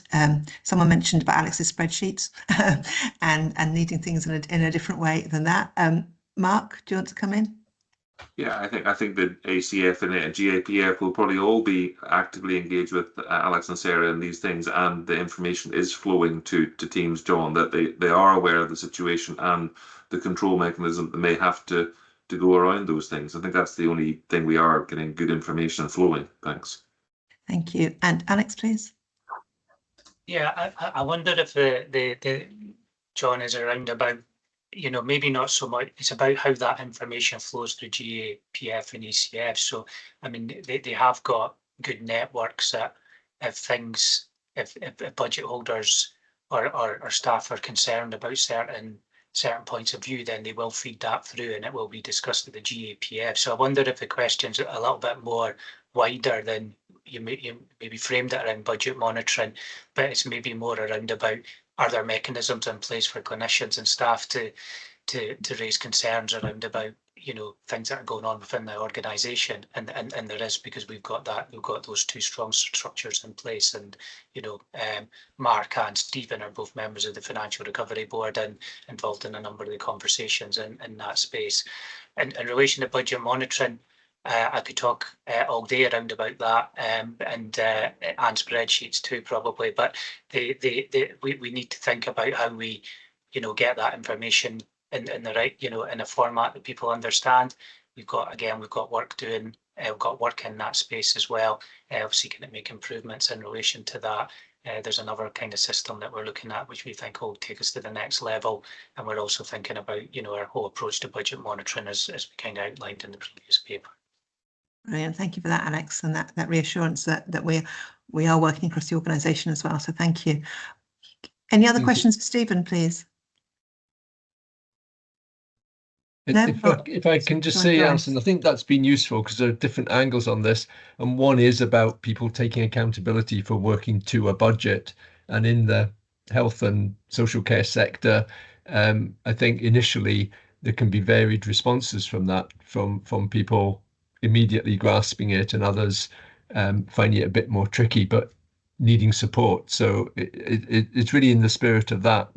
Someone mentioned about Alex's spreadsheets and needing things in a different way than that. Mark, do you want to come in? Yeah, I think that ACF and GAPF will probably all be actively engaged with Alex and Sarah in these things, and the information is flowing to teams, John, that they are aware of the situation and the control mechanism that may have to go around those things. I think that's the only thing we are getting good information flowing. Thanks. Thank you. And Alex, please. Yeah, I wonder if the John is around about, maybe not so much. It's about how that information flows through GAPF and ACF. So, I mean, they have got good networks that if budget holders or staff are concerned about certain points of view, then they will feed that through and it will be discussed at the GAPF. So I wonder if the question's a little bit more wider than you maybe framed it around budget monitoring, but it's maybe more around about, are there mechanisms in place for clinicians and staff to raise concerns around about things that are going on within the organisation, and there is, because we've got those two strong structures in place, and Mark and Stephen are both members of the Financial Recovery Board and involved in a number of the conversations in that space. And in relation to budget monitoring, I could talk all day around about that, and spreadsheets too, probably. But we need to think about how we, get that information in the right, in a format that people understand. We've got work doing. We've got work in that space as well. Obviously, can it make improvements in relation to that? There's another kind of system that we're looking at, which we think will take us to the next level. And we're also thinking about, our whole approach to budget monitoring as we kind of outlined in the previous paper. Brilliant. Thank you for that, Alex, and that reassurance that we are working across the organisation as well. So thank you. Any other questions for Stephen, please? If I can just say, Alison, I think that's been useful because there are different angles on this, and one is about people taking accountability for working to a budget. And in the health and social care sector, I think initially there can be varied responses from that, from people immediately grasping it and others finding it a bit more tricky but needing support. So it's really in the spirit of that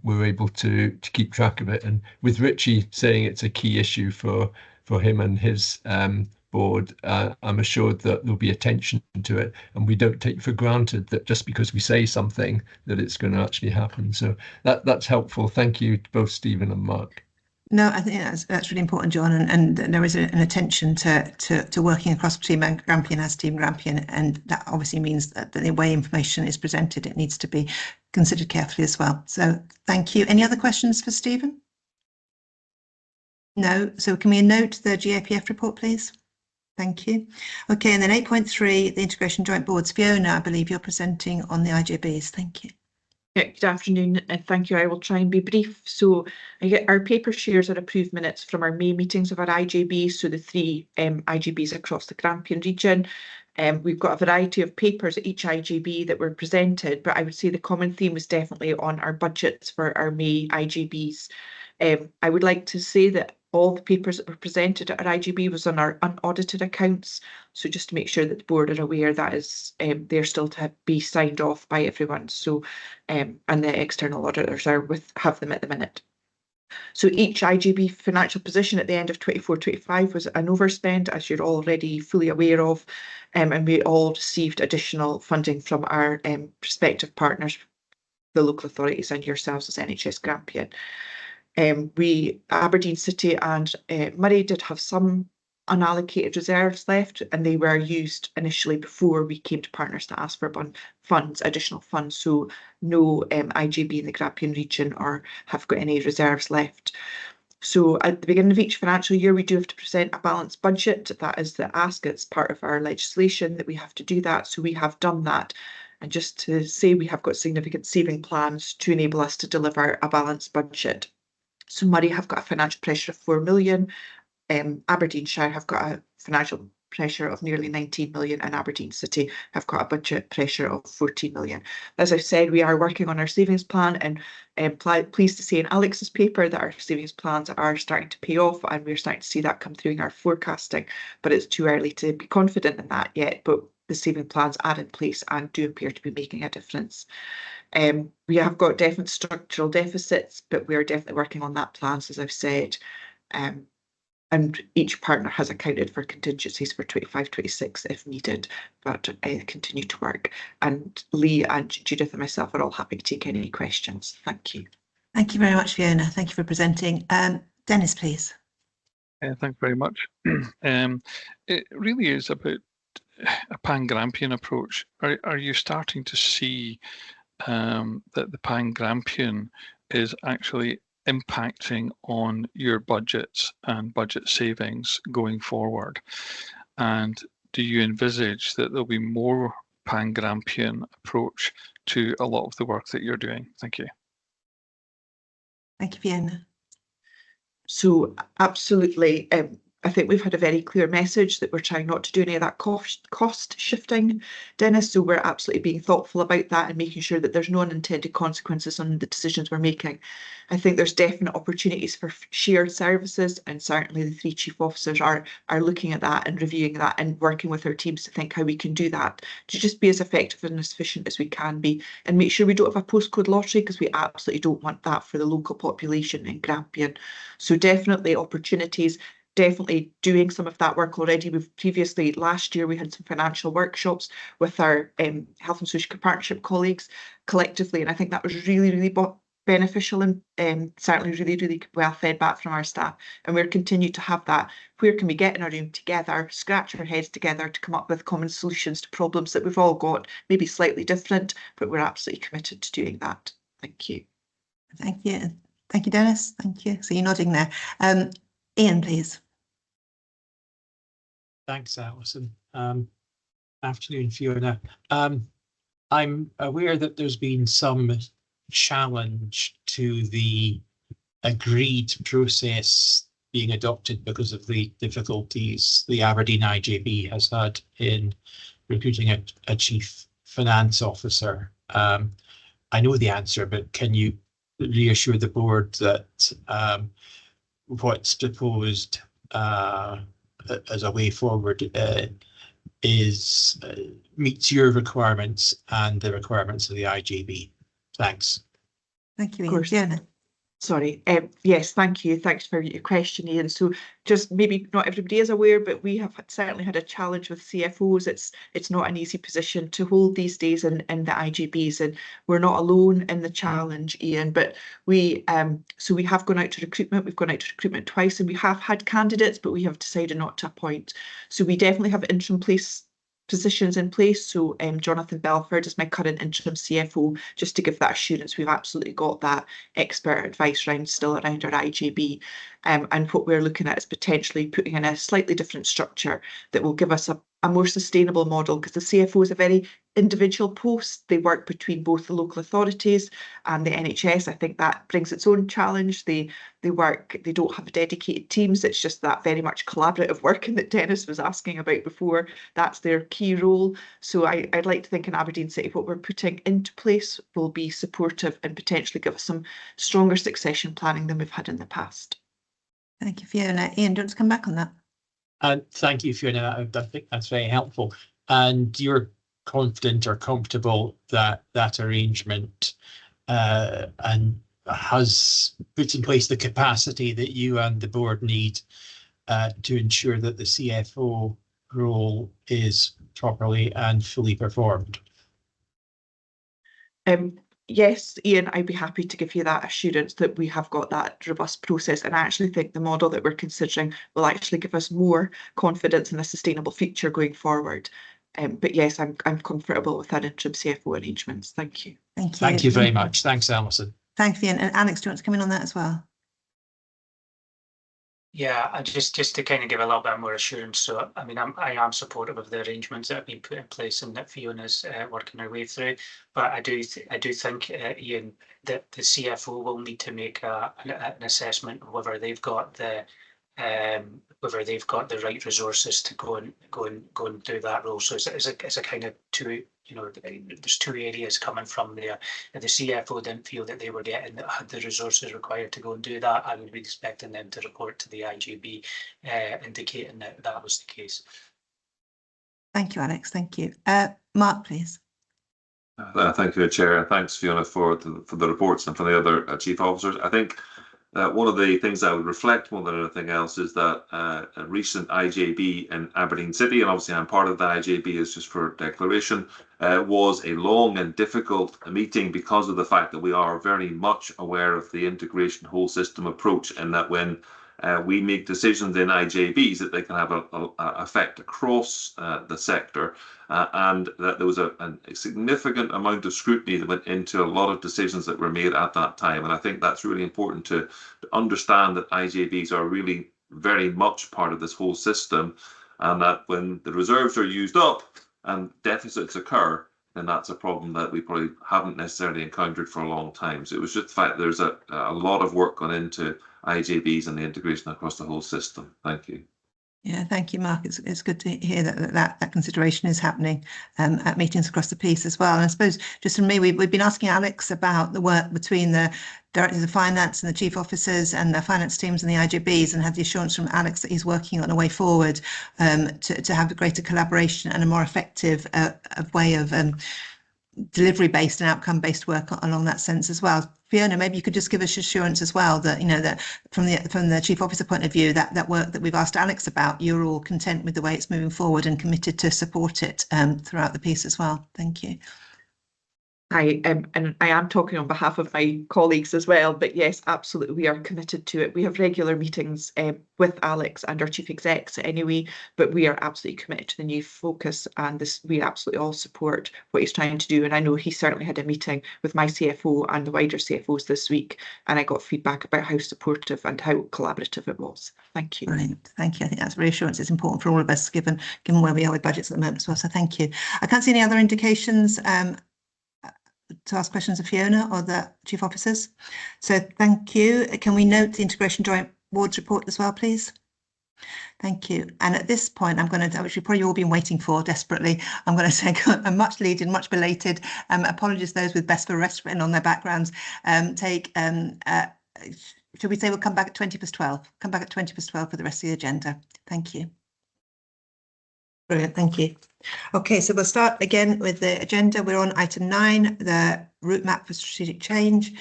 we're able to keep track of it. And with Richie saying it's a key issue for him and his board, I'm assured that there'll be attention to it, and we don't take for granted that just because we say something that it's going to actually happen. So that's helpful. Thank you to both Stephen and Mark. No, I think that's really important, John, and there is an attention to working across Team Grampian as Team Grampian, and that obviously means that the way information is presented, it needs to be considered carefully as well. So thank you. Any other questions for Stephen? No. So can we note the GAPF report, please? Thank you. Okay, and then 8.3, the Integration Joint Boards. Fiona, I believe you're presenting on the IJBs. Thank you. Yeah, good afternoon, and thank you. I will try and be brief. So our paper shares our approved minutes from our May meetings of our IJBs, so the 3 IJBs across the Grampian region. We've got a variety of papers at each IJB that were presented, but I would say the common theme was definitely on our budgets for our May IJBs. I would like to say that all the papers that were presented at our IGB was on our unaudited accounts. So just to make sure that the board are aware that is they're still to be signed off by everyone. So and the external auditors have them at the minute. So each IGB financial position at the end of 24-25 was an overspend, as you're already fully aware of, and we all received additional funding from our prospective partners, the local authorities and yourselves as NHS Grampian. Aberdeen City and Murray did have some unallocated reserves left, and they were used initially before we came to partners to ask for additional funds. So no IGB in the Grampian region have got any reserves left. So at the beginning of each financial year, we do have to present a balanced budget. That is the ask. It's part of our legislation that we have to do that. So we have done that. And just to say, we have got significant saving plans to enable us to deliver a balanced budget. So Murray have got a financial pressure of 4 million. Aberdeenshire have got a financial pressure of nearly 19 million, and Aberdeen City have got a budget pressure of 14 million. As I've said, we are working on our savings plan, and pleased to say in Alex's paper that our savings plans are starting to pay off, and we're starting to see that come through in our forecasting, but it's too early to be confident in that yet. But the saving plans are in place and do appear to be making a difference. We have got definite structural deficits, but we are definitely working on that plans, as I've said. And each partner has accounted for contingencies for 25-26 if needed, but continue to work. And Lee and Judith and myself are all happy to take any questions. Thank you. Thank you very much, Fiona. Thank you for presenting. Dennis, please. Thank you very much. It really is about a pan-Grampian approach. Are you starting to see that the pan-Grampian is actually impacting on your budgets and budget savings going forward? And do you envisage that there'll be more pan-Grampian approach to a lot of the work that you're doing? Thank you. Thank you, Fiona. So absolutely. I think we've had a very clear message that we're trying not to do any of that cost shifting, Dennis. So we're absolutely being thoughtful about that and making sure that there's no unintended consequences on the decisions we're making. I think there's definite opportunities for shared services, and certainly the 3 chief officers are looking at that and reviewing that and working with our teams to think how we can do that to just be as effective and as efficient as we can be, and make sure we don't have a postcode lottery, because we absolutely don't want that for the local population in Grampian. So definitely opportunities. Definitely doing some of that work already. We've previously, last year, we had some financial workshops with our Health and Social Care Partnership colleagues collectively, and I think that was really, really beneficial and certainly really, really well fed back from our staff. And we'll continue to have that. Where can we get in a room together, scratch our heads together to come up with common solutions to problems that we've all got, maybe slightly different, but we're absolutely committed to doing that. Thank you. Thank you. Thank you, Dennis. Thank you. So you're nodding there. Ian, please. Thanks, Alison. Afternoon, Fiona. I'm aware that there's been some challenge to the agreed process being adopted because of the difficulties the Aberdeen IJB has had in recruiting a chief finance officer. I know the answer, but can you reassure the board that what's proposed as a way forward meets your requirements and the requirements of the IJB? Thanks. Thank you, Ian. Sorry. Yes, thank you. Thanks for your question, Ian. So just maybe not everybody is aware, but we have certainly had a challenge with CFOs. It's not an easy position to hold these days in the IGBs, and we're not alone in the challenge, Ian. But we have gone out to recruitment. We've gone out to recruitment twice, and we have had candidates, but we have decided not to appoint. So we definitely have interim positions in place. So Jonathan Belford is my current interim CFO, just to give that assurance we've absolutely got that expert advice round still around our IJB. And what we're looking at is potentially putting in a slightly different structure that will give us a more sustainable model, because the CFO is a very individual post. They work between both the local authorities and the NHS. I think that brings its own challenge. They don't have dedicated teams. It's just that very much collaborative working that Dennis was asking about before. That's their key role. So I'd like to think in Aberdeen City what we're putting into place will be supportive and potentially give us some stronger succession planning than we've had in the past. Thank you, Fiona. Ian, do you want to come back on that? Thank you, Fiona. I think that's very helpful. And you're confident or comfortable that that arrangement and has put in place the capacity that you and the board need to ensure that the CFO role is properly and fully performed? Yes, Ian, I'd be happy to give you that assurance that we have got that robust process, and I actually think the model that we're considering will actually give us more confidence in a sustainable future going forward. But yes, I'm comfortable with that interim CFO arrangements. Thank you. Thank you. Thank you very much. Thanks, Alison. Thanks, Ian. And Alex, do you want to come in on that as well? Yeah, I just to kind of give a little bit more assurance. So, I mean, I am supportive of the arrangements that have been put in place and that Fiona's working her way through. But I do think, Ian, that the CFO will need to make an assessment of whether they've got the right resources to go and do that role. So it's a kind of two. You know, there's two areas coming from there. If the CFO didn't feel that they were getting the resources required to go and do that, I would be expecting them to report to the IJB, indicating that that was the case. Thank you, Alex. Thank you. Mark, please. Thank you, Chair. Thanks, Fiona, for the reports and for the other chief officers. I think one of the things I would reflect more than anything else is that a recent IJB in Aberdeen City, and obviously I'm part of the IJB, is just for declaration, was a long and difficult meeting because of the fact that we are very much aware of the integration whole system approach, and that when we make decisions in IJBs that they can have an effect across the sector, and that there was a significant amount of scrutiny that went into a lot of decisions that were made at that time. And I think that's really important to understand that IJBs are really very much part of this whole system, and that when the reserves are used up and deficits occur, then that's a problem that we probably haven't necessarily encountered for a long time. So it was just the fact that there's a lot of work gone into IJBs and the integration across the whole system. Thank you. Yeah, thank you, Mark. It's good to hear that consideration is happening at meetings across the piece as well. And I suppose just from me, we've been asking Alex about the work between the directors of finance and the chief officers and the finance teams and the IJBs, and had the assurance from Alex that he's working on a way forward to have a greater collaboration and a more effective way of delivery-based and outcome-based work along that sense as well. Fiona, maybe you could just give us assurance as well that, you know, that from the chief officer point of view, that work that we've asked Alex about, you're all content with the way it's moving forward and committed to support it throughout the piece as well. Thank you. And I am talking on behalf of my colleagues as well, but yes, absolutely, we are committed to it. We have regular meetings with Alex and our chief execs anyway, but we are absolutely committed to the new focus, and this, we absolutely all support what he's trying to do. And I know he certainly had a meeting with my CFO and the wider CFOs this week, and I got feedback about how supportive and how collaborative it was. Thank you. Brilliant. Thank you. I think that's reassurance. It's important for all of us, given where we are with budgets at the moment as well. So thank you. I can't see any other indications to ask questions of Fiona or the chief officers. So thank you. Can we note the Integration Joint Board's report as well, please? Thank you. And at this point, I'm going to, which you've probably all been waiting for desperately, I'm going to take a much needed, much belated, apologies to those with best for rest written on their backgrounds, should we say we'll come back at 12:20? Come back at 12:20 for the rest of the agenda. Thank you. Brilliant, thank you. Okay, so we'll start again with the agenda. We're on item 9, the route map for strategic change.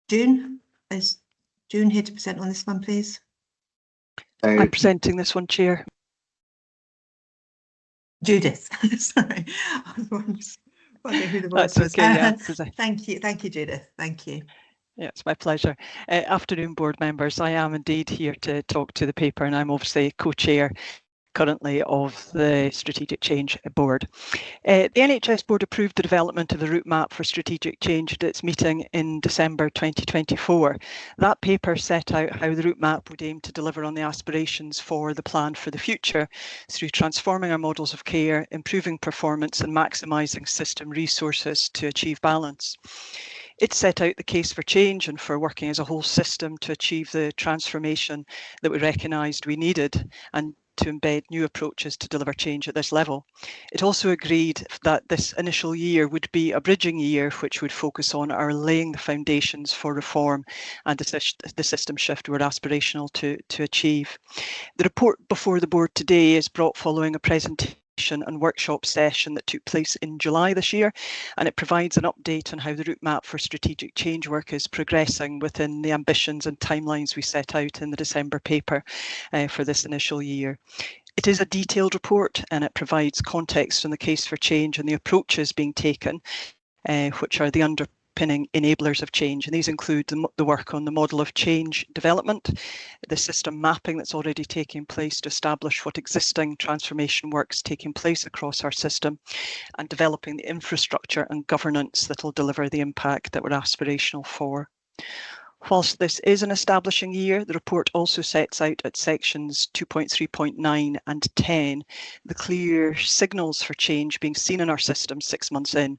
June, is June here to present on this one, please? I'm presenting this one, Chair. Judith, sorry. I was wondering who the voice was. Okay, yeah, thank you, Judith. Thank you. Yeah, it's my pleasure. Afternoon, board members. I am indeed here to talk to the paper, and I'm obviously co-chair currently of the Strategic Change Board. The NHS Board approved the development of the route map for strategic change at its meeting in December 2024. That paper set out how the route map would aim to deliver on the aspirations for the plan for the future through transforming our models of care, improving performance and maximising system resources to achieve balance. It set out the case for change and for working as a whole system to achieve the transformation that we recognised we needed. And to embed new approaches to deliver change at this level. It also agreed that this initial year would be a bridging year which would focus on our laying the foundations for reform and the system shift we're aspirational to achieve. The report before the board today is brought following a presentation and workshop session that took place in July this year, and it provides an update on how the route map for strategic change work is progressing within the ambitions and timelines we set out in the December paper for this initial year. It is a detailed report, and it provides context on the case for change and the approaches being taken, which are the underpinning enablers of change. And these include the work on the model of change development, the system mapping that's already taking place to establish what existing transformation work's taking place across our system, and developing the infrastructure and governance that will deliver the impact that we're aspirational for. Whilst this is an establishing year, the report also sets out at sections 2.3.9 and 10 the clear signals for change being seen in our system 6 months in,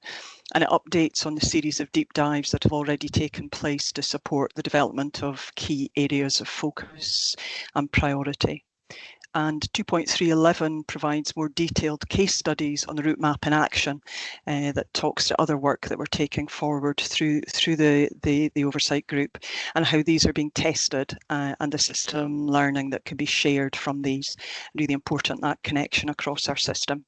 and it updates on the series of deep dives that have already taken place to support the development of key areas of focus and priority. And 2.311 provides more detailed case studies on the route map in action that talks to other work that we're taking forward through the oversight group, and how these are being tested and the system learning that can be shared from these. Really important, that connection across our system.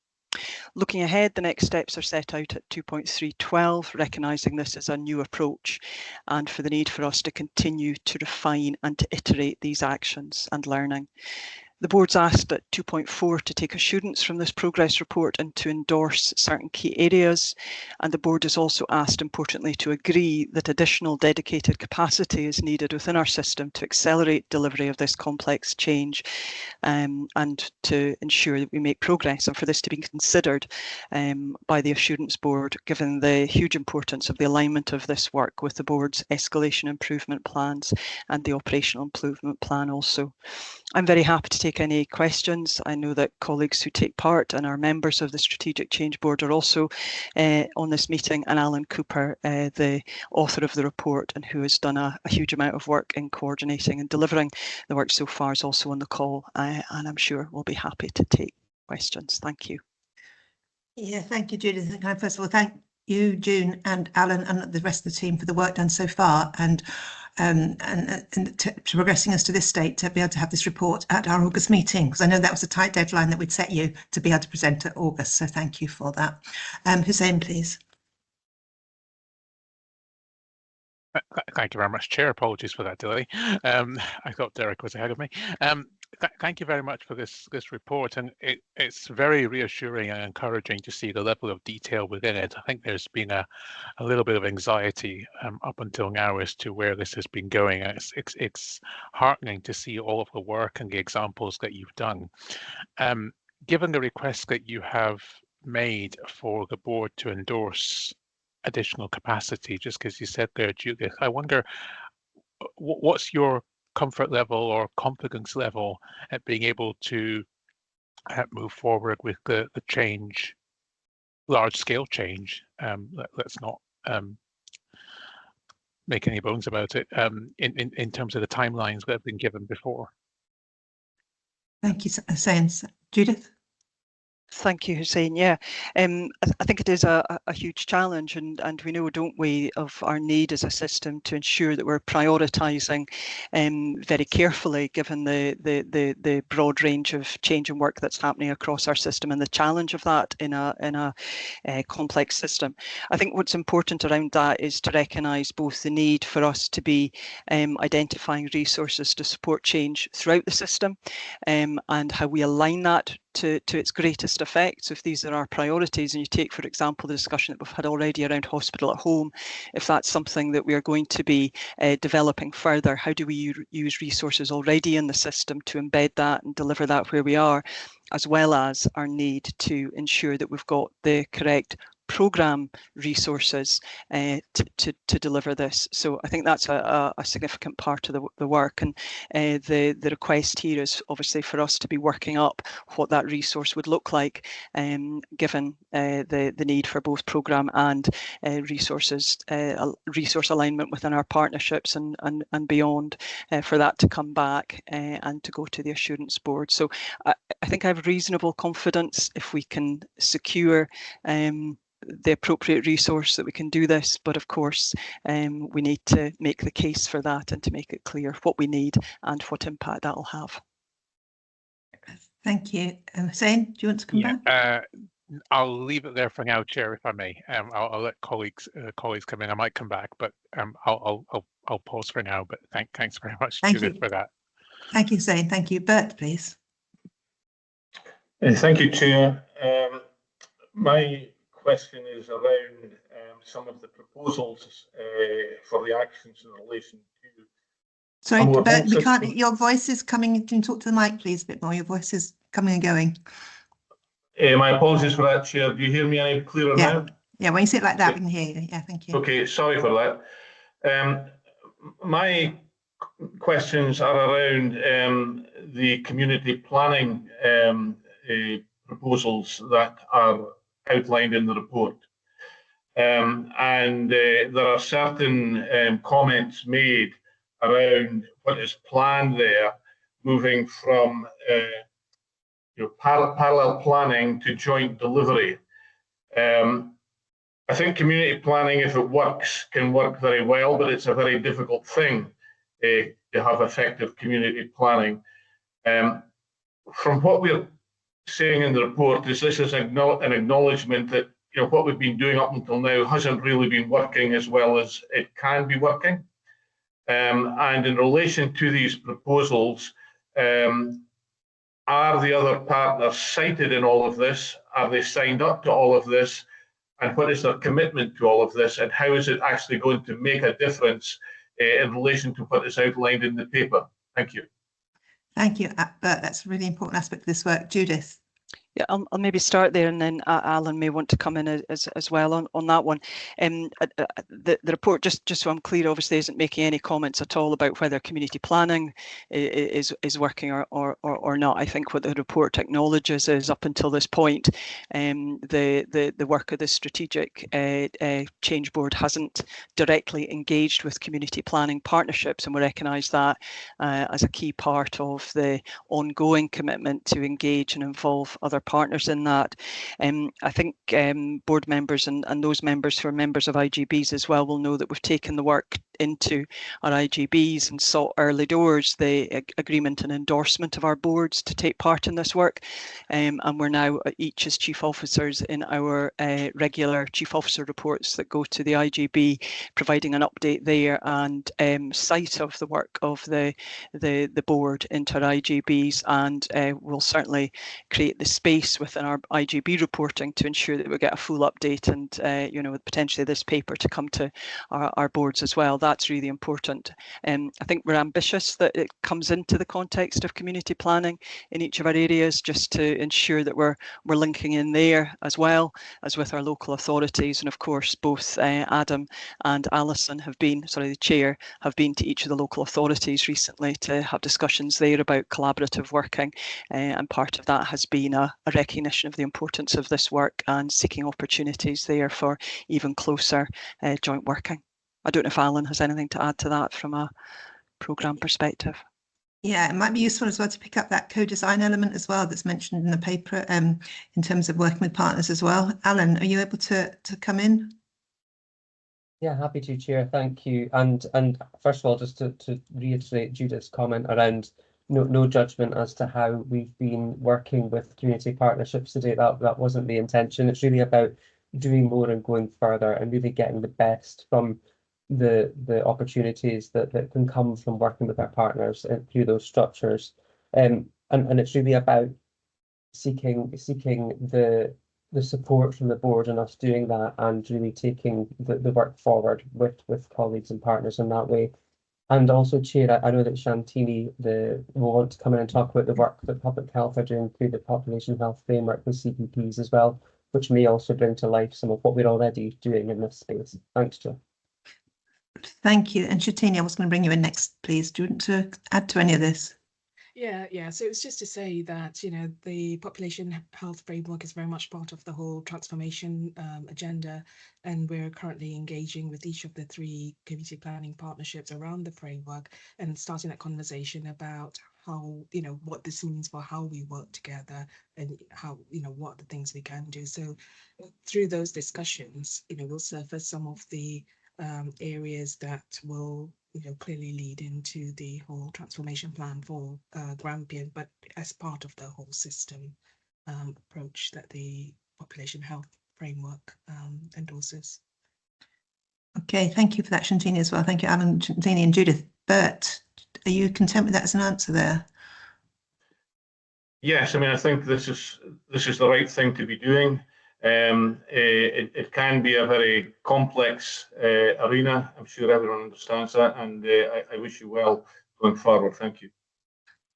Looking ahead, the next steps are set out at 2.312, recognising this as a new approach and for the need for us to continue to refine and to iterate these actions and learning. The board's asked at 2.4 to take assurance from this progress report and to endorse certain key areas. And the board is also asked, importantly, to agree that additional dedicated capacity is needed within our system to accelerate delivery of this complex change and to ensure that we make progress, and for this to be considered by the Assurance Board, given the huge importance of the alignment of this work with the board's escalation improvement plans and the operational improvement plan also. I'm very happy to take any questions. I know that colleagues who take part and are members of the Strategic Change Board are also on this meeting, and Alan Cooper, the author of the report and who has done a huge amount of work in coordinating and delivering the work so far, is also on the call, and I'm sure we'll be happy to take questions. Thank you. Yeah, thank you, Judith. And can I first of all thank you, June and Alan and the rest of the team for the work done so far, and to progressing us to this state to be able to have this report at our August meeting, because I know that was a tight deadline that we'd set you to be able to present at August. So thank you for that. Hussein, please. Thank you very much, Chair. Apologies for that delay. I thought Derek was ahead of me. Thank you very much for this report, and it's very reassuring and encouraging to see the level of detail within it. I think there's been a little bit of anxiety up until now as to where this has been going. It's heartening to see all of the work and the examples that you've done. Given the request that you have made for the board to endorse additional capacity, just because you said there, Judith, I wonder what's your comfort level or confidence level at being able to move forward with the change, large scale change. Let's not make any bones about it in terms of the timelines that have been given before. Thank you, Hussein. Judith? Thank you, Hussein. Yeah, I think it is a huge challenge, and we know, don't we, of our need as a system to ensure that we're prioritising very carefully, given the broad range of change and work that's happening across our system and the challenge of that in a complex system. I think what's important around that is to recognise both the need for us to be identifying resources to support change throughout the system, and how we align that to its greatest effect. So if these are our priorities, and you take, for example, the discussion that we've had already around hospital at home, if that's something that we are going to be developing further, how do we use resources already in the system to embed that and deliver that where we are, as well as our need to ensure that we've got the correct programme resources to deliver this. So I think that's a significant part of the work, and the request here is obviously for us to be working up what that resource would look like, given the need for both programme and resource alignment within our partnerships and beyond, for that to come back and to go to the Assurance Board. So I think I have reasonable confidence if we can secure the appropriate resource that we can do this, but of course we need to make the case for that and to make it clear what we need and what impact that will have. Thank you. Hussein, do you want to come back? I'll leave it there for now, Chair, if I may. I'll let colleagues come in. I might come back, but I'll pause for now. But thanks very much, Judith, for that. Thank you, Hussein. Thank you. Bert, please. Thank you, Chair. My question is around some of the proposals for the actions in relation to. Sorry, Bert, we can't. Your voice is coming. Can you talk to the mic, please, a bit more? Your voice is coming and going. My apologies for that, Chair. Do you hear me any clearer now? Yeah, when you say it like that, we can hear you. Yeah, thank you. Okay, sorry for that. My questions are around the community planning proposals that are outlined in the report. And there are certain comments made around what is planned there, moving from parallel planning to joint delivery. I think community planning, if it works, can work very well, but it's a very difficult thing to have effective community planning. From what we're saying in the report, this is an acknowledgement that what we've been doing up until now hasn't really been working as well as it can be working. And in relation to these proposals, are the other partners cited in all of this? Are they signed up to all of this? And what is their commitment to all of this? And how is it actually going to make a difference in relation to what is outlined in the paper? Thank you. Thank you, Bert. That's a really important aspect of this work. Judith. Yeah, I'll maybe start there, and then Alan may want to come in as well on that one. The report, just so I'm clear, obviously isn't making any comments at all about whether community planning is working or not. I think what the report acknowledges is up until this point, the work of the Strategic Change Board hasn't directly engaged with community planning partnerships, and we recognise that as a key part of the ongoing commitment to engage and involve other partners in that. I think board members and those members who are members of IGBs as well will know that we've taken the work into our IGBs and sought early doors the agreement and endorsement of our boards to take part in this work. And we're now each as chief officers in our regular chief officer reports that go to the IGB, providing an update there and sight of the work of the board into our IGBs, and we'll certainly create the space within our IGB reporting to ensure that we get a full update and with potentially this paper to come to our boards as well. That's really important. I think we're ambitious that it comes into the context of community planning in each of our areas, just to ensure that we're linking in there as well as with our local authorities. And of course, both Adam and Alison have been, the chair, have been to each of the local authorities recently to have discussions there about collaborative working. And part of that has been a recognition of the importance of this work and seeking opportunities there for even closer joint working. I don't know if Alan has anything to add to that from a programme perspective. Yeah, it might be useful as well to pick up that co-design element as well that's mentioned in the paper in terms of working with partners as well. Alan, are you able to come in? Yeah, happy to, Chair. Thank you. And first of all, just to reiterate Judith's comment around no judgment as to how we've been working with community partnerships today. That wasn't the intention. It's really about doing more and going further and really getting the best from the opportunities that can come from working with our partners through those structures. And it's really about seeking the support from the board and us doing that and really taking the work forward with colleagues and partners in that way. And also, Chair, I know that Shantini will want to come in and talk about the work that Public Health are doing through the Population Health Framework with CPPs as well. which may also bring to life some of what we're already doing in this space. Thanks, Chair. Thank you. And Shatini, I was going to bring you in next, please. Do you want to add to any of this? Yeah. So it's just to say that, you know, the population health framework is very much part of the whole transformation agenda, and we're currently engaging with each of the 3 community planning partnerships around the framework and starting that conversation about how, you know, what this means for how we work together and how, you know, what are the things we can do. So through those discussions, you know, we'll surface some of the areas that will, you know, clearly lead into the whole transformation plan for Grampian, but as part of the whole system approach that the population health framework endorses. Okay, thank you for that, Shantini, as well. Thank you, Alan, Shantini and Judith. Bert, are you content with that as an answer there? Yes, I mean, I think this is the right thing to be doing. It can be a very complex arena. I'm sure everyone understands that, and I wish you well going forward. Thank you.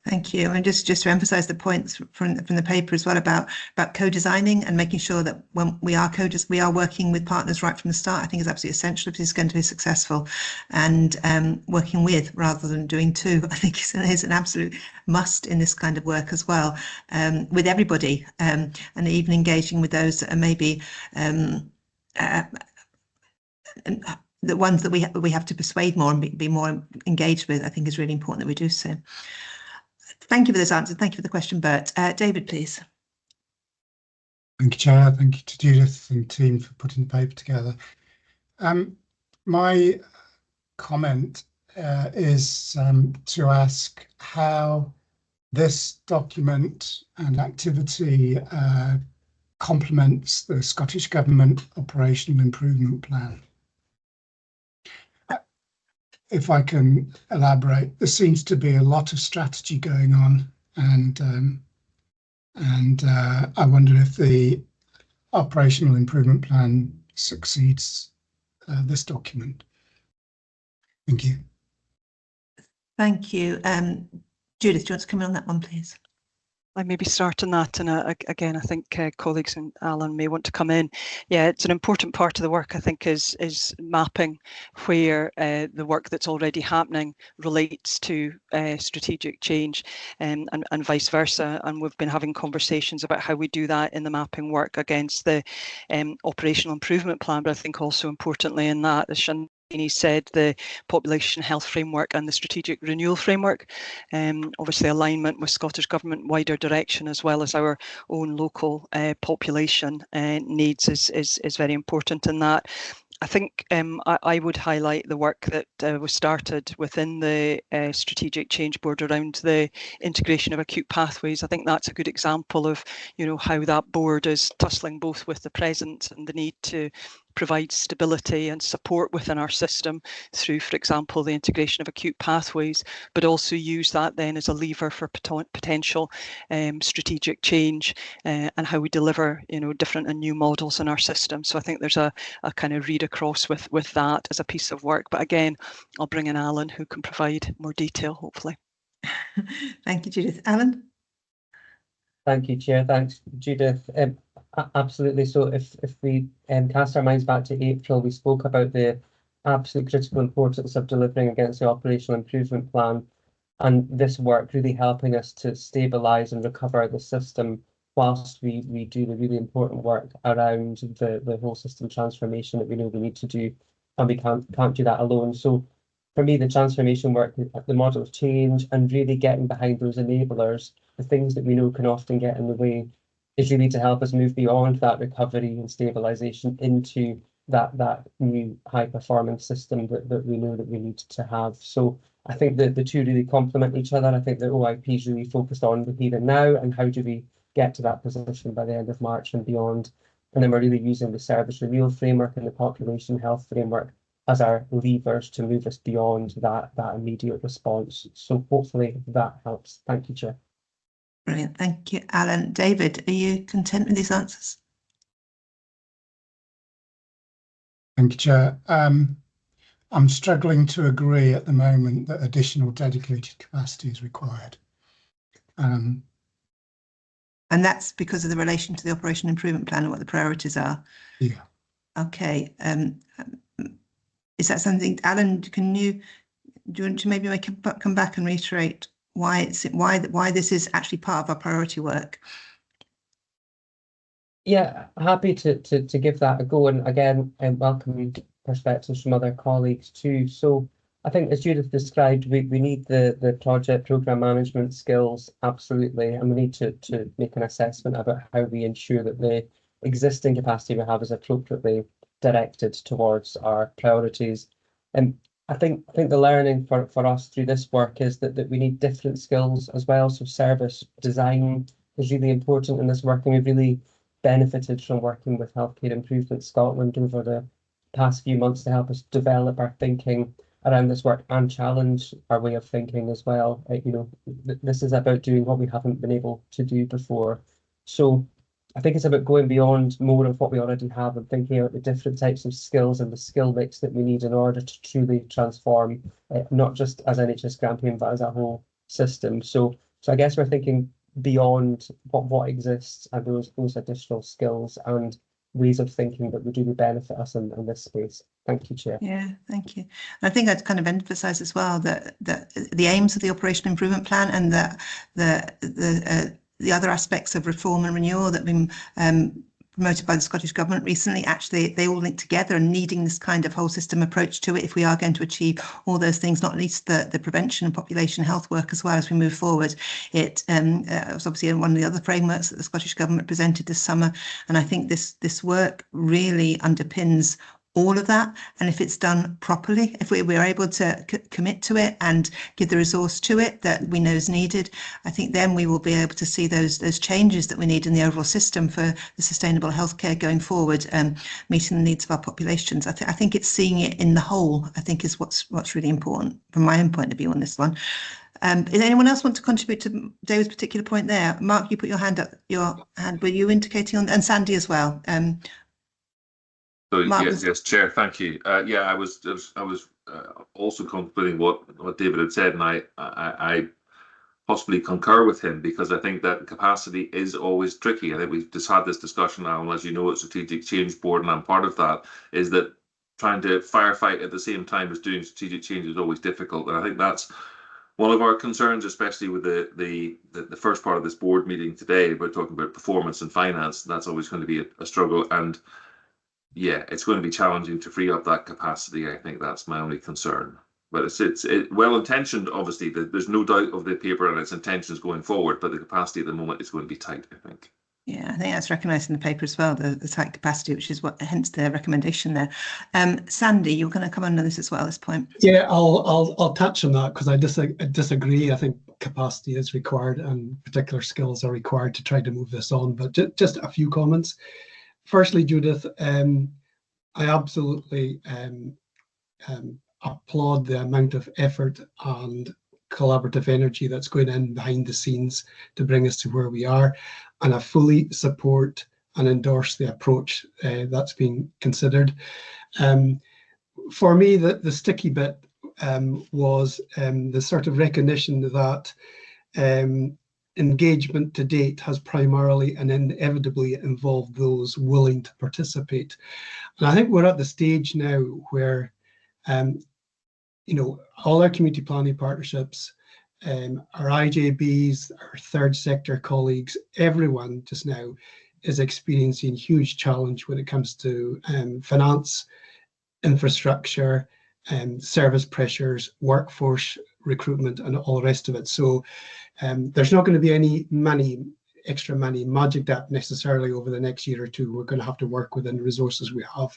Thank you. And just to emphasise the points from the paper as well about co-designing and making sure that when we are working with partners right from the start, I think is absolutely essential if this is going to be successful. And working with rather than doing to, I think is an absolute must in this kind of work as well, with everybody, and even engaging with those that are maybe the ones that we have to persuade more and be more engaged with. I think is really important that we do so. Thank you for this answer. Thank you for the question, Bert. David, please. Thank you, Chair. Thank you to Judith and team for putting the paper together. My comment is to ask how this document and activity complements the Scottish Government Operational Improvement Plan. If I can elaborate, there seems to be a lot of strategy going on, and I wonder if the operational improvement plan succeeds this document. Thank you. Thank you. Judith, do you want to come in on that one, please? I maybe start on that, and again, I think colleagues and Alan may want to come in. Yeah, it's an important part of the work, I think, is mapping where the work that's already happening relates to strategic change, and vice versa. And we've been having conversations about how we do that in the mapping work against the operational improvement plan. But I think also importantly in that, as Shantini said, the population health framework and the strategic renewal framework, obviously alignment with Scottish Government wider direction as well as our own local population needs is very important in that. I think I would highlight the work that was started within the Strategic Change Board around the integration of acute pathways. I think that's a good example of, you know, how that board is tussling both with the present and the need to provide stability and support within our system through, for example, the integration of acute pathways, but also use that then as a lever for potential strategic change and how we deliver, you know, different and new models in our system. So I think there's a kind of read across with that as a piece of work. But again, I'll bring in Alan, who can provide more detail, hopefully. Thank you, Judith. Alan? Thank you, Chair. Thanks, Judith. Absolutely. So if we cast our minds back to April, we spoke about the absolute critical importance of delivering against the operational improvement plan, and this work really helping us to stabilise and recover the system whilst we do the really important work around the whole system transformation that we know we need to do, and we can't do that alone. So for me, the transformation work, the model of change, and really getting behind those enablers, the things that we know can often get in the way, is really to help us move beyond that recovery and stabilisation into that new high performance system that we know that we need to have. So I think that the two really complement each other. I think the OIP is really focused on the here and now and how do we get to that position by the end of March and beyond. And then we're really using the service renewal framework and the population health framework as our levers to move us beyond that immediate response. So hopefully that helps. Thank you, Chair. Brilliant. Thank you, Alan. David, are you content with these answers? Thank you, Chair. I'm struggling to agree at the moment that additional dedicated capacity is required. And that's because of the relation to the Operation Improvement Plan and what the priorities are. Yeah. Okay. Is that something, Alan? Do you want to maybe come back and reiterate why this is actually part of our priority work? Yeah, happy to give that a go, and again, welcome perspectives from other colleagues too. So I think, as Judith described, we need the project program management skills, absolutely, and we need to make an assessment about how we ensure that the existing capacity we have is appropriately directed towards our priorities. And I think the learning for us through this work is that we need different skills as well. So service design is really important in this work, and we've really benefited from working with Healthcare Improvement Scotland over the past few months to help us develop our thinking around this work and challenge our way of thinking as well. This is about doing what we haven't been able to do before. So I think it's about going beyond more of what we already have and thinking about the different types of skills and the skill mix that we need in order to truly transform, not just as NHS Grampian, but as a whole system. So I guess we're thinking beyond what exists and those additional skills and ways of thinking that would really benefit us in this space. Thank you, Chair. Yeah, thank you. And I think I'd kind of emphasise as well that the aims of the Operation Improvement Plan and the other aspects of reform and renewal that have been promoted by the Scottish Government recently, actually they all link together, and needing this kind of whole system approach to it if we are going to achieve all those things, not least the prevention and population health work as well as we move forward. It was obviously one of the other frameworks that the Scottish Government presented this summer, and I think this work really underpins all of that. And if it's done properly, if we're able to commit to it and give the resource to it that we know is needed, I think then we will be able to see those changes that we need in the overall system for the sustainable healthcare going forward, meeting the needs of our populations. I think it's seeing it in the whole, I think, is what's really important from my own point of view on this one. Does anyone else want to contribute to David's particular point there? Mark, you put your hand up. Were you indicating on, and Sandy as well? So yes, Chair, thank you. Yeah, I was also contemplating what David had said, and I possibly concur with him, because I think that capacity is always tricky. I think we've just had this discussion, Alan, as you know, at Strategic Change Board, and I'm part of that, is that trying to firefight at the same time as doing strategic change is always difficult. And I think that's one of our concerns, especially with the first part of this board meeting today. We're talking about performance and finance. That's always going to be a struggle. And yeah, it's going to be challenging to free up that capacity. I think that's my only concern. But it's well intentioned, obviously. There's no doubt of the paper and its intentions going forward, but the capacity at the moment is going to be tight, I think. Yeah, I think that's recognised in the paper as well, the tight capacity, which is hence the recommendation there. Sandy, you're going to come on to this as well at this point. Yeah, I'll touch on that because I disagree. I think capacity is required and particular skills are required to try to move this on. But just a few comments. Firstly, Judith, I absolutely applaud the amount of effort and collaborative energy that's going in behind the scenes to bring us to where we are, and I fully support and endorse the approach that's being considered. For me, the sticky bit was the sort of recognition that engagement to date has primarily and inevitably involved those willing to participate. And I think we're at the stage now where all our community planning partnerships, our IJBs, our third sector colleagues, everyone just now is experiencing huge challenge when it comes to finance, infrastructure, service pressures, workforce recruitment, and all the rest of it. So there's not going to be any extra money magicked up necessarily over the next year or two. We're going to have to work within the resources we have.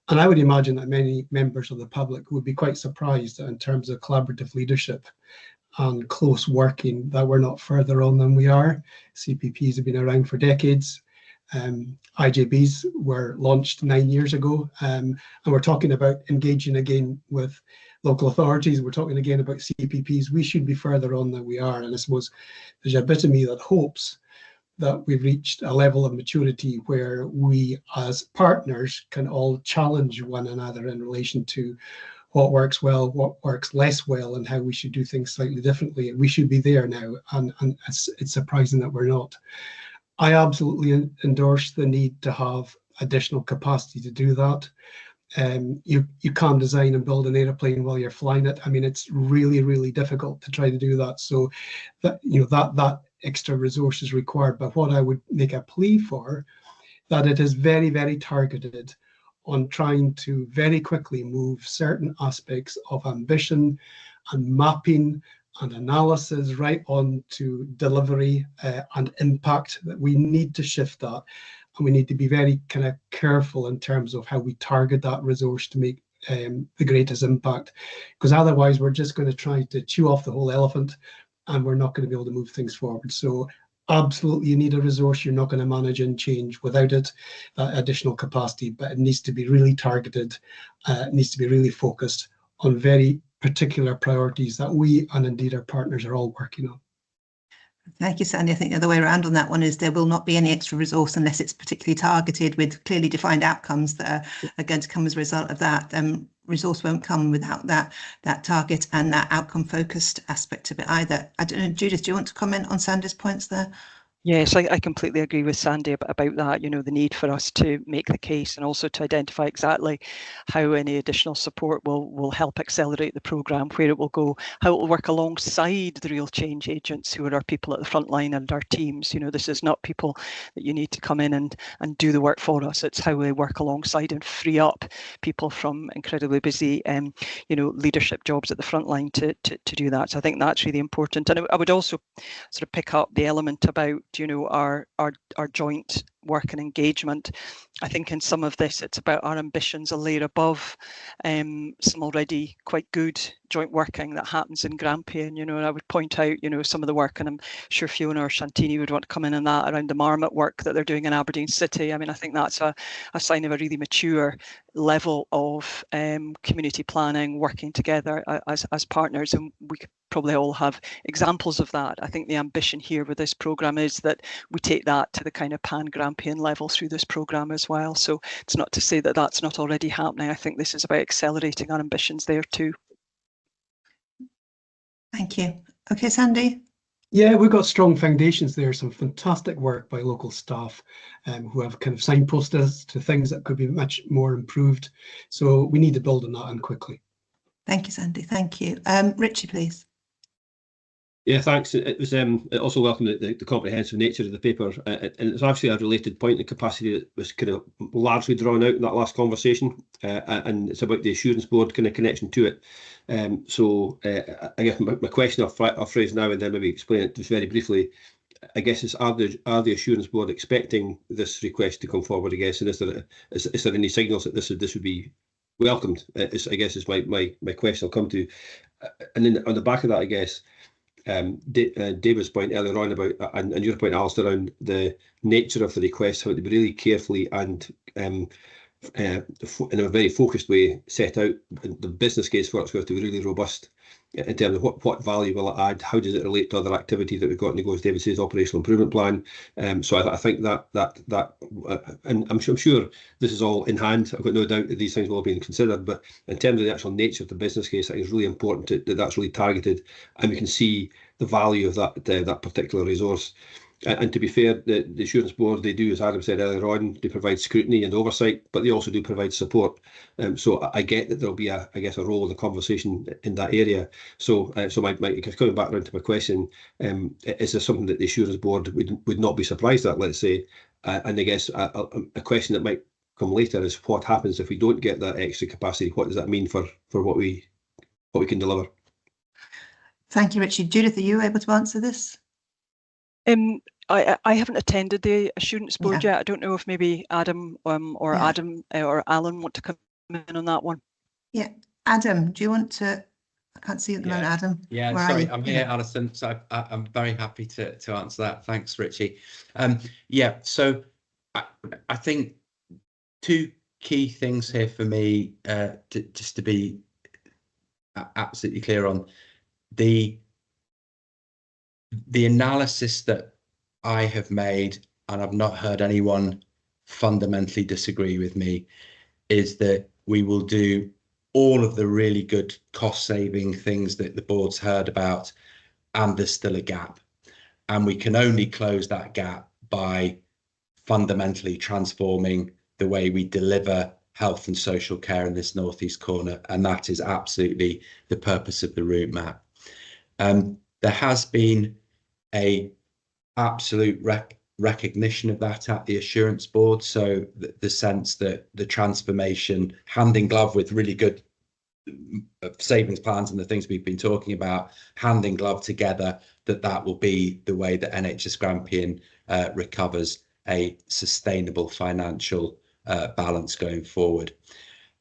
And I would imagine that many members of the public would be quite surprised in terms of collaborative leadership and close working that we're not further on than we are. CPPs have been around for decades. IJBs were launched 9 years ago, and we're talking about engaging again with local authorities. We're talking again about CPPs. We should be further on than we are, and I suppose there's a bit of me that hopes that we've reached a level of maturity where we as partners can all challenge one another in relation to what works well, what works less well, and how we should do things slightly differently. And we should be there now, and it's surprising that we're not. I absolutely endorse the need to have additional capacity to do that. You can't design and build an airplane while you're flying it. I mean, it's really, really difficult to try to do that. So that, you know, that extra resource is required. But what I would make a plea for, that it is very, very targeted on trying to very quickly move certain aspects of ambition and mapping and analysis right on to delivery and impact. That we need to shift that, and we need to be very kind of careful in terms of how we target that resource to make the greatest impact, because otherwise we're just going to try to chew off the whole elephant and we're not going to be able to move things forward. So absolutely, you need a resource. You're not going to manage and change without it, additional capacity, but it needs to be really targeted. It needs to be really focused on very particular priorities that we and indeed our partners are all working on. Thank you, Sandy. I think the other way around on that one is there will not be any extra resource unless it's particularly targeted with clearly defined outcomes that are going to come as a result of that. Resource won't come without that target and that outcome focused aspect of it either. I don't know, Judith, do you want to comment on Sandy's points there? Yes, I completely agree with Sandy about that, you know, the need for us to make the case and also to identify exactly how any additional support will help accelerate the programme, where it will go, how it will work alongside the real change agents who are our people at the front line and our teams. You know, this is not people that you need to come in and do the work for us. It's how they work alongside and free up people from incredibly busy, you know, leadership jobs at the front line to do that. So I think that's really important. And I would also sort of pick up the element about, you know, our joint work and engagement. I think in some of this, it's about our ambitions a layer above some already quite good joint working that happens in Grampian, you know, and I would point out, you know, some of the work, and I'm sure Fiona or Shantini would want to come in on that, around the marmot work that they're doing in Aberdeen City. I mean, I think that's a sign of a really mature level of community planning, working together as partners, and we could probably all have examples of that. I think the ambition here with this programme is that we take that to the kind of pan-Grampian level through this programme as well. So it's not to say that that's not already happening. I think this is about accelerating our ambitions there too. Thank you. Okay, Sandy. Yeah, we've got strong foundations there, some fantastic work by local staff who have kind of signposted us to things that could be much more improved. So we need to build on that and quickly. Thank you, Sandy. Thank you. Richie, please. Yeah, thanks. It was also welcome the comprehensive nature of the paper, and it's actually a related point in capacity that was kind of largely drawn out in that last conversation, and it's about the assurance board kind of connection to it. So I guess my question I'll phrase now and then maybe explain it just very briefly. I guess is are the assurance board expecting this request to come forward? I guess, and is there any signals that this would be welcomed? I guess is my question I'll come to, and then on the back of that, I guess. David's point earlier on about, and your point, Alistair, around the nature of the request, how to be really carefully and in a very focused way set out the business case for it, so to be really robust in terms of what value will it add, how does it relate to other activities that we've got in the, as David says, operational improvement plan. So I think that and I'm sure this is all in hand. I've got no doubt that these things will have been considered, but in terms of the actual nature of the business case, I think it's really important that that's really targeted and we can see the value of that particular resource. And to be fair, the assurance board, they do, as Adam said earlier on, they provide scrutiny and oversight, but they also do provide support. So I get that there'll be a role in the conversation in that area. So my coming back around to my question, is there something that the assurance board would not be surprised at, let's say? And I guess a question that might come later is what happens if we don't get that extra capacity? What does that mean for what we can deliver? Thank you, Richard. Judith, are you able to answer this? I haven't attended the assurance board yet. I don't know if maybe Adam or Adam or Alan want to come in on that one. Yeah, Adam, do you want to? I can't see at the moment, Adam. Yeah, Where sorry, I'm here, Alison. So I'm very happy to answer that. Thanks, Richie. Yeah, so I think two key things here for me, just to be absolutely clear on the analysis that I have made, and I've not heard anyone fundamentally disagree with me, is that we will do all of the really good cost-saving things that the board's heard about, and there's still a gap. And we can only close that gap by fundamentally transforming the way we deliver health and social care in this northeast corner, and that is absolutely the purpose of the route map. There has been a absolute recognition of that at the Assurance Board, so the sense that the transformation, hand in glove with really good savings plans and the things we've been talking about, hand in glove together, that will be the way that NHS Grampian recovers a sustainable financial balance going forward.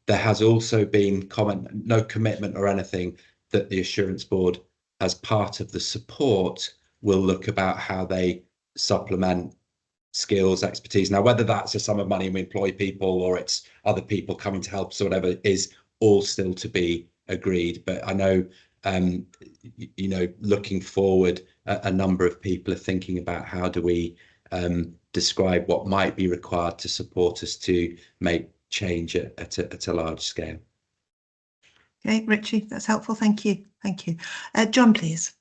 There has also been no commitment or anything that the Assurance Board, as part of the support, will look about how they supplement skills, expertise. Now, whether that's a sum of money and we employ people or it's other people coming to help us or whatever, is all still to be agreed. But I know, you know, looking forward, a number of people are thinking about how do we describe what might be required to support us to make change at a large scale. Okay, Richie, that's helpful. Thank you. Thank you. John, please.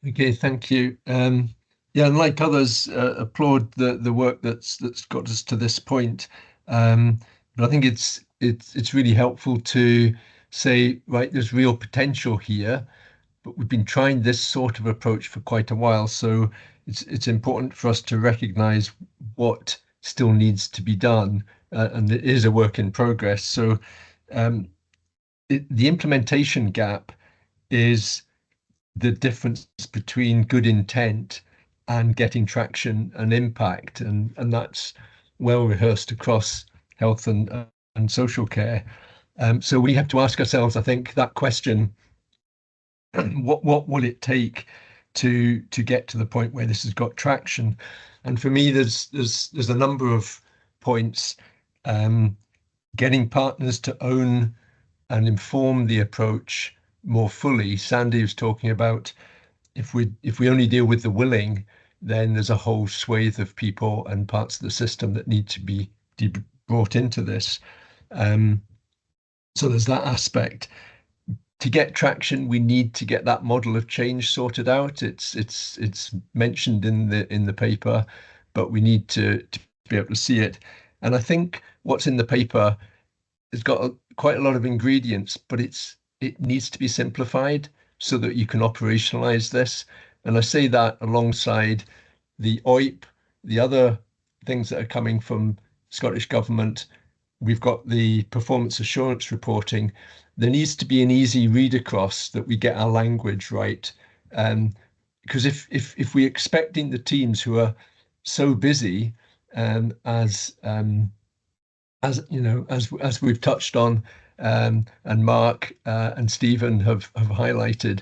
Okay, thank you. Yeah, and like others, applaud the work that's got us to this point. But I think it's really helpful to say, right, there's real potential here, but we've been trying this sort of approach for quite a while. So it's important for us to recognise what still needs to be done, and it is a work in progress. So the implementation gap is the difference between good intent and getting traction and impact, and that's well rehearsed across health and social care. So we have to ask ourselves, I think, that question: what will it take to get to the point where this has got traction? And for me, there's a number of points. Getting partners to own and inform the approach more fully. Sandy was talking about, if we only deal with the willing, then there's a whole swathe of people and parts of the system that need to be brought into this. So there's that aspect. To get traction, we need to get that model of change sorted out. It's mentioned in the paper, but we need to be able to see it. And I think what's in the paper has got quite a lot of ingredients, but it needs to be simplified so that you can operationalize this. And I say that alongside the OIP, the other things that are coming from Scottish Government. We've got the performance assurance reporting. There needs to be an easy read across, that we get our language right. Because if we're expecting the teams who are so busy, as you know, as we've touched on, and Mark and Stephen have highlighted,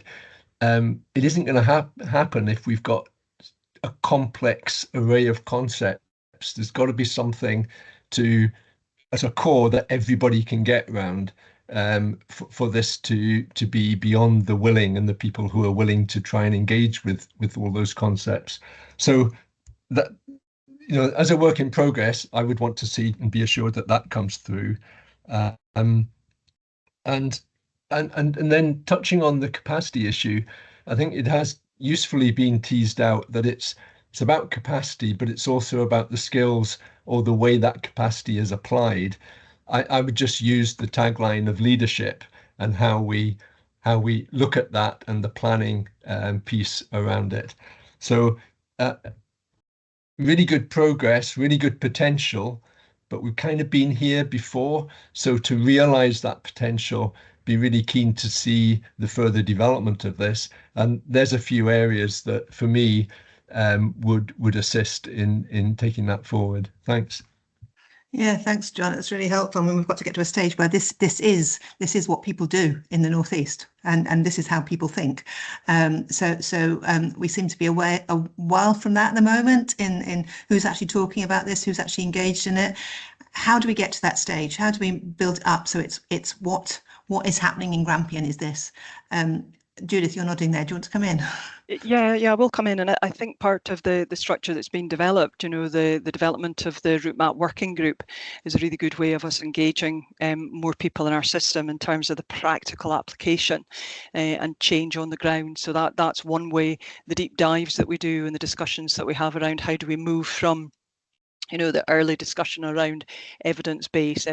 it isn't going to happen if we've got a complex array of concepts. There's got to be something at a core that everybody can get around, for this to be beyond the willing and the people who are willing to try and engage with all those concepts. So that, you know, as a work in progress, I would want to see and be assured that comes through. And then touching on the capacity issue, I think it has usefully been teased out that it's about capacity, but it's also about the skills or the way that capacity is applied. I would just use the tagline of leadership and how we look at that and the planning piece around it. So really good progress, really good potential, but we've kind of been here before. So to realise that potential, be really keen to see the further development of this. And there's a few areas that, for me, would assist in taking that forward. Thanks. Yeah, thanks, John. It's really helpful. I mean, we've got to get to a stage where this is what people do in the Northeast, and this is how people think. So we seem to be a while from that at the moment in who's actually talking about this, who's actually engaged in it. How do we get to that stage? How do we build it up so it's what is happening in Grampian is this? Judith, you're nodding there. Do you want to come in? Yeah, I will come in, and I think part of the structure that's been developed, the development of the route map working group is a really good way of us engaging more people in our system in terms of the practical application and change on the ground. So that's one way. The deep dives that we do and the discussions that we have around how do we move from the early discussion around evidence base,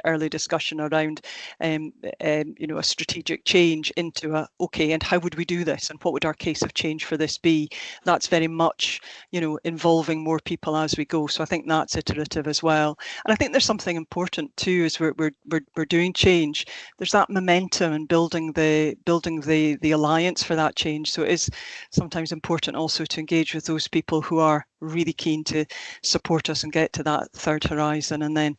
early discussion around, a strategic change into okay, and how would we do this, and what would our case of change for this be? That's very much, involving more people as we go. So I think that's iterative as well. And I think there's something important too, as we're doing change. There's that momentum and building the alliance for that change. So it is sometimes important also to engage with those people who are really keen to support us and get to that third horizon, and then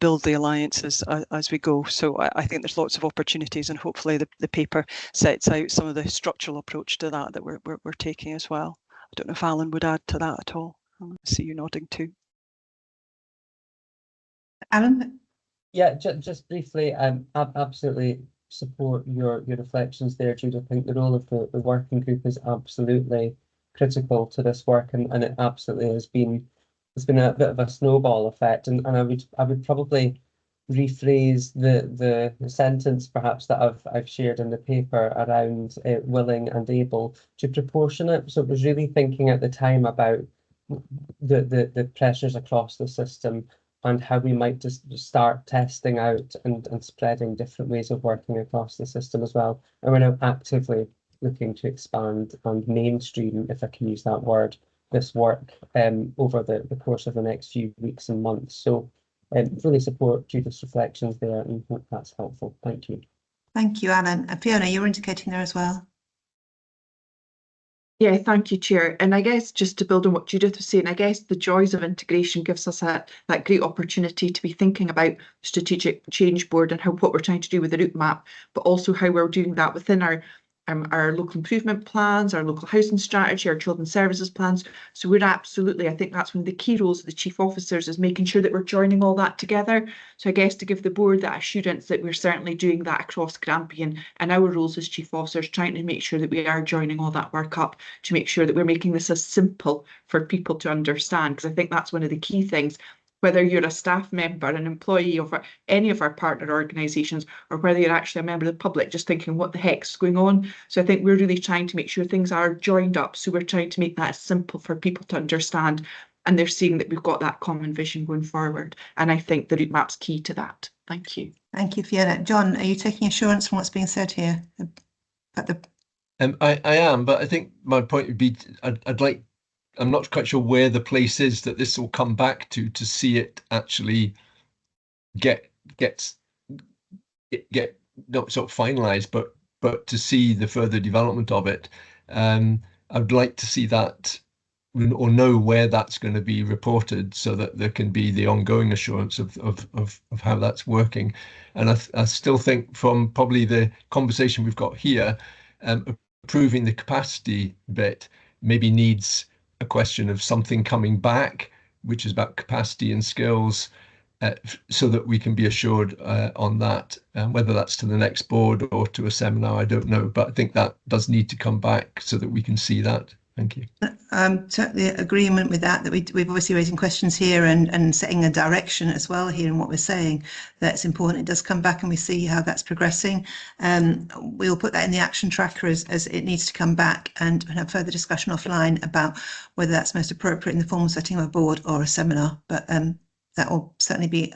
build the alliances as we go. So I think there's lots of opportunities, and hopefully the paper sets out some of the structural approach to that we're taking as well. I don't know if Alan would add to that at all. I see you nodding too. Alan? Yeah, just briefly, absolutely support your reflections there, Jude. I think the role of the working group is absolutely critical to this work, and it absolutely has been a bit of a snowball effect, and I would probably rephrase the sentence perhaps that I've shared in the paper around willing and able to proportionate. So it was really thinking at the time about the pressures across the system and how we might just start testing out and spreading different ways of working across the system as well. And we're now actively looking to expand and mainstream, if I can use that word, this work over the course of the next few weeks and months. So really support Judith's reflections there, and hope that's helpful. Thank you. Thank you, Alan. Fiona, you were indicating there as well. Yeah, thank you, Chair. And I guess just to build on what Judith was saying, I guess the joys of integration gives us that great opportunity to be thinking about strategic change board and what we're trying to do with the route map, but also how we're doing that within our local improvement plans, our local housing strategy, our children's services plans. So we're absolutely, I think that's one of the key roles of the chief officers, is making sure that we're joining all that together. So I guess to give the board that assurance that we're certainly doing that across Grampian and our roles as chief officers, trying to make sure that we are joining all that work up to make sure that we're making this as simple for people to understand, because I think that's one of the key things. Whether you're a staff member, an employee of any of our partner organisations, or whether you're actually a member of the public, just thinking what the heck's going on. So I think we're really trying to make sure things are joined up. So we're trying to make that simple for people to understand, and they're seeing that we've got that common vision going forward. And I think the route map's key to that. Thank you. Thank you, Fiona. John, are you taking assurance from what's being said here? I am, but I think my point would be I'm not quite sure where the place is that this will come back to see it actually get not sort of finalized, but to see the further development of it. I'd like to see that or know where that's going to be reported, so that there can be the ongoing assurance of how that's working. And I still think, from probably the conversation we've got here, approving the capacity bit maybe needs a question of something coming back, which is about capacity and skills, so that we can be assured on that. Whether that's to the next board or to a seminar, I don't know, but I think that does need to come back so that we can see that. Thank you. Totally agreement with that, we've obviously raising questions here and setting a direction as well here in what we're saying. That's important. It does come back and we see how that's progressing. We'll put that in the action tracker as it needs to come back, and have further discussion offline about whether that's most appropriate in the formal setting of a board or a seminar. But that will certainly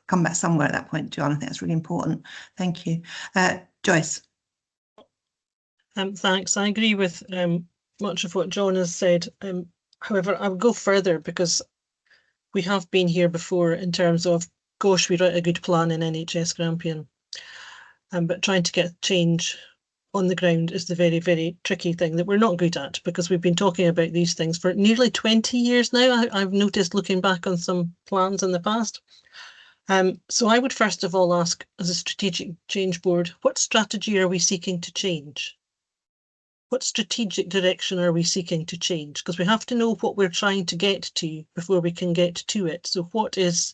come back somewhere at that point, John. I think that's really important. Thank you. Joyce. Thanks. I agree with much of what John has said. However, I would go further, because we have been here before in terms of, gosh, we write a good plan in NHS Grampian, but trying to get change on the ground is the very, very tricky thing that we're not good at, because we've been talking about these things for nearly 20 years now. I've noticed, looking back on some plans in the past. So I would first of all ask, as a strategic change board, what strategy are we seeking to change? What strategic direction are we seeking to change? Because we have to know what we're trying to get to before we can get to it. So what is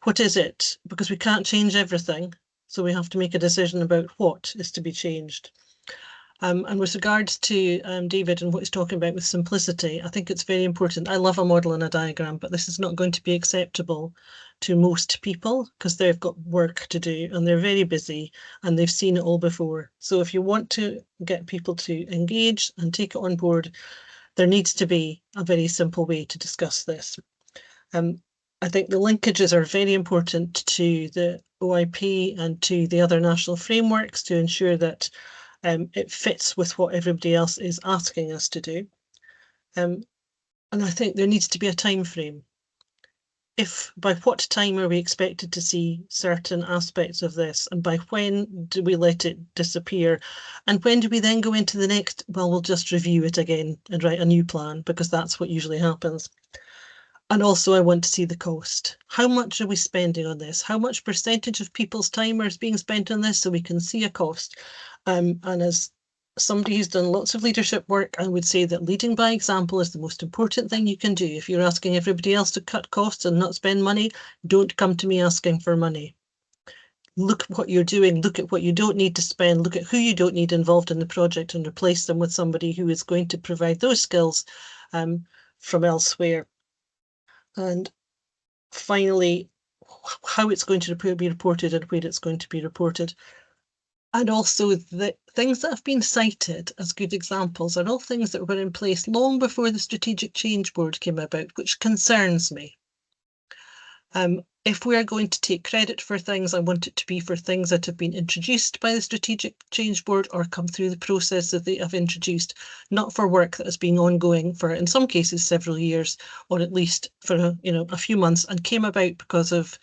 it? Because we can't change everything. So we have to make a decision about what is to be changed. And with regards to David and what he's talking about with simplicity, I think it's very important. I love a model and a diagram, but this is not going to be acceptable to most people because they've got work to do and they're very busy and they've seen it all before. So if you want to get people to engage and take it on board, there needs to be a very simple way to discuss this. I think the linkages are very important to the OIP and to the other national frameworks to ensure that it fits with what everybody else is asking us to do. And I think there needs to be a time frame. By what time are we expected to see certain aspects of this, and by when do we let it disappear? And when do we then go into the next, well, we'll just review it again and write a new plan, because that's what usually happens. And also I want to see the cost. How much are we spending on this? How much percentage of people's time is being spent on this so we can see a cost? And as somebody who's done lots of leadership work, I would say that leading by example is the most important thing you can do. If you're asking everybody else to cut costs and not spend money, don't come to me asking for money. Look at what you're doing, look at what you don't need to spend, look at who you don't need involved in the project and replace them with somebody who is going to provide those skills from elsewhere. And finally, how it's going to be reported and where it's going to be reported. And also the things that have been cited as good examples are all things that were in place long before the Strategic Change Board came about, which concerns me. If we are going to take credit for things, I want it to be for things that have been introduced by the Strategic Change Board or come through the process that they have introduced, not for work that has been ongoing for, in some cases, several years, or at least for a few months, and came about because of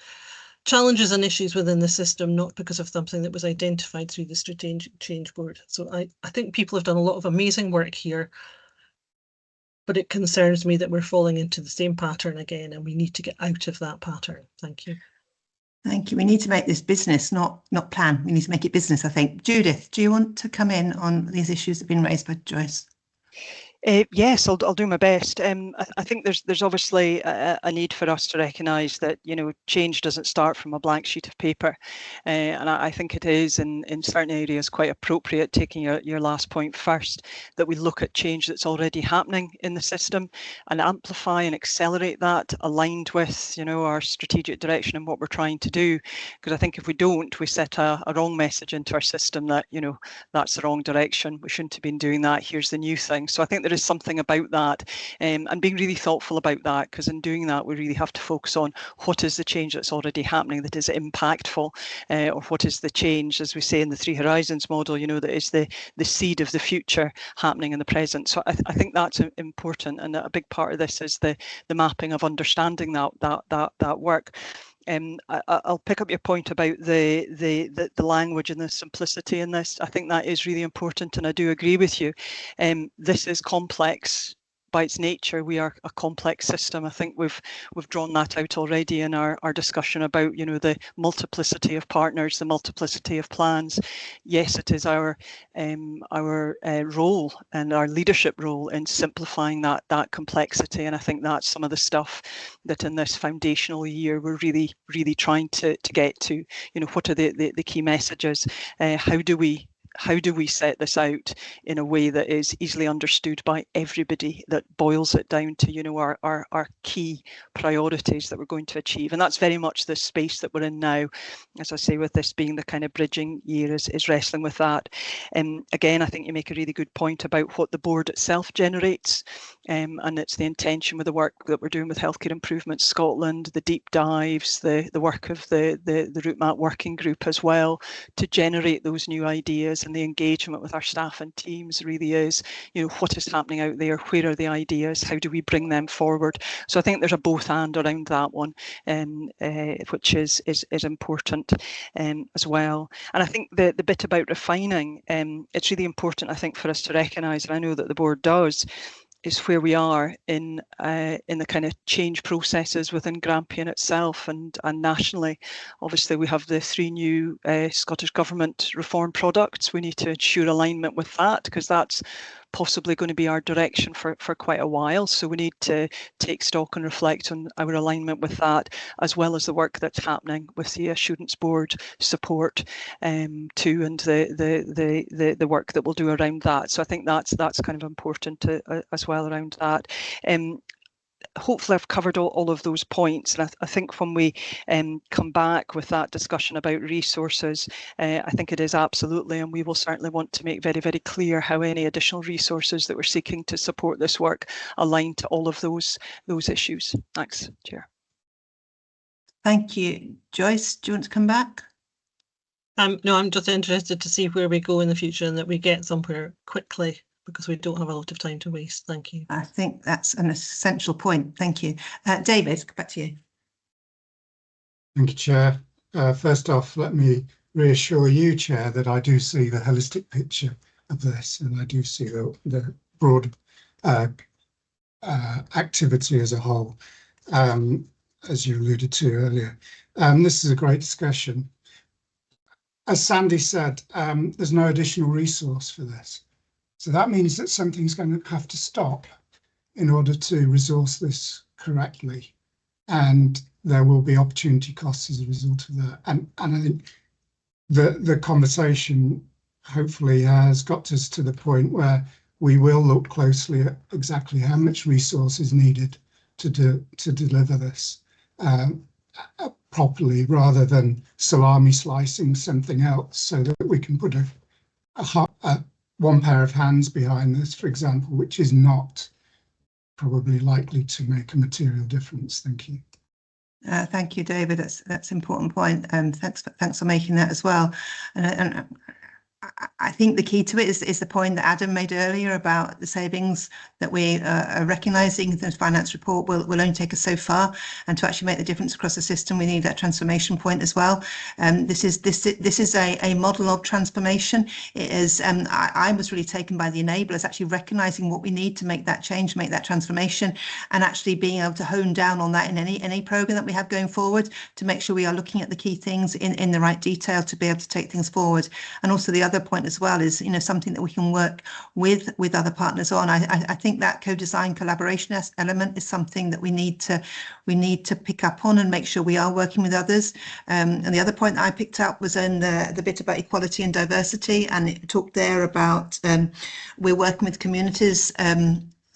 challenges and issues within the system, not because of something that was identified through the Strategic Change Board. So I think people have done a lot of amazing work here, but it concerns me that we're falling into the same pattern again, and we need to get out of that pattern. Thank you. Thank you. We need to make this business, not plan. We need to make it business, I think. Judith, do you want to come in on these issues that have been raised by Joyce? Yes, I'll do my best. I think there's obviously a need for us to recognise that change doesn't start from a blank sheet of paper, and I think it is in certain areas quite appropriate, taking your last point first, that we look at change that's already happening in the system and amplify and accelerate that, aligned with our strategic direction and what we're trying to do. Because I think if we don't, we set a wrong message into our system that that's the wrong direction. We shouldn't have been doing that. Here's the new thing. So I think there is something about that, and being really thoughtful about that, because in doing that we really have to focus on what is the change that's already happening that is impactful, or what is the change, as we say in the Three Horizons model, that is the seed of the future happening in the present. So I think that's important, and a big part of this is the mapping of understanding that work. I'll pick up your point about the language and the simplicity in this. I think that is really important, and I do agree with you. This is complex by its nature. We are a complex system. I think we've drawn that out already in our discussion about the multiplicity of partners, the multiplicity of plans. Yes, it is our role and our leadership role in simplifying that complexity, and I think that's some of the stuff that in this foundational year we're really trying to get to. What are the key messages? How do we set this out in a way that is easily understood by everybody, that boils it down to our key priorities that we're going to achieve? And that's very much the space that we're in now. As I say, with this being the kind of bridging year, is wrestling with that. Again, I think you make a really good point about what the board itself generates, and it's the intention with the work that we're doing with Healthcare Improvement Scotland, the deep dives, the work of the route map working group as well, to generate those new ideas. And the engagement with our staff and teams really is, what is happening out there? Where are the ideas? How do we bring them forward? So I think there's a both and around that one, which is important as well. And I think the bit about refining, it's really important, I think, for us to recognise, and I know that the board does, is where we are in the kind of change processes within Grampian itself and nationally. Obviously, we have the 3 new Scottish Government reform products. We need to ensure alignment with that, because that's possibly going to be our direction for quite a while. So we need to take stock and reflect on our alignment with that, as well as the work that's happening with the Assurance Board support too, and the work that we'll do around that. So I think that's kind of important as well around that. Hopefully I've covered all of those points, and I think when we come back with that discussion about resources, I think it is absolutely, and we will certainly want to make very, very clear how any additional resources that we're seeking to support this work align to all of those issues. Thanks, Chair. Thank you. Joyce, do you want to come back? No, I'm just interested to see where we go in the future and that we get somewhere quickly, because we don't have a lot of time to waste. Thank you. I think that's an essential point. Thank you. David, back to you. Thank you, Chair. First off, let me reassure you, Chair, that I do see the holistic picture of this, and I do see the broad activity as a whole, as you alluded to earlier. This is a great discussion. As Sandy said, there's no additional resource for this. So that means that something's going to have to stop in order to resource this correctly. And there will be opportunity costs as a result of that. And I think the conversation hopefully has got us to the point where we will look closely at exactly how much resource is needed to deliver this properly, rather than salami slicing something else, so that we can put one pair of hands behind this, for example, which is not probably likely to make a material difference. Thank you. Thank you, David. That's an important point. Thanks for making that as well. And I think the key to it is the point that Adam made earlier about the savings that we are recognising in the finance report will only take us so far, and to actually make the difference across the system, we need that transformation point as well. This is a model of transformation. It is. I was really taken by the enablers, actually recognising what we need to make that change, make that transformation, and actually being able to hone down on that in any programme that we have going forward, to make sure we are looking at the key things in the right detail to be able to take things forward. And also the other point as well is, something that we can work with other partners on. I think that co-design collaboration element is something that we need to pick up on and make sure we are working with others. And the other point that I picked up was in the bit about equality and diversity, and it talked there about we're working with communities.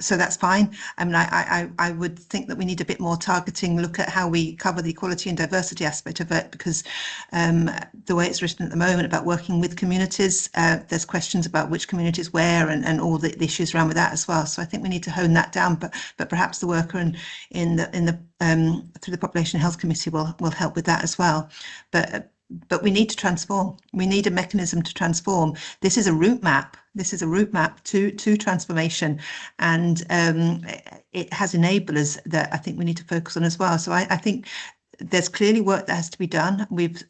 So that's fine. I mean, I would think that we need a bit more targeting look at how we cover the equality and diversity aspect of it, because the way it's written at the moment about working with communities, there's questions about which communities where and all the issues around with that as well. So I think we need to hone that down, but perhaps the worker in the through the Population Health Committee will help with that as well. But we need to transform. We need a mechanism to transform. This is a route map. This is a route map to transformation, and it has enablers that I think we need to focus on as well. So I think there's clearly work that has to be done. We've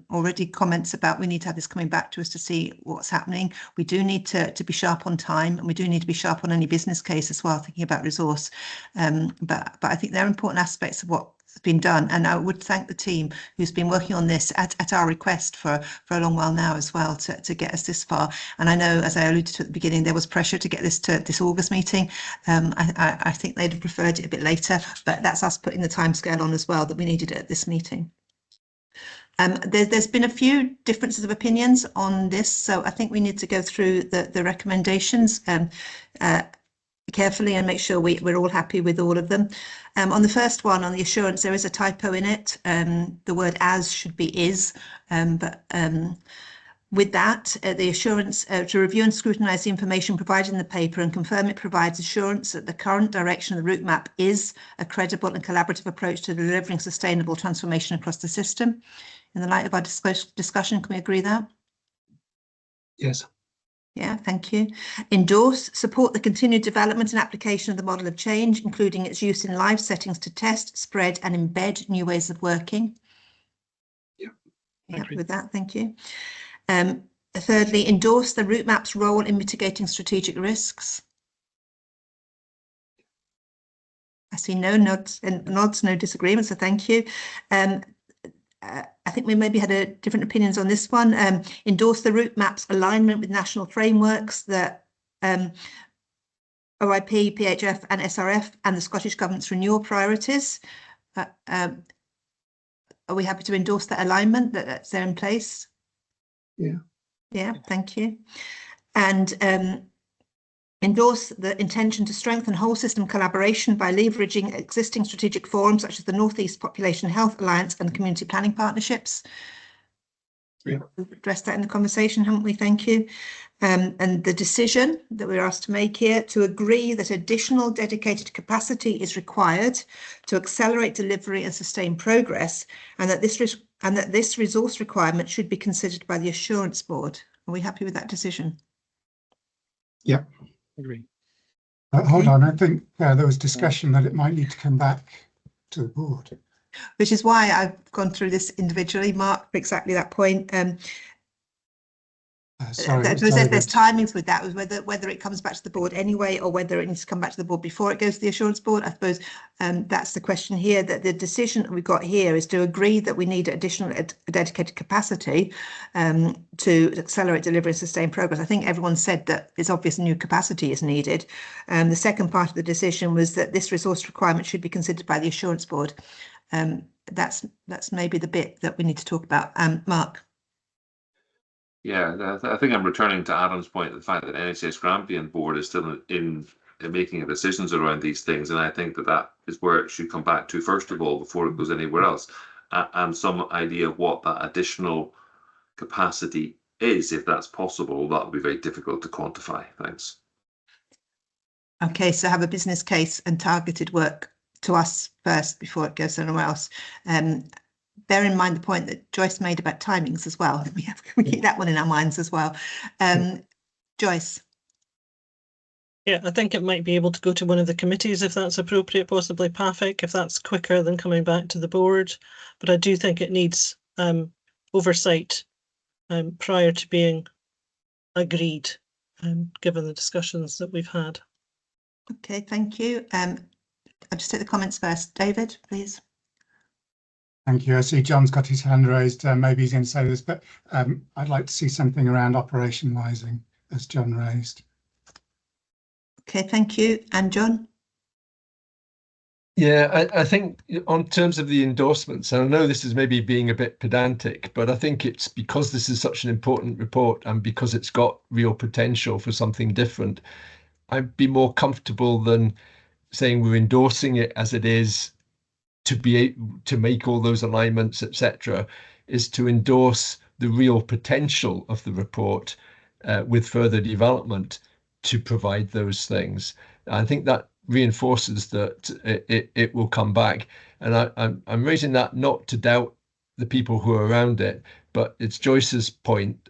already comments about we need to have this coming back to us to see what's happening. We do need to be sharp on time, and we do need to be sharp on any business case as well, thinking about resource. But I think they're important aspects of what been done, and I would thank the team who's been working on this at our request for a long while now as well to get us this far. And I know, as I alluded to at the beginning, there was pressure to get this to this August meeting. I think they'd have preferred it a bit later, but that's us putting the timescale on as well that we needed at this meeting. There's been a few differences of opinions on this, so I think we need to go through the recommendations carefully and make sure we're all happy with all of them. On the first one, on the assurance, there is a typo in it. The word as should be is, but with that, the assurance to review and scrutinise the information provided in the paper and confirm it provides assurance that the current direction of the route map is a credible and collaborative approach to delivering sustainable transformation across the system. In the light of our discussion, can we agree that? Yes. Yeah, thank you. Endorse, support the continued development and application of the model of change, including its use in live settings to test, spread and embed new ways of working. Yeah, with that, thank you. Thirdly, endorse the route map's role in mitigating strategic risks. I see no nods, no disagreement, so thank you. I think we maybe had different opinions on this one. Endorse the route map's alignment with national frameworks that OIP, PHF and SRF and the Scottish Government's renewal priorities. Are we happy to endorse that alignment that's there in place? Yeah. Yeah, thank you. And endorse the intention to strengthen whole system collaboration by leveraging existing strategic forums such as the North East Population Health Alliance and community planning partnerships. Yeah. We've addressed that in the conversation, haven't we? Thank you. And the decision that we're asked to make here to agree that additional dedicated capacity is required to accelerate delivery and sustain progress, and that this resource requirement should be considered by the Assurance Board. Are we happy with that decision? Yeah. Agree. Hold on, I think there was discussion that it might need to come back to the board. Which is why I've gone through this individually, Mark, for exactly that point. Sorry, there's timings with that, whether it comes back to the board anyway, or whether it needs to come back to the board before it goes to the Assurance Board. I suppose that's the question here, that the decision that we've got here is to agree that we need additional dedicated capacity to accelerate delivery and sustain progress. I think everyone said that it's obvious new capacity is needed. The second part of the decision was that this resource requirement should be considered by the Assurance Board. That's maybe the bit that we need to talk about. Mark. Yeah, I think I'm returning to Adam's point, the fact that NHS Grampian Board is still in making decisions around these things, and I think that is where it should come back to first of all before it goes anywhere else, and some idea of what that additional capacity is, if that's possible. That would be very difficult to quantify. Thanks. Okay, so have a business case and targeted work to us first before it goes somewhere else. Bear in mind the point that Joyce made about timings as well. We keep that one in our minds as well. Joyce. Yeah, I think it might be able to go to one of the committees if that's appropriate, possibly PAFIC, if that's quicker than coming back to the board. But I do think it needs oversight prior to being agreed, given the discussions that we've had. Okay, thank you. I'll just take the comments first. David, please. Thank you. I see John's got his hand raised. Maybe he's going to say this, but I'd like to see something around operationalising, as John raised. Okay, thank you. And John? Yeah, I think on terms of the endorsements, and I know this is maybe being a bit pedantic, but I think it's because this is such an important report and because it's got real potential for something different, I'd be more comfortable than saying we're endorsing it as it is to be able to make all those alignments, etc., is to endorse the real potential of the report with further development to provide those things. I think that reinforces that it will come back. And I'm raising that not to doubt the people who are around it, but it's Joyce's point,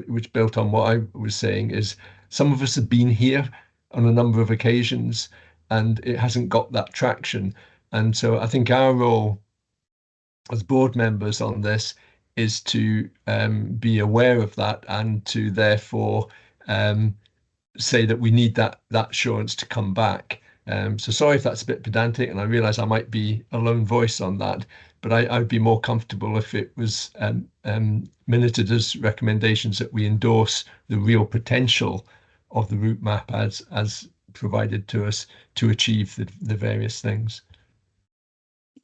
which built on what I was saying, is some of us have been here on a number of occasions and it hasn't got that traction. And so I think our role as board members on this is to be aware of that and to therefore say that we need that assurance to come back. So sorry if that's a bit pedantic, and I realise I might be a lone voice on that, but I'd be more comfortable if it was minuted as recommendations that we endorse the real potential of the route map as provided to us to achieve the various things.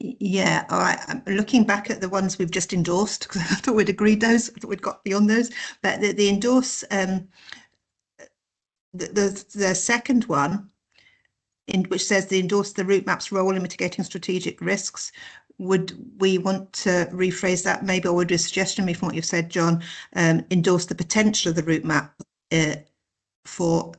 Yeah, all right. I'm looking back at the ones we've just endorsed because I thought we'd agreed those, I thought we'd got beyond those. But the endorse, the second one, in which says the endorse the route map's role in mitigating strategic risks. Would we want to rephrase that maybe, or would a suggestion be from what you've said, John, endorse the potential of the route map for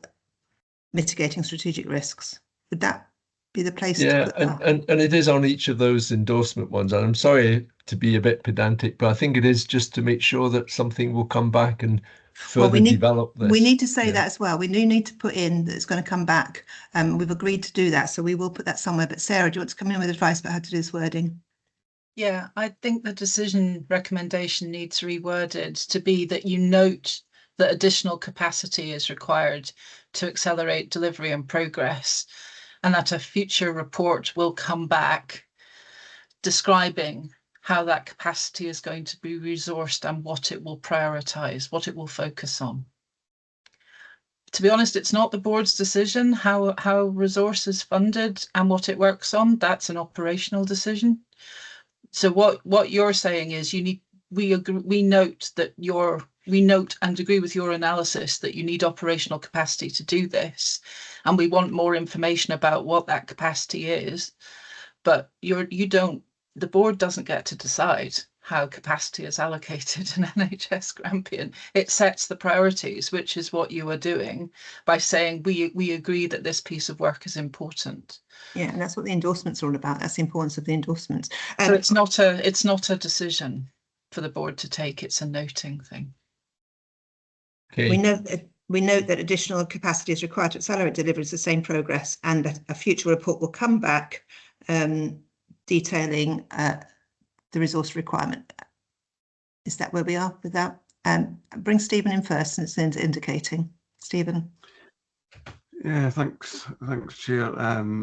mitigating strategic risks? Would that be the place to put that? And it is on each of those endorsement ones, and I'm sorry to be a bit pedantic, but I think it is just to make sure that something will come back and further develop this. We need to say that as well. We do need to put in that it's going to come back. We've agreed to do that, so we will put that somewhere. But Sarah, do you want to come in with advice about how to do this wording? Yeah, I think the decision recommendation needs reworded to be that you note that additional capacity is required to accelerate delivery and progress, and that a future report will come back describing how that capacity is going to be resourced and what it will prioritise, what it will focus on. to be honest, it's not the board's decision how resource is funded and what it works on. That's an operational decision. So what you're saying is we note and agree with your analysis that you need operational capacity to do this, and we want more information about what that capacity is. But the board doesn't get to decide how capacity is allocated in NHS Grampian. It sets the priorities, which is what you are doing by saying we agree that this piece of work is important. Yeah, and that's what the endorsements are all about. That's the importance of the endorsements. So it's not a decision for the board to take. It's a noting thing. Okay. We note that additional capacity is required to accelerate delivery of sustained progress, and that a future report will come back detailing the resource requirement. Is that where we are with that? Bring Stephen in first, since it's indicating. Stephen. Yeah, thanks, Chair.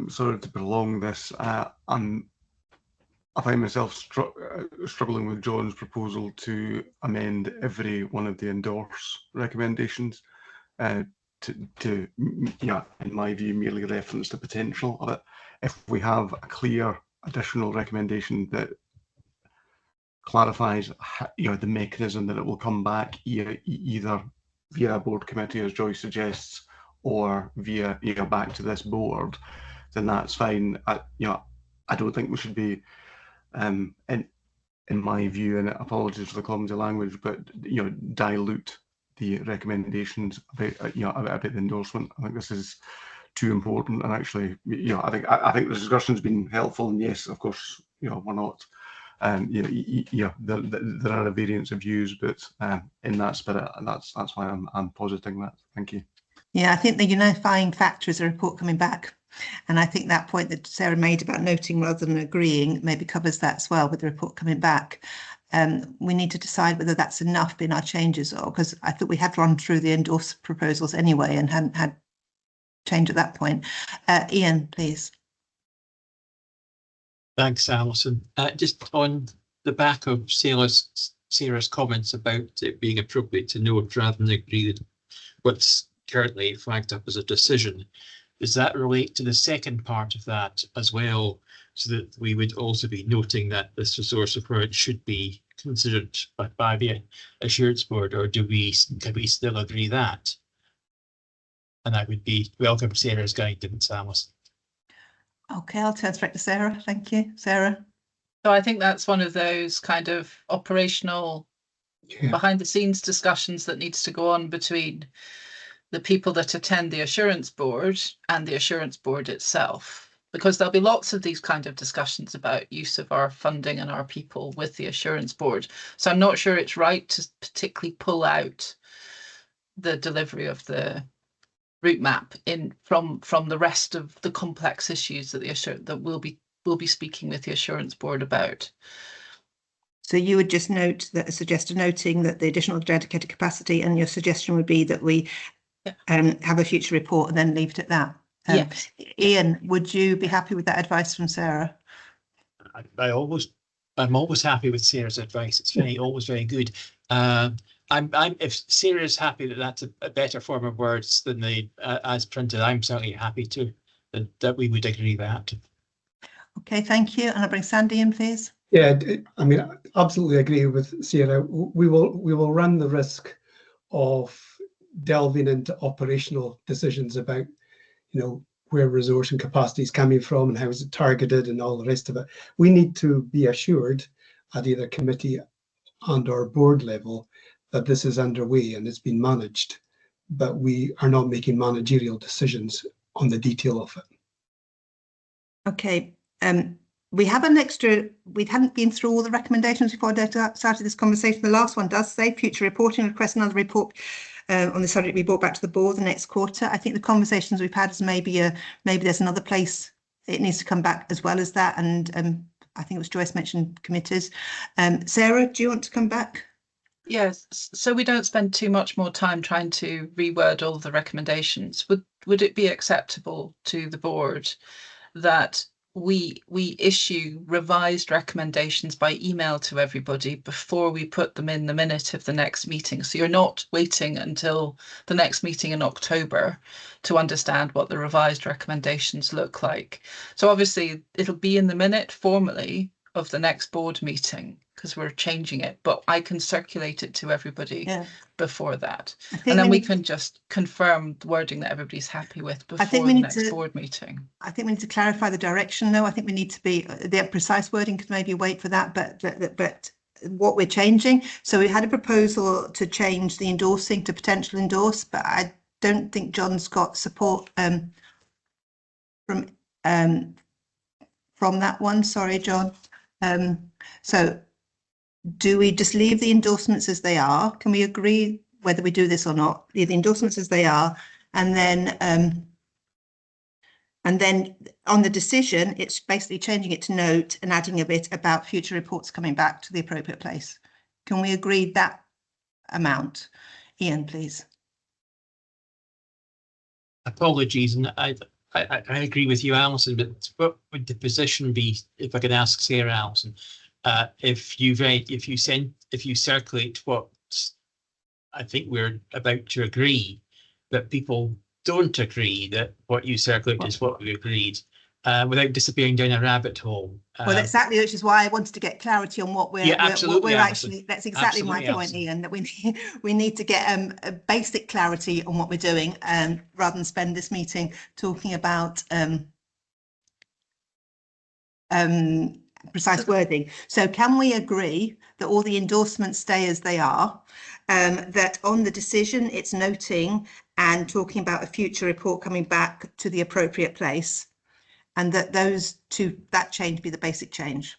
Sorry to prolong this. I find myself struggling with John's proposal to amend every one of the endorse recommendations to in my view, merely reference the potential of it. If we have a clear additional recommendation that clarifies the mechanism that it will come back either via a board committee, as Joyce suggests, or via back to this board, then that's fine. I don't think we should be in my view, and apologies for the clumsy language, but dilute the recommendations about the endorsement. I think this is too important, and actually, I think the discussion's been helpful. And yes, of course, we're not. There are a variance of views, but in that spirit, that's why I'm positing that. Thank you. Yeah, I think the unifying factor is a report coming back. And I think that point that Sarah made about noting rather than agreeing maybe covers that as well with the report coming back. We need to decide whether that's enough in our changes, or because I thought we had run through the endorsed proposals anyway and hadn't had change at that point. Ian, please. Thanks, Alison. Just on the back of Sarah's comments about it being appropriate to note rather than agree that what's currently flagged up as a decision, does that relate to the second part of that as well, so that we would also be noting that this resource approach should be considered by the Assurance Board, or can we still agree that? And I would be welcome Sarah's guidance, Alison. Okay, I'll turn straight to Sarah. Thank you, Sarah. So I think that's one of those kind of operational behind the scenes discussions that needs to go on between the people that attend the Assurance Board and the Assurance Board itself, because there'll be lots of these kind of discussions about use of our funding and our people with the Assurance Board. So I'm not sure it's right to particularly pull out the delivery of the route map from the rest of the complex issues that we'll be speaking with the Assurance Board about. So you would just suggest noting that the additional dedicated capacity, and your suggestion would be that we have a future report and then leave it at that. Yes. Ian, would you be happy with that advice from Sarah? I'm always happy with Sarah's advice. It's always very good. If Sarah's happy that that's a better form of words than the as printed, I'm certainly happy to that we would agree that. Okay, thank you. And I'll bring Sandy in, please. Yeah, I mean, I absolutely agree with Sarah. We will run the risk of delving into operational decisions about, where resource and capacity is coming from and how is it targeted and all the rest of it. We need to be assured at either committee and or board level that this is underway and it's been managed, but we are not making managerial decisions on the detail of it. Okay. We have an extra, we hadn't been through all the recommendations before I started this conversation. The last one does say future reporting, request another report on the subject be brought back to the board the next quarter. I think the conversations we've had is maybe there's another place it needs to come back as well as that. And I think it was Joyce mentioned committees. Sarah, do you want to come back? Yes, so we don't spend too much more time trying to reword all of the recommendations. Would it be acceptable to the board that we issue revised recommendations by email to everybody before we put them in the minute of the next meeting. So you're not waiting until the next meeting in October to understand what the revised recommendations look like. So obviously it'll be in the minute formally of the next board meeting because we're changing it, but I can circulate it to everybody before that. And then we can just confirm the wording that everybody's happy with before the next board meeting. I think we need to clarify the direction though. I think we need to be, the precise wording could maybe wait for that, but what we're changing. So we had a proposal to change the endorsing to potential endorse, but I don't think John's got support from that one. Sorry, John. So do we just leave the endorsements as they are? Can we agree whether we do this or not? Leave the endorsements as they are, and then on the decision, it's basically changing it to note and adding a bit about future reports coming back to the appropriate place. Can we agree that amount? Ian, please. Apologies, and I agree with you, Alison, but what would the position be, if I could ask Sarah, Alison, if you circulate what I think we're about to agree, but people don't agree that what you circulate is what we agreed, without disappearing down a rabbit hole. Well, exactly, which is why I wanted to get clarity on what we're actually. That's exactly my point, Alison. Ian. That we need to get a basic clarity on what we're doing, rather than spend this meeting talking about precise wording. So can we agree that all the endorsements stay as they are, that on the decision it's noting and talking about a future report coming back to the appropriate place, and that that change be the basic change?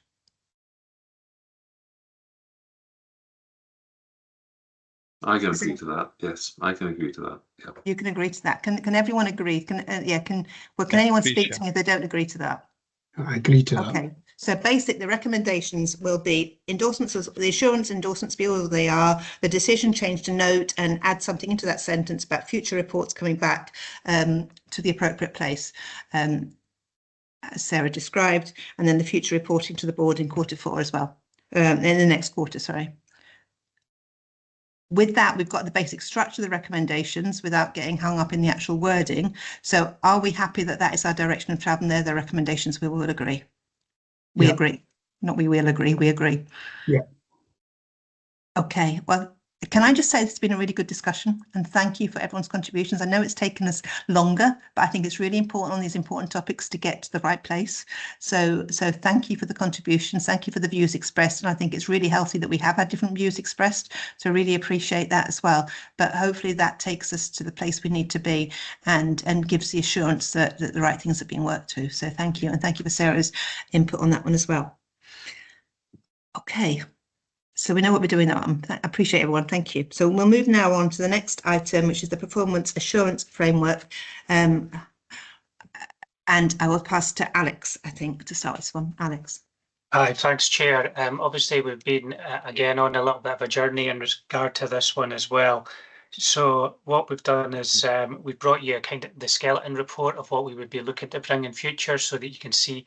I can agree to that. Yes, I can agree to that. Yeah. You can agree to that. Can everyone agree? Can anyone speak to me if they don't agree to that? I agree to that. Okay, so the recommendations will be endorsements, the assurance endorsements be all they are, the decision change to note and add something into that sentence about future reports coming back to the appropriate place, as Sarah described, and then the future reporting to the board in Q4 as well, in the next quarter, sorry. With that, we've got the basic structure of the recommendations without getting hung up in the actual wording. So are we happy that that is our direction of travel? They're the recommendations we will agree. We agree. Not we will agree, we agree. Yeah. Okay, well, can I just say this has been a really good discussion, and thank you for everyone's contributions. I know it's taken us longer, but I think it's really important on these important topics to get to the right place. So thank you for the contributions. Thank you for the views expressed. And I think it's really healthy that we have had different views expressed. So really appreciate that as well. But hopefully that takes us to the place we need to be and gives the assurance that the right things are being worked through. So thank you. And thank you for Sarah's input on that one as well. Okay. So we know what we're doing now. I appreciate everyone. Thank you. So we'll move now on to the next item, which is the performance assurance framework. And I will pass to Alex, I think, to start this one. Alex. Hi, thanks, Chair. Obviously, we've been again on a little bit of a journey in regard to this one as well. So what we've done is we've brought you a kind of the skeleton report of what we would be looking to bring in future, so that you can see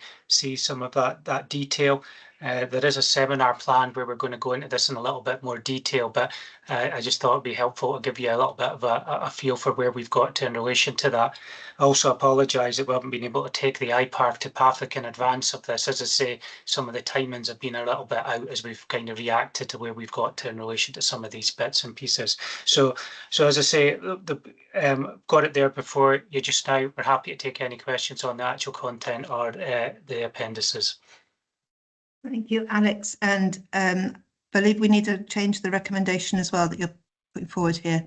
some of that detail. There is a seminar planned where we're going to go into this in a little bit more detail, but I just thought it'd be helpful to give you a little bit of a feel for where we've got to in relation to that. I also apologise that we haven't been able to take the iPark to Pathwick in advance of this. As I say, some of the timings have been a little bit out as we've kind of reacted to where we've got to in relation to some of these bits and pieces. So as I say, got it there before you just now. We're happy to take any questions on the actual content or the appendices. Thank you, Alex. And I believe we need to change the recommendation as well that you're putting forward here.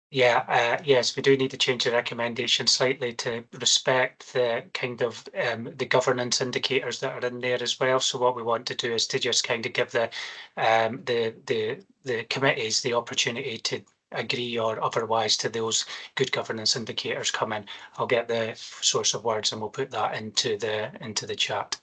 Yeah, yes, we do need to change the recommendation slightly to respect the kind of the governance indicators that are in there as well. So what we want to do is to just kind of give the committees the opportunity to agree or otherwise to those good governance indicators come in. I'll get the source of words and we'll put that into the chat.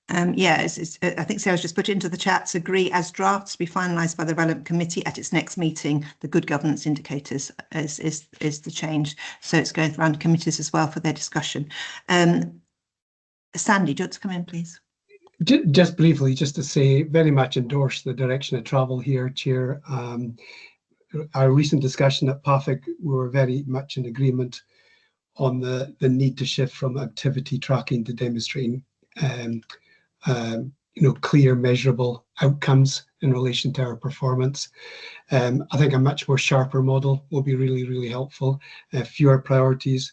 Yeah, I think Sarah's just put it into the chat. Agree as drafts to be finalised by the relevant committee at its next meeting. The good governance indicators is the change. So it's going around committees as well for their discussion. Sandy, do you want to come in, please? Just briefly, just to say, very much endorse the direction of travel here, Chair. Our recent discussion at PAFIC, we were very much in agreement on the need to shift from activity tracking to demonstrating clear, measurable outcomes in relation to our performance. I think a much more sharper model will be really, really helpful. Fewer priorities.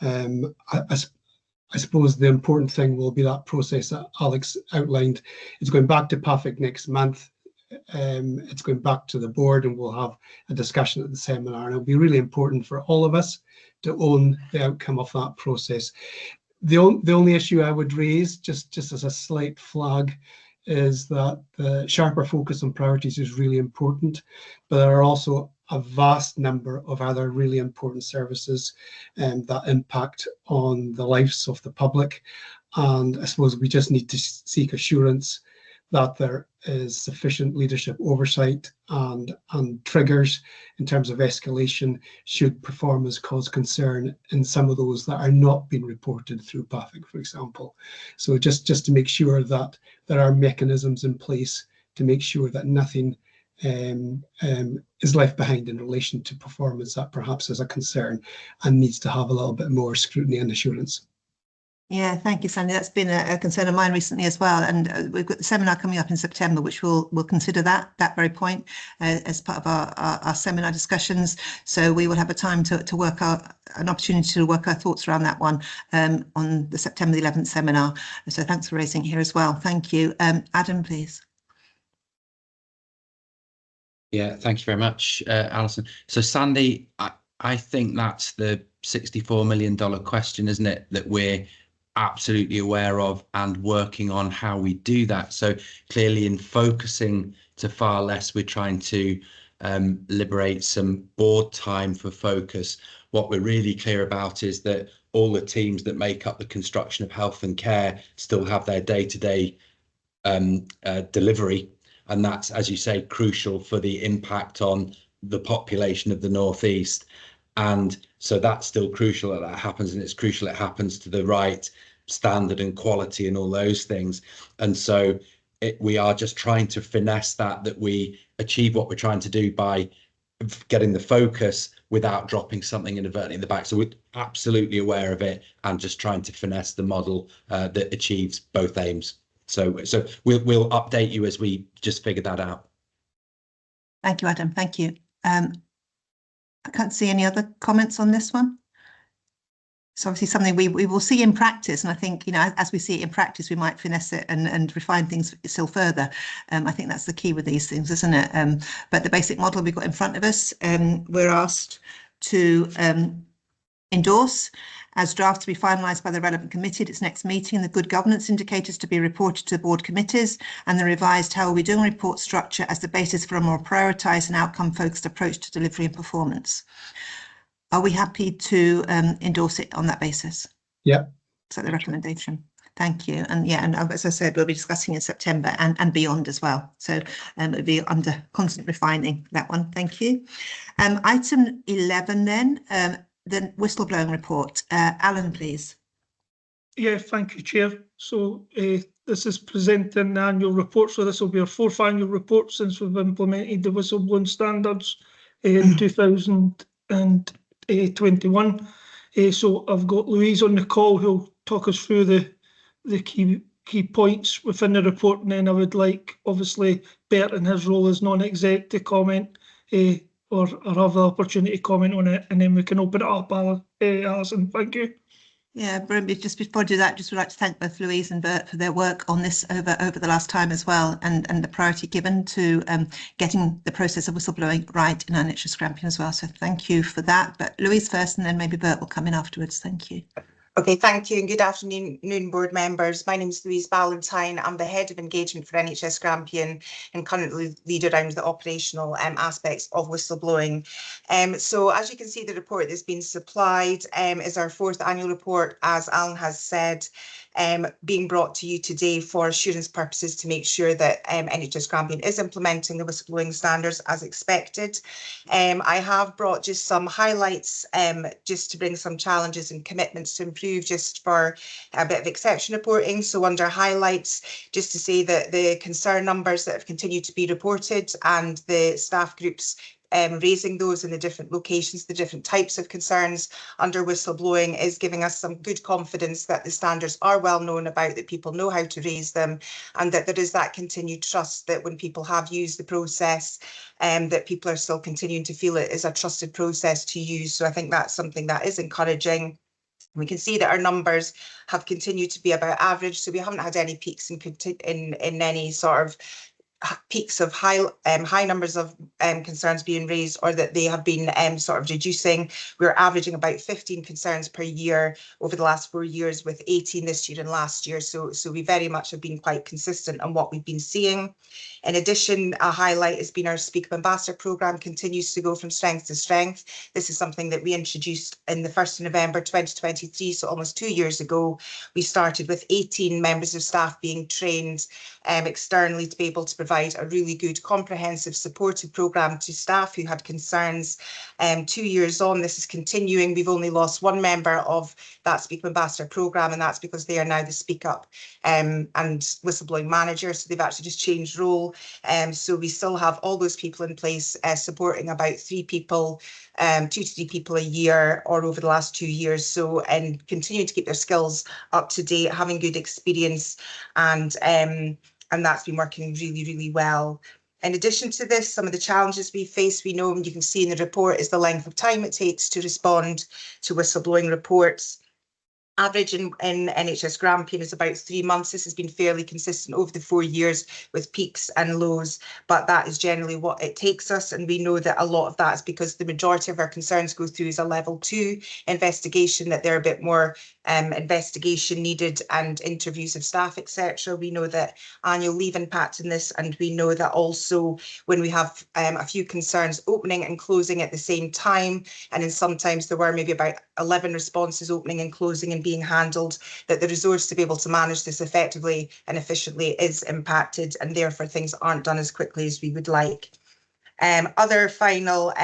I suppose the important thing will be that process that Alex outlined. It's going back to PAFIC next month. It's going back to the board, and we'll have a discussion at the seminar. And it'll be really important for all of us to own the outcome of that process. The only issue I would raise, just as a slight flag, is that the sharper focus on priorities is really important, but there are also a vast number of other really important services that impact on the lives of the public. And I suppose we just need to seek assurance that there is sufficient leadership oversight and triggers in terms of escalation should performance cause concern in some of those that are not being reported through PAFIC, for example. So just to make sure that there are mechanisms in place to make sure that nothing is left behind in relation to performance that perhaps is a concern and needs to have a little bit more scrutiny and assurance. Yeah, thank you, Sandy. That's been a concern of mine recently as well, and we've got the seminar coming up in September, which we'll consider that very point as part of our seminar discussions. So we will have a time to work out an opportunity to work our thoughts around that one on the September the 11th seminar. So thanks for raising it here as well. Thank you, Adam, please. Yeah, thank you very much, Alison. So Sandy, I think that's the $64 million question, isn't it, that we're absolutely aware of and working on how we do that. So clearly in focusing to far less, we're trying to liberate some board time for focus. What we're really clear about is that all the teams that make up the construction of health and care still have their day-to-day delivery. And that's, as you say, crucial for the impact on the population of the North East. And so that's still crucial that happens, and it's crucial it happens to the right standard and quality and all those things. And so we are just trying to finesse that we achieve what we're trying to do by getting the focus without dropping something inadvertently in the back. So we're absolutely aware of it and just trying to finesse the model that achieves both aims. So we'll update you as we just figure that out. Thank you, Adam. Thank you. I can't see any other comments on this one. It's obviously something we will see in practice, and I think, as we see it in practice, we might finesse it and refine things still further. I think that's the key with these things, isn't it? But the basic model we've got in front of us, we're asked to endorse as draft to be finalised by the relevant committee at its next meeting, the good governance indicators to be reported to the board committees, and the revised how are we doing report structure as the basis for a more prioritised and outcome-focused approach to delivery and performance. Are we happy to endorse it on that basis? Yeah. So the recommendation. Thank you. And yeah, and as I said, we'll be discussing in September and beyond as well. So it'll be under constant refining, that one. Thank you. Item 11 then, the whistleblowing report. Alan, please. Yeah, thank you, Chair. So this is presenting the annual report. So this will be our fourth annual report since we've implemented the whistleblowing standards in 2021. So I've got Louise on the call who'll talk us through the key points within the report, and then I would like, obviously, Bert in his role as non-exec to comment or have the opportunity to comment on it, and then we can open it up, Alison. Thank you. Yeah, brilliant. Just before I do that, just would like to thank both Louise and Bert for their work on this over the last time as well, and the priority given to getting the process of whistleblowing right in NHS Grampian as well. So thank you for that. But Louise first, and then maybe Bert will come in afterwards. Thank you. Okay, thank you and good afternoon, board members. My name is Louise Ballantyne. I'm the Head of Engagement for NHS Grampian and currently lead around the operational aspects of whistleblowing. So as you can see, the report that's been supplied is our fourth annual report, as Alan has said. being brought to you today for assurance purposes to make sure that NHS Grampian is implementing the whistleblowing standards as expected. I have brought just some highlights just to bring some challenges and commitments to improve, just for a bit of exception reporting. So under highlights, just to say that the concern numbers that have continued to be reported and the staff groups raising those in the different locations, the different types of concerns under whistleblowing, is giving us some good confidence that the standards are well known about, that people know how to raise them, and that there is that continued trust that when people have used the process, that people are still continuing to feel it is a trusted process to use. So I think that's something that is encouraging. We can see that our numbers have continued to be about average, so we haven't had any peaks in any sort of peaks of high numbers of concerns being raised, or that they have been sort of reducing. We're averaging about 15 concerns per year over the last 4 years, with 18 this year and last year. So we very much have been quite consistent on what we've been seeing. In addition, a highlight has been our Speak Up Ambassador programme continues to go from strength to strength. This is something that we introduced in the 1st of November 2023, so almost 2 years ago. We started with 18 members of staff being trained externally to be able to provide a really good, comprehensive, supportive programme to staff who had concerns. 2 years on, this is continuing. We've only lost one member of that Speak Up Ambassador programme, and that's because they are now the Speak Up and whistleblowing manager. So they've actually just changed role. So we still have all those people in place, supporting about 3 people, 2 to 3 people a year, or over the last 2 years. So, and continuing to keep their skills up to date, having good experience, and that's been working really, really well. In addition to this, some of the challenges we face, we know, and you can see in the report, is the length of time it takes to respond to whistleblowing reports. Average in NHS Grampian is about 3 months. This has been fairly consistent over the 4 years, with peaks and lows, but that is generally what it takes us. And we know that a lot of that is because the majority of our concerns go through as a level 2 investigation, that they're a bit more investigation needed and interviews of staff, etc. We know that annual leave impact in this, and we know that also when we have a few concerns opening and closing at the same time, and then sometimes there were maybe about 11 responses opening and closing and being handled, that the resource to be able to manage this effectively and efficiently is impacted, and therefore things aren't done as quickly as we would like. Other final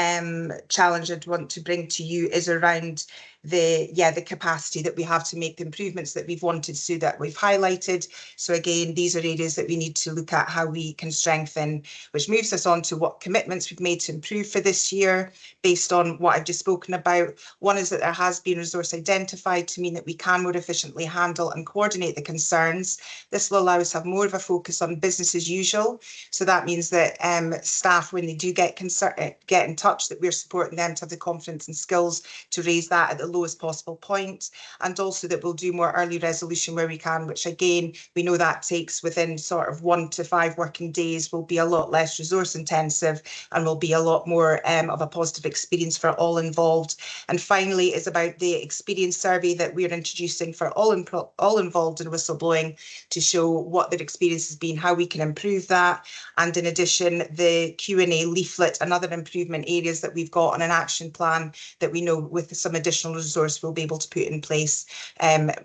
challenge I'd want to bring to you is around the capacity that we have to make the improvements that we've wanted to, that we've highlighted. So again, these are areas that we need to look at how we can strengthen, which moves us on to what commitments we've made to improve for this year based on what I've just spoken about. One is that there has been resource identified to mean that we can more efficiently handle and coordinate the concerns. This will allow us to have more of a focus on business as usual. So that means that staff, when they do get in touch, that we're supporting them to have the confidence and skills to raise that at the lowest possible point, and also that we'll do more early resolution where we can, which again, we know that takes within sort of 1 to 5 working days, will be a lot less resource intensive and will be a lot more of a positive experience for all involved. And finally is about the experience survey that we're introducing for all involved in whistleblowing, to show what their experience has been, how we can improve that. And in addition, the Q&A leaflet and other improvement areas that we've got on an action plan that we know with some additional resource we'll be able to put in place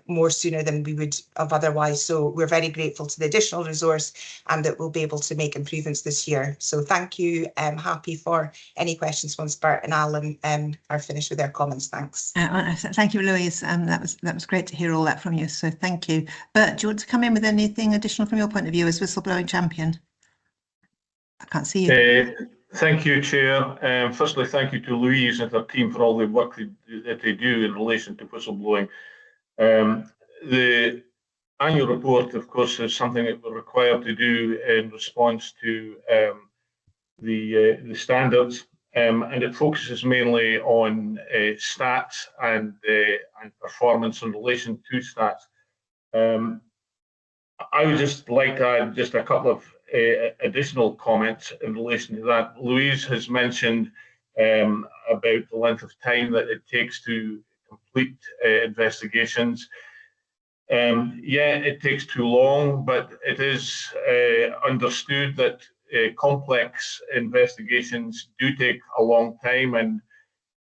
more sooner than we would have otherwise. So we're very grateful to the additional resource, and that we'll be able to make improvements this year. So thank you. I'm happy for any questions once Bert and Alan are finished with their comments. Thanks. Thank you, Louise. That was great to hear all that from you. So thank you. Bert, do you want to come in with anything additional from your point of view as whistleblowing champion? I can't see you. Thank you, Chair. Firstly, thank you to Louise and her team for all the work that they do in relation to whistleblowing. The annual report, of course, is something that we're required to do in response to the standards, and it focuses mainly on stats and performance in relation to stats. I would just like to add just a couple of additional comments in relation to that. Louise has mentioned about the length of time that it takes to complete investigations. Yeah, it takes too long, but it is understood that complex investigations do take a long time, and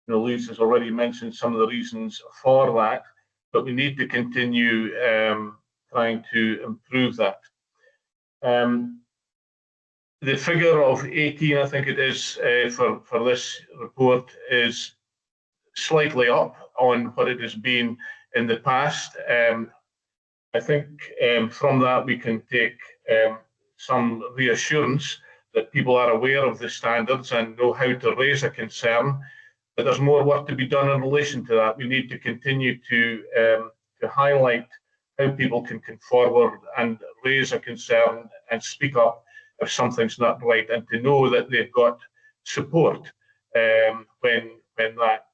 Louise has already mentioned some of the reasons for that. But we need to continue trying to improve that. The figure of 18, I think it is, for this report is slightly up on what it has been in the past. I think from that we can take some reassurance that people are aware of the standards and know how to raise a concern, but there's more work to be done in relation to that. We need to continue to highlight how people can come forward and raise a concern and speak up if something's not right, and to know that they've got support when that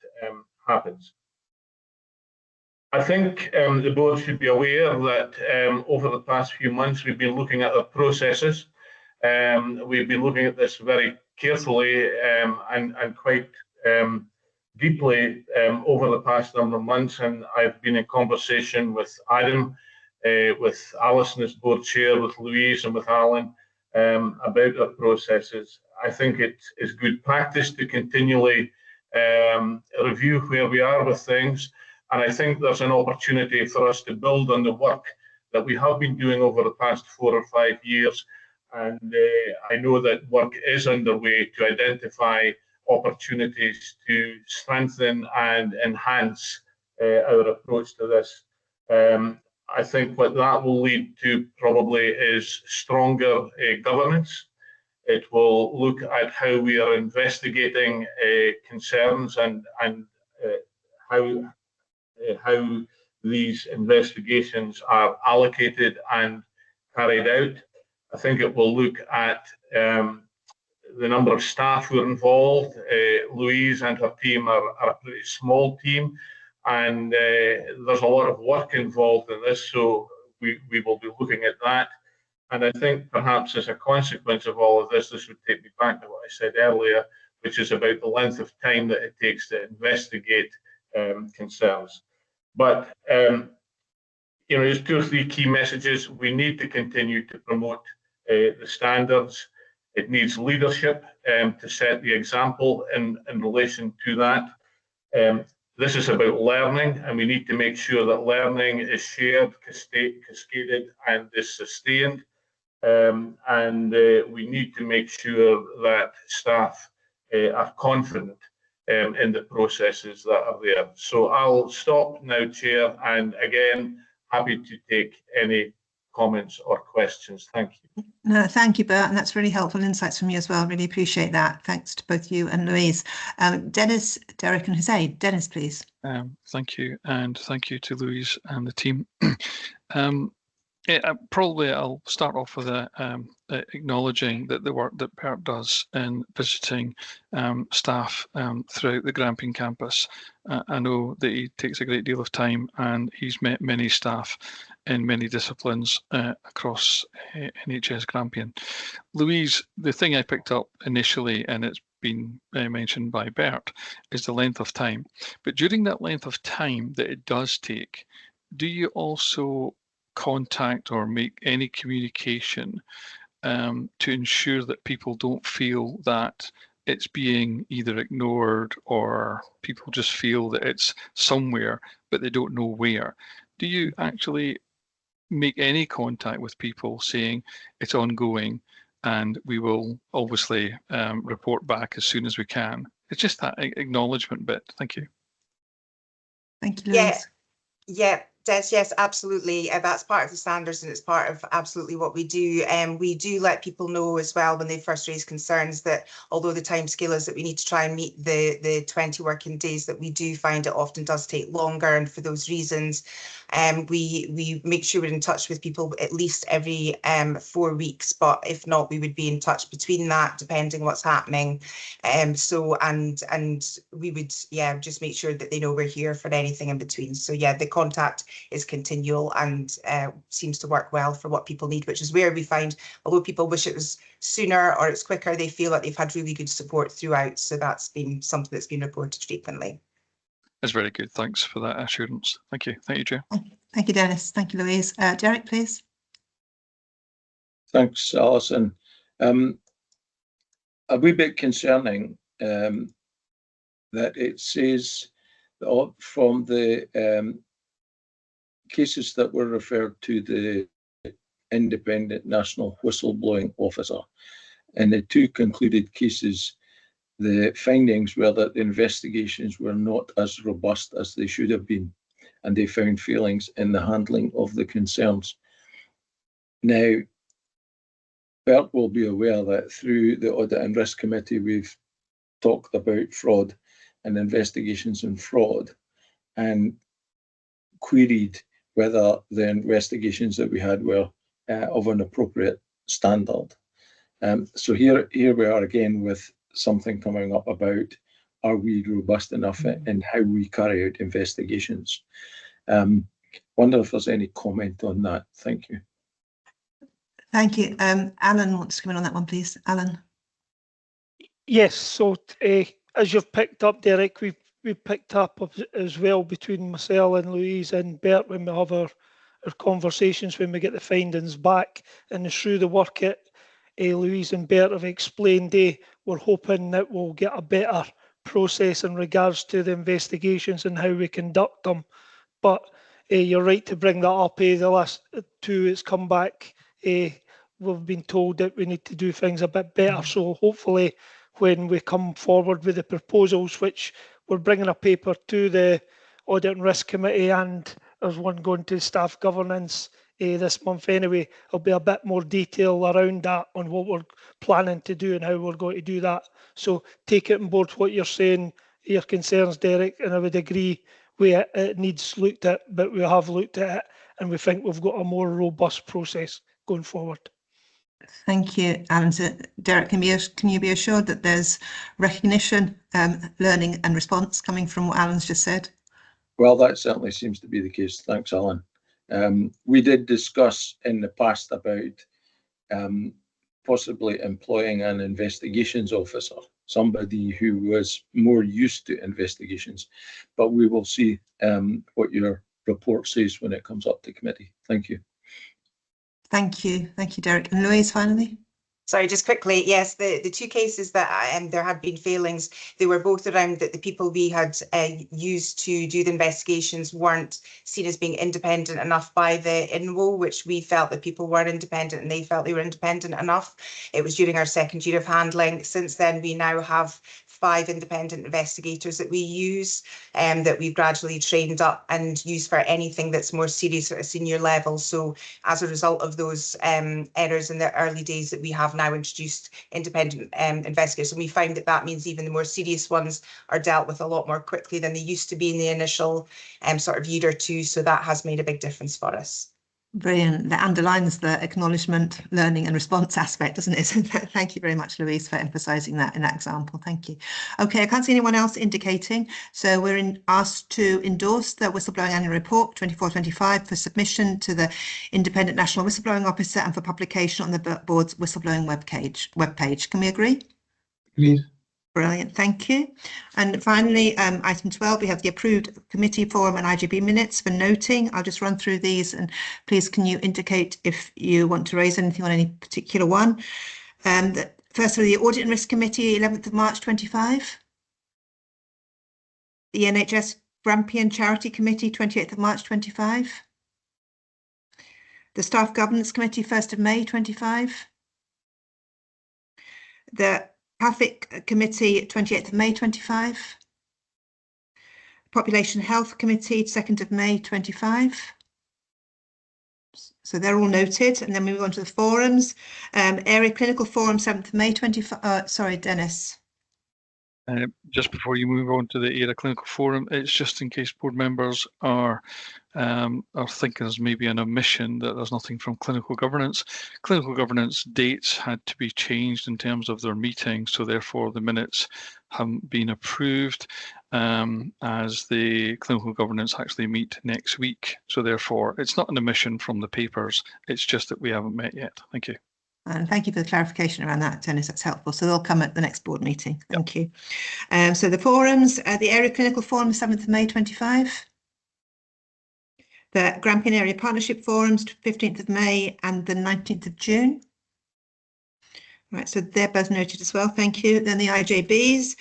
happens. I think the board should be aware that over the past few months we've been looking at the processes. We've been looking at this very carefully and quite deeply over the past number of months, and I've been in conversation with Adam, with Alison as board chair, with Louise and with Alan about our processes. I think it is good practice to continually review where we are with things, and I think there's an opportunity for us to build on the work that we have been doing over the past 4 or 5 years, and I know that work is underway to identify opportunities to strengthen and enhance our approach to this. I think what that will lead to probably is stronger governance. It will look at how we are investigating concerns and how these investigations are allocated and carried out. I think it will look at the number of staff who are involved. Louise and her team are a pretty small team, and there's a lot of work involved in this, so we will be looking at that. And I think perhaps as a consequence of all of this, this would take me back to what I said earlier, which is about the length of time that it takes to investigate concerns. But you know, there's 2 or 3 key messages. We need to continue to promote the standards. It needs leadership to set the example in relation to that. This is about learning, and we need to make sure that learning is shared, cascaded, and is sustained. We need to make sure that staff are confident in the processes that are there. So I'll stop now, Chair, and again, happy to take any comments or questions. Thank you. No, thank you, Bert, and that's really helpful insights from you as well. Really appreciate that. Thanks to both you and Louise. Dennis, Derek and Jose. Dennis, please. Thank you, and thank you to Louise and the team. Probably I'll start off with acknowledging that the work that Bert does in visiting staff throughout the Grampian campus. I know that he takes a great deal of time, and he's met many staff in many disciplines across NHS Grampian. Louise, the thing I picked up initially, and it's been mentioned by Bert, is the length of time. But during that length of time that it does take, do you also contact or make any communication to ensure that people don't feel that it's being either ignored, or people just feel that it's somewhere but they don't know where? Do you actually make any contact with people saying it's ongoing and we will obviously report back as soon as we can? It's just that acknowledgement bit. Thank you. Thank you, Louise. Yeah. Des, yes, absolutely. That's part of the standards, and it's part of absolutely what we do. We do let people know as well when they first raise concerns that although the timescale is that we need to try and meet the 20 working days, that we do find it often does take longer, and for those reasons, we make sure we're in touch with people at least every 4 weeks. But if not, we would be in touch between that, depending what's happening. So we would just make sure that they know we're here for anything in between. So yeah, the contact is continual and seems to work well for what people need, which is where we find, although people wish it was sooner or it's quicker, they feel like they've had really good support throughout. So that's been something that's been reported frequently. That's very good. Thanks for that assurance. Thank you. Thank you, Chair. Thank you, Dennis. Thank you, Louise. Derek, please. Thanks, Alison. A wee bit concerning that it says from the cases that were referred to the independent national whistleblowing officer. In the two concluded cases, the findings were that the investigations were not as robust as they should have been, and they found failings in the handling of the concerns. Now, Bert will be aware that through the Audit and Risk Committee, we've talked about fraud and investigations in fraud, and queried whether the investigations that we had were of an appropriate standard. So here we are again with something coming up about, are we robust enough in how we carry out investigations? Wonder if there's any comment on that. Thank you. Thank you. Alan wants to come in on that one, please. Alan. Yes, so as you've picked up, Derek, we've picked up as well between myself and Louise and Bert when we have our conversations, when we get the findings back, and through the work that Louise and Bert have explained, we're hoping that we'll get a better process in regards to the investigations and how we conduct them. But you're right to bring that up. The last two it's come back, we've been told that we need to do things a bit better. So hopefully when we come forward with the proposals, which we're bringing a paper to the Audit and Risk Committee, and there's one going to staff governance this month anyway, there'll be a bit more detail around that on what we're planning to do and how we're going to do that. So take it on board what you're saying, your concerns, Derek, and I would agree it needs looked at, but we have looked at it and we think we've got a more robust process going forward. Thank you, Alan. So, Derek, can you be assured that there's recognition, learning and response coming from what Alan's just said? Well, that certainly seems to be the case. Thanks, Alan. We did discuss in the past about possibly employing an investigations officer, somebody who was more used to investigations, but we will see what your report says when it comes up to committee. Thank you. Thank you, Derek. And Louise, finally. Sorry, just quickly, yes, the two cases that there had been failings, they were both around that the people we had used to do the investigations weren't seen as being independent enough by the INWO, which we felt that people were independent and they felt they were independent enough. It was during our second year of handling. Since then, we now have 5 independent investigators that we use, that we've gradually trained up and use for anything that's more serious at a senior level. So as a result of those errors in the early days, that we have now introduced independent investigators, and we find that that means even the more serious ones are dealt with a lot more quickly than they used to be in the initial sort of year or two. So that has made a big difference for us. Brilliant. That underlines the acknowledgement, learning and response aspect, doesn't it? Thank you very much, Louise, for emphasising that in that example. Thank you. Okay, I can't see anyone else indicating. So we're asked to endorse the Whistleblowing Annual Report 24-25 for submission to the Independent National Whistleblowing Officer and for publication on the board's whistleblowing webpage. Can we agree? Agreed. Brilliant, thank you. And finally, item 12, we have the approved committee forum and IGB minutes for noting. I'll just run through these and please can you indicate if you want to raise anything on any particular one. Firstly, the Audit and Risk Committee, 11th of March 25. The NHS Grampian Charity Committee, 28th of March 25. The Staff Governance Committee, 1st of May 25. The Catholic Committee, 28th of May 25. Population Health Committee, 2nd of May 25. So they're all noted. And then we move on to the forums. Area Clinical Forum, 7th of May 25. Sorry, Dennis. Just before you move on to the Area Clinical Forum, it's just in case board members are thinking there's maybe an omission that there's nothing from clinical governance. Clinical governance dates had to be changed in terms of their meeting, so therefore the minutes haven't been approved as the clinical governance actually meet next week. So therefore it's not an omission from the papers, it's just that we haven't met yet. Thank you. And thank you for the clarification around that, Dennis. That's helpful. So they'll come at the next board meeting. Thank you. So the forums, the Area Clinical Forum, 7th of May 25. The Grampian Area Partnership Forums, 15th of May and the 19th of June. Right, so they're both noted as well. Thank you. Then the IJBs,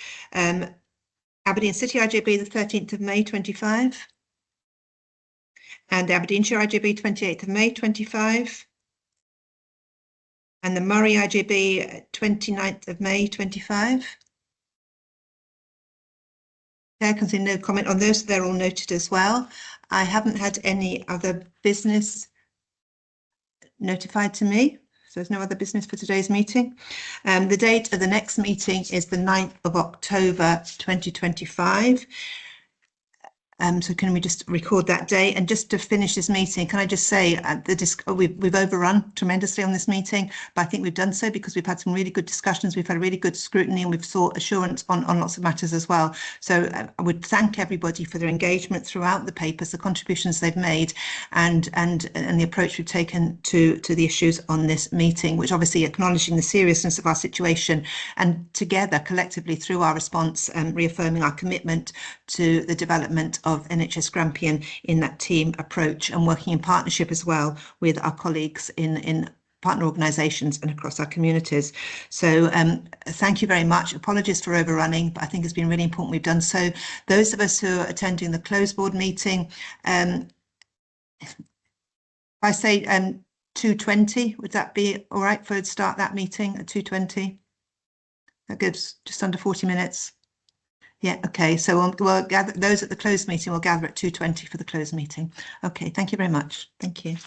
Aberdeen City IJB, the 13th of May 25. and the Aberdeenshire IJB 28th of May 25, and the Murray IJB 29th of May 25. I can see no comment on those, they're all noted as well. I haven't had any other business notified to me, so there's no other business for today's meeting. The date of the next meeting is the 9th of October 2025. So can we just record that day? And just to finish this meeting, can I just say we've overrun tremendously on this meeting, but I think we've done so because we've had some really good discussions, we've had really good scrutiny, and we've sought assurance on lots of matters as well. So I would thank everybody for their engagement throughout the papers, the contributions they've made, and the approach we've taken to the issues on this meeting, which obviously acknowledging the seriousness of our situation, and together collectively through our response, reaffirming our commitment to the development of NHS Grampian in that team approach, and working in partnership as well with our colleagues in partner organisations and across our communities. So thank you very much. Apologies for overrunning, but I think it's been really important we've done so. Those of us who are attending the closed board meeting, if I say 2:20, would that be all right for start that meeting at 2:20? That gives just under 40 minutes. Yeah, okay, so we'll gather, those at the closed meeting will gather at 2:20 for the closed meeting. Okay, thank you very much. Thank you.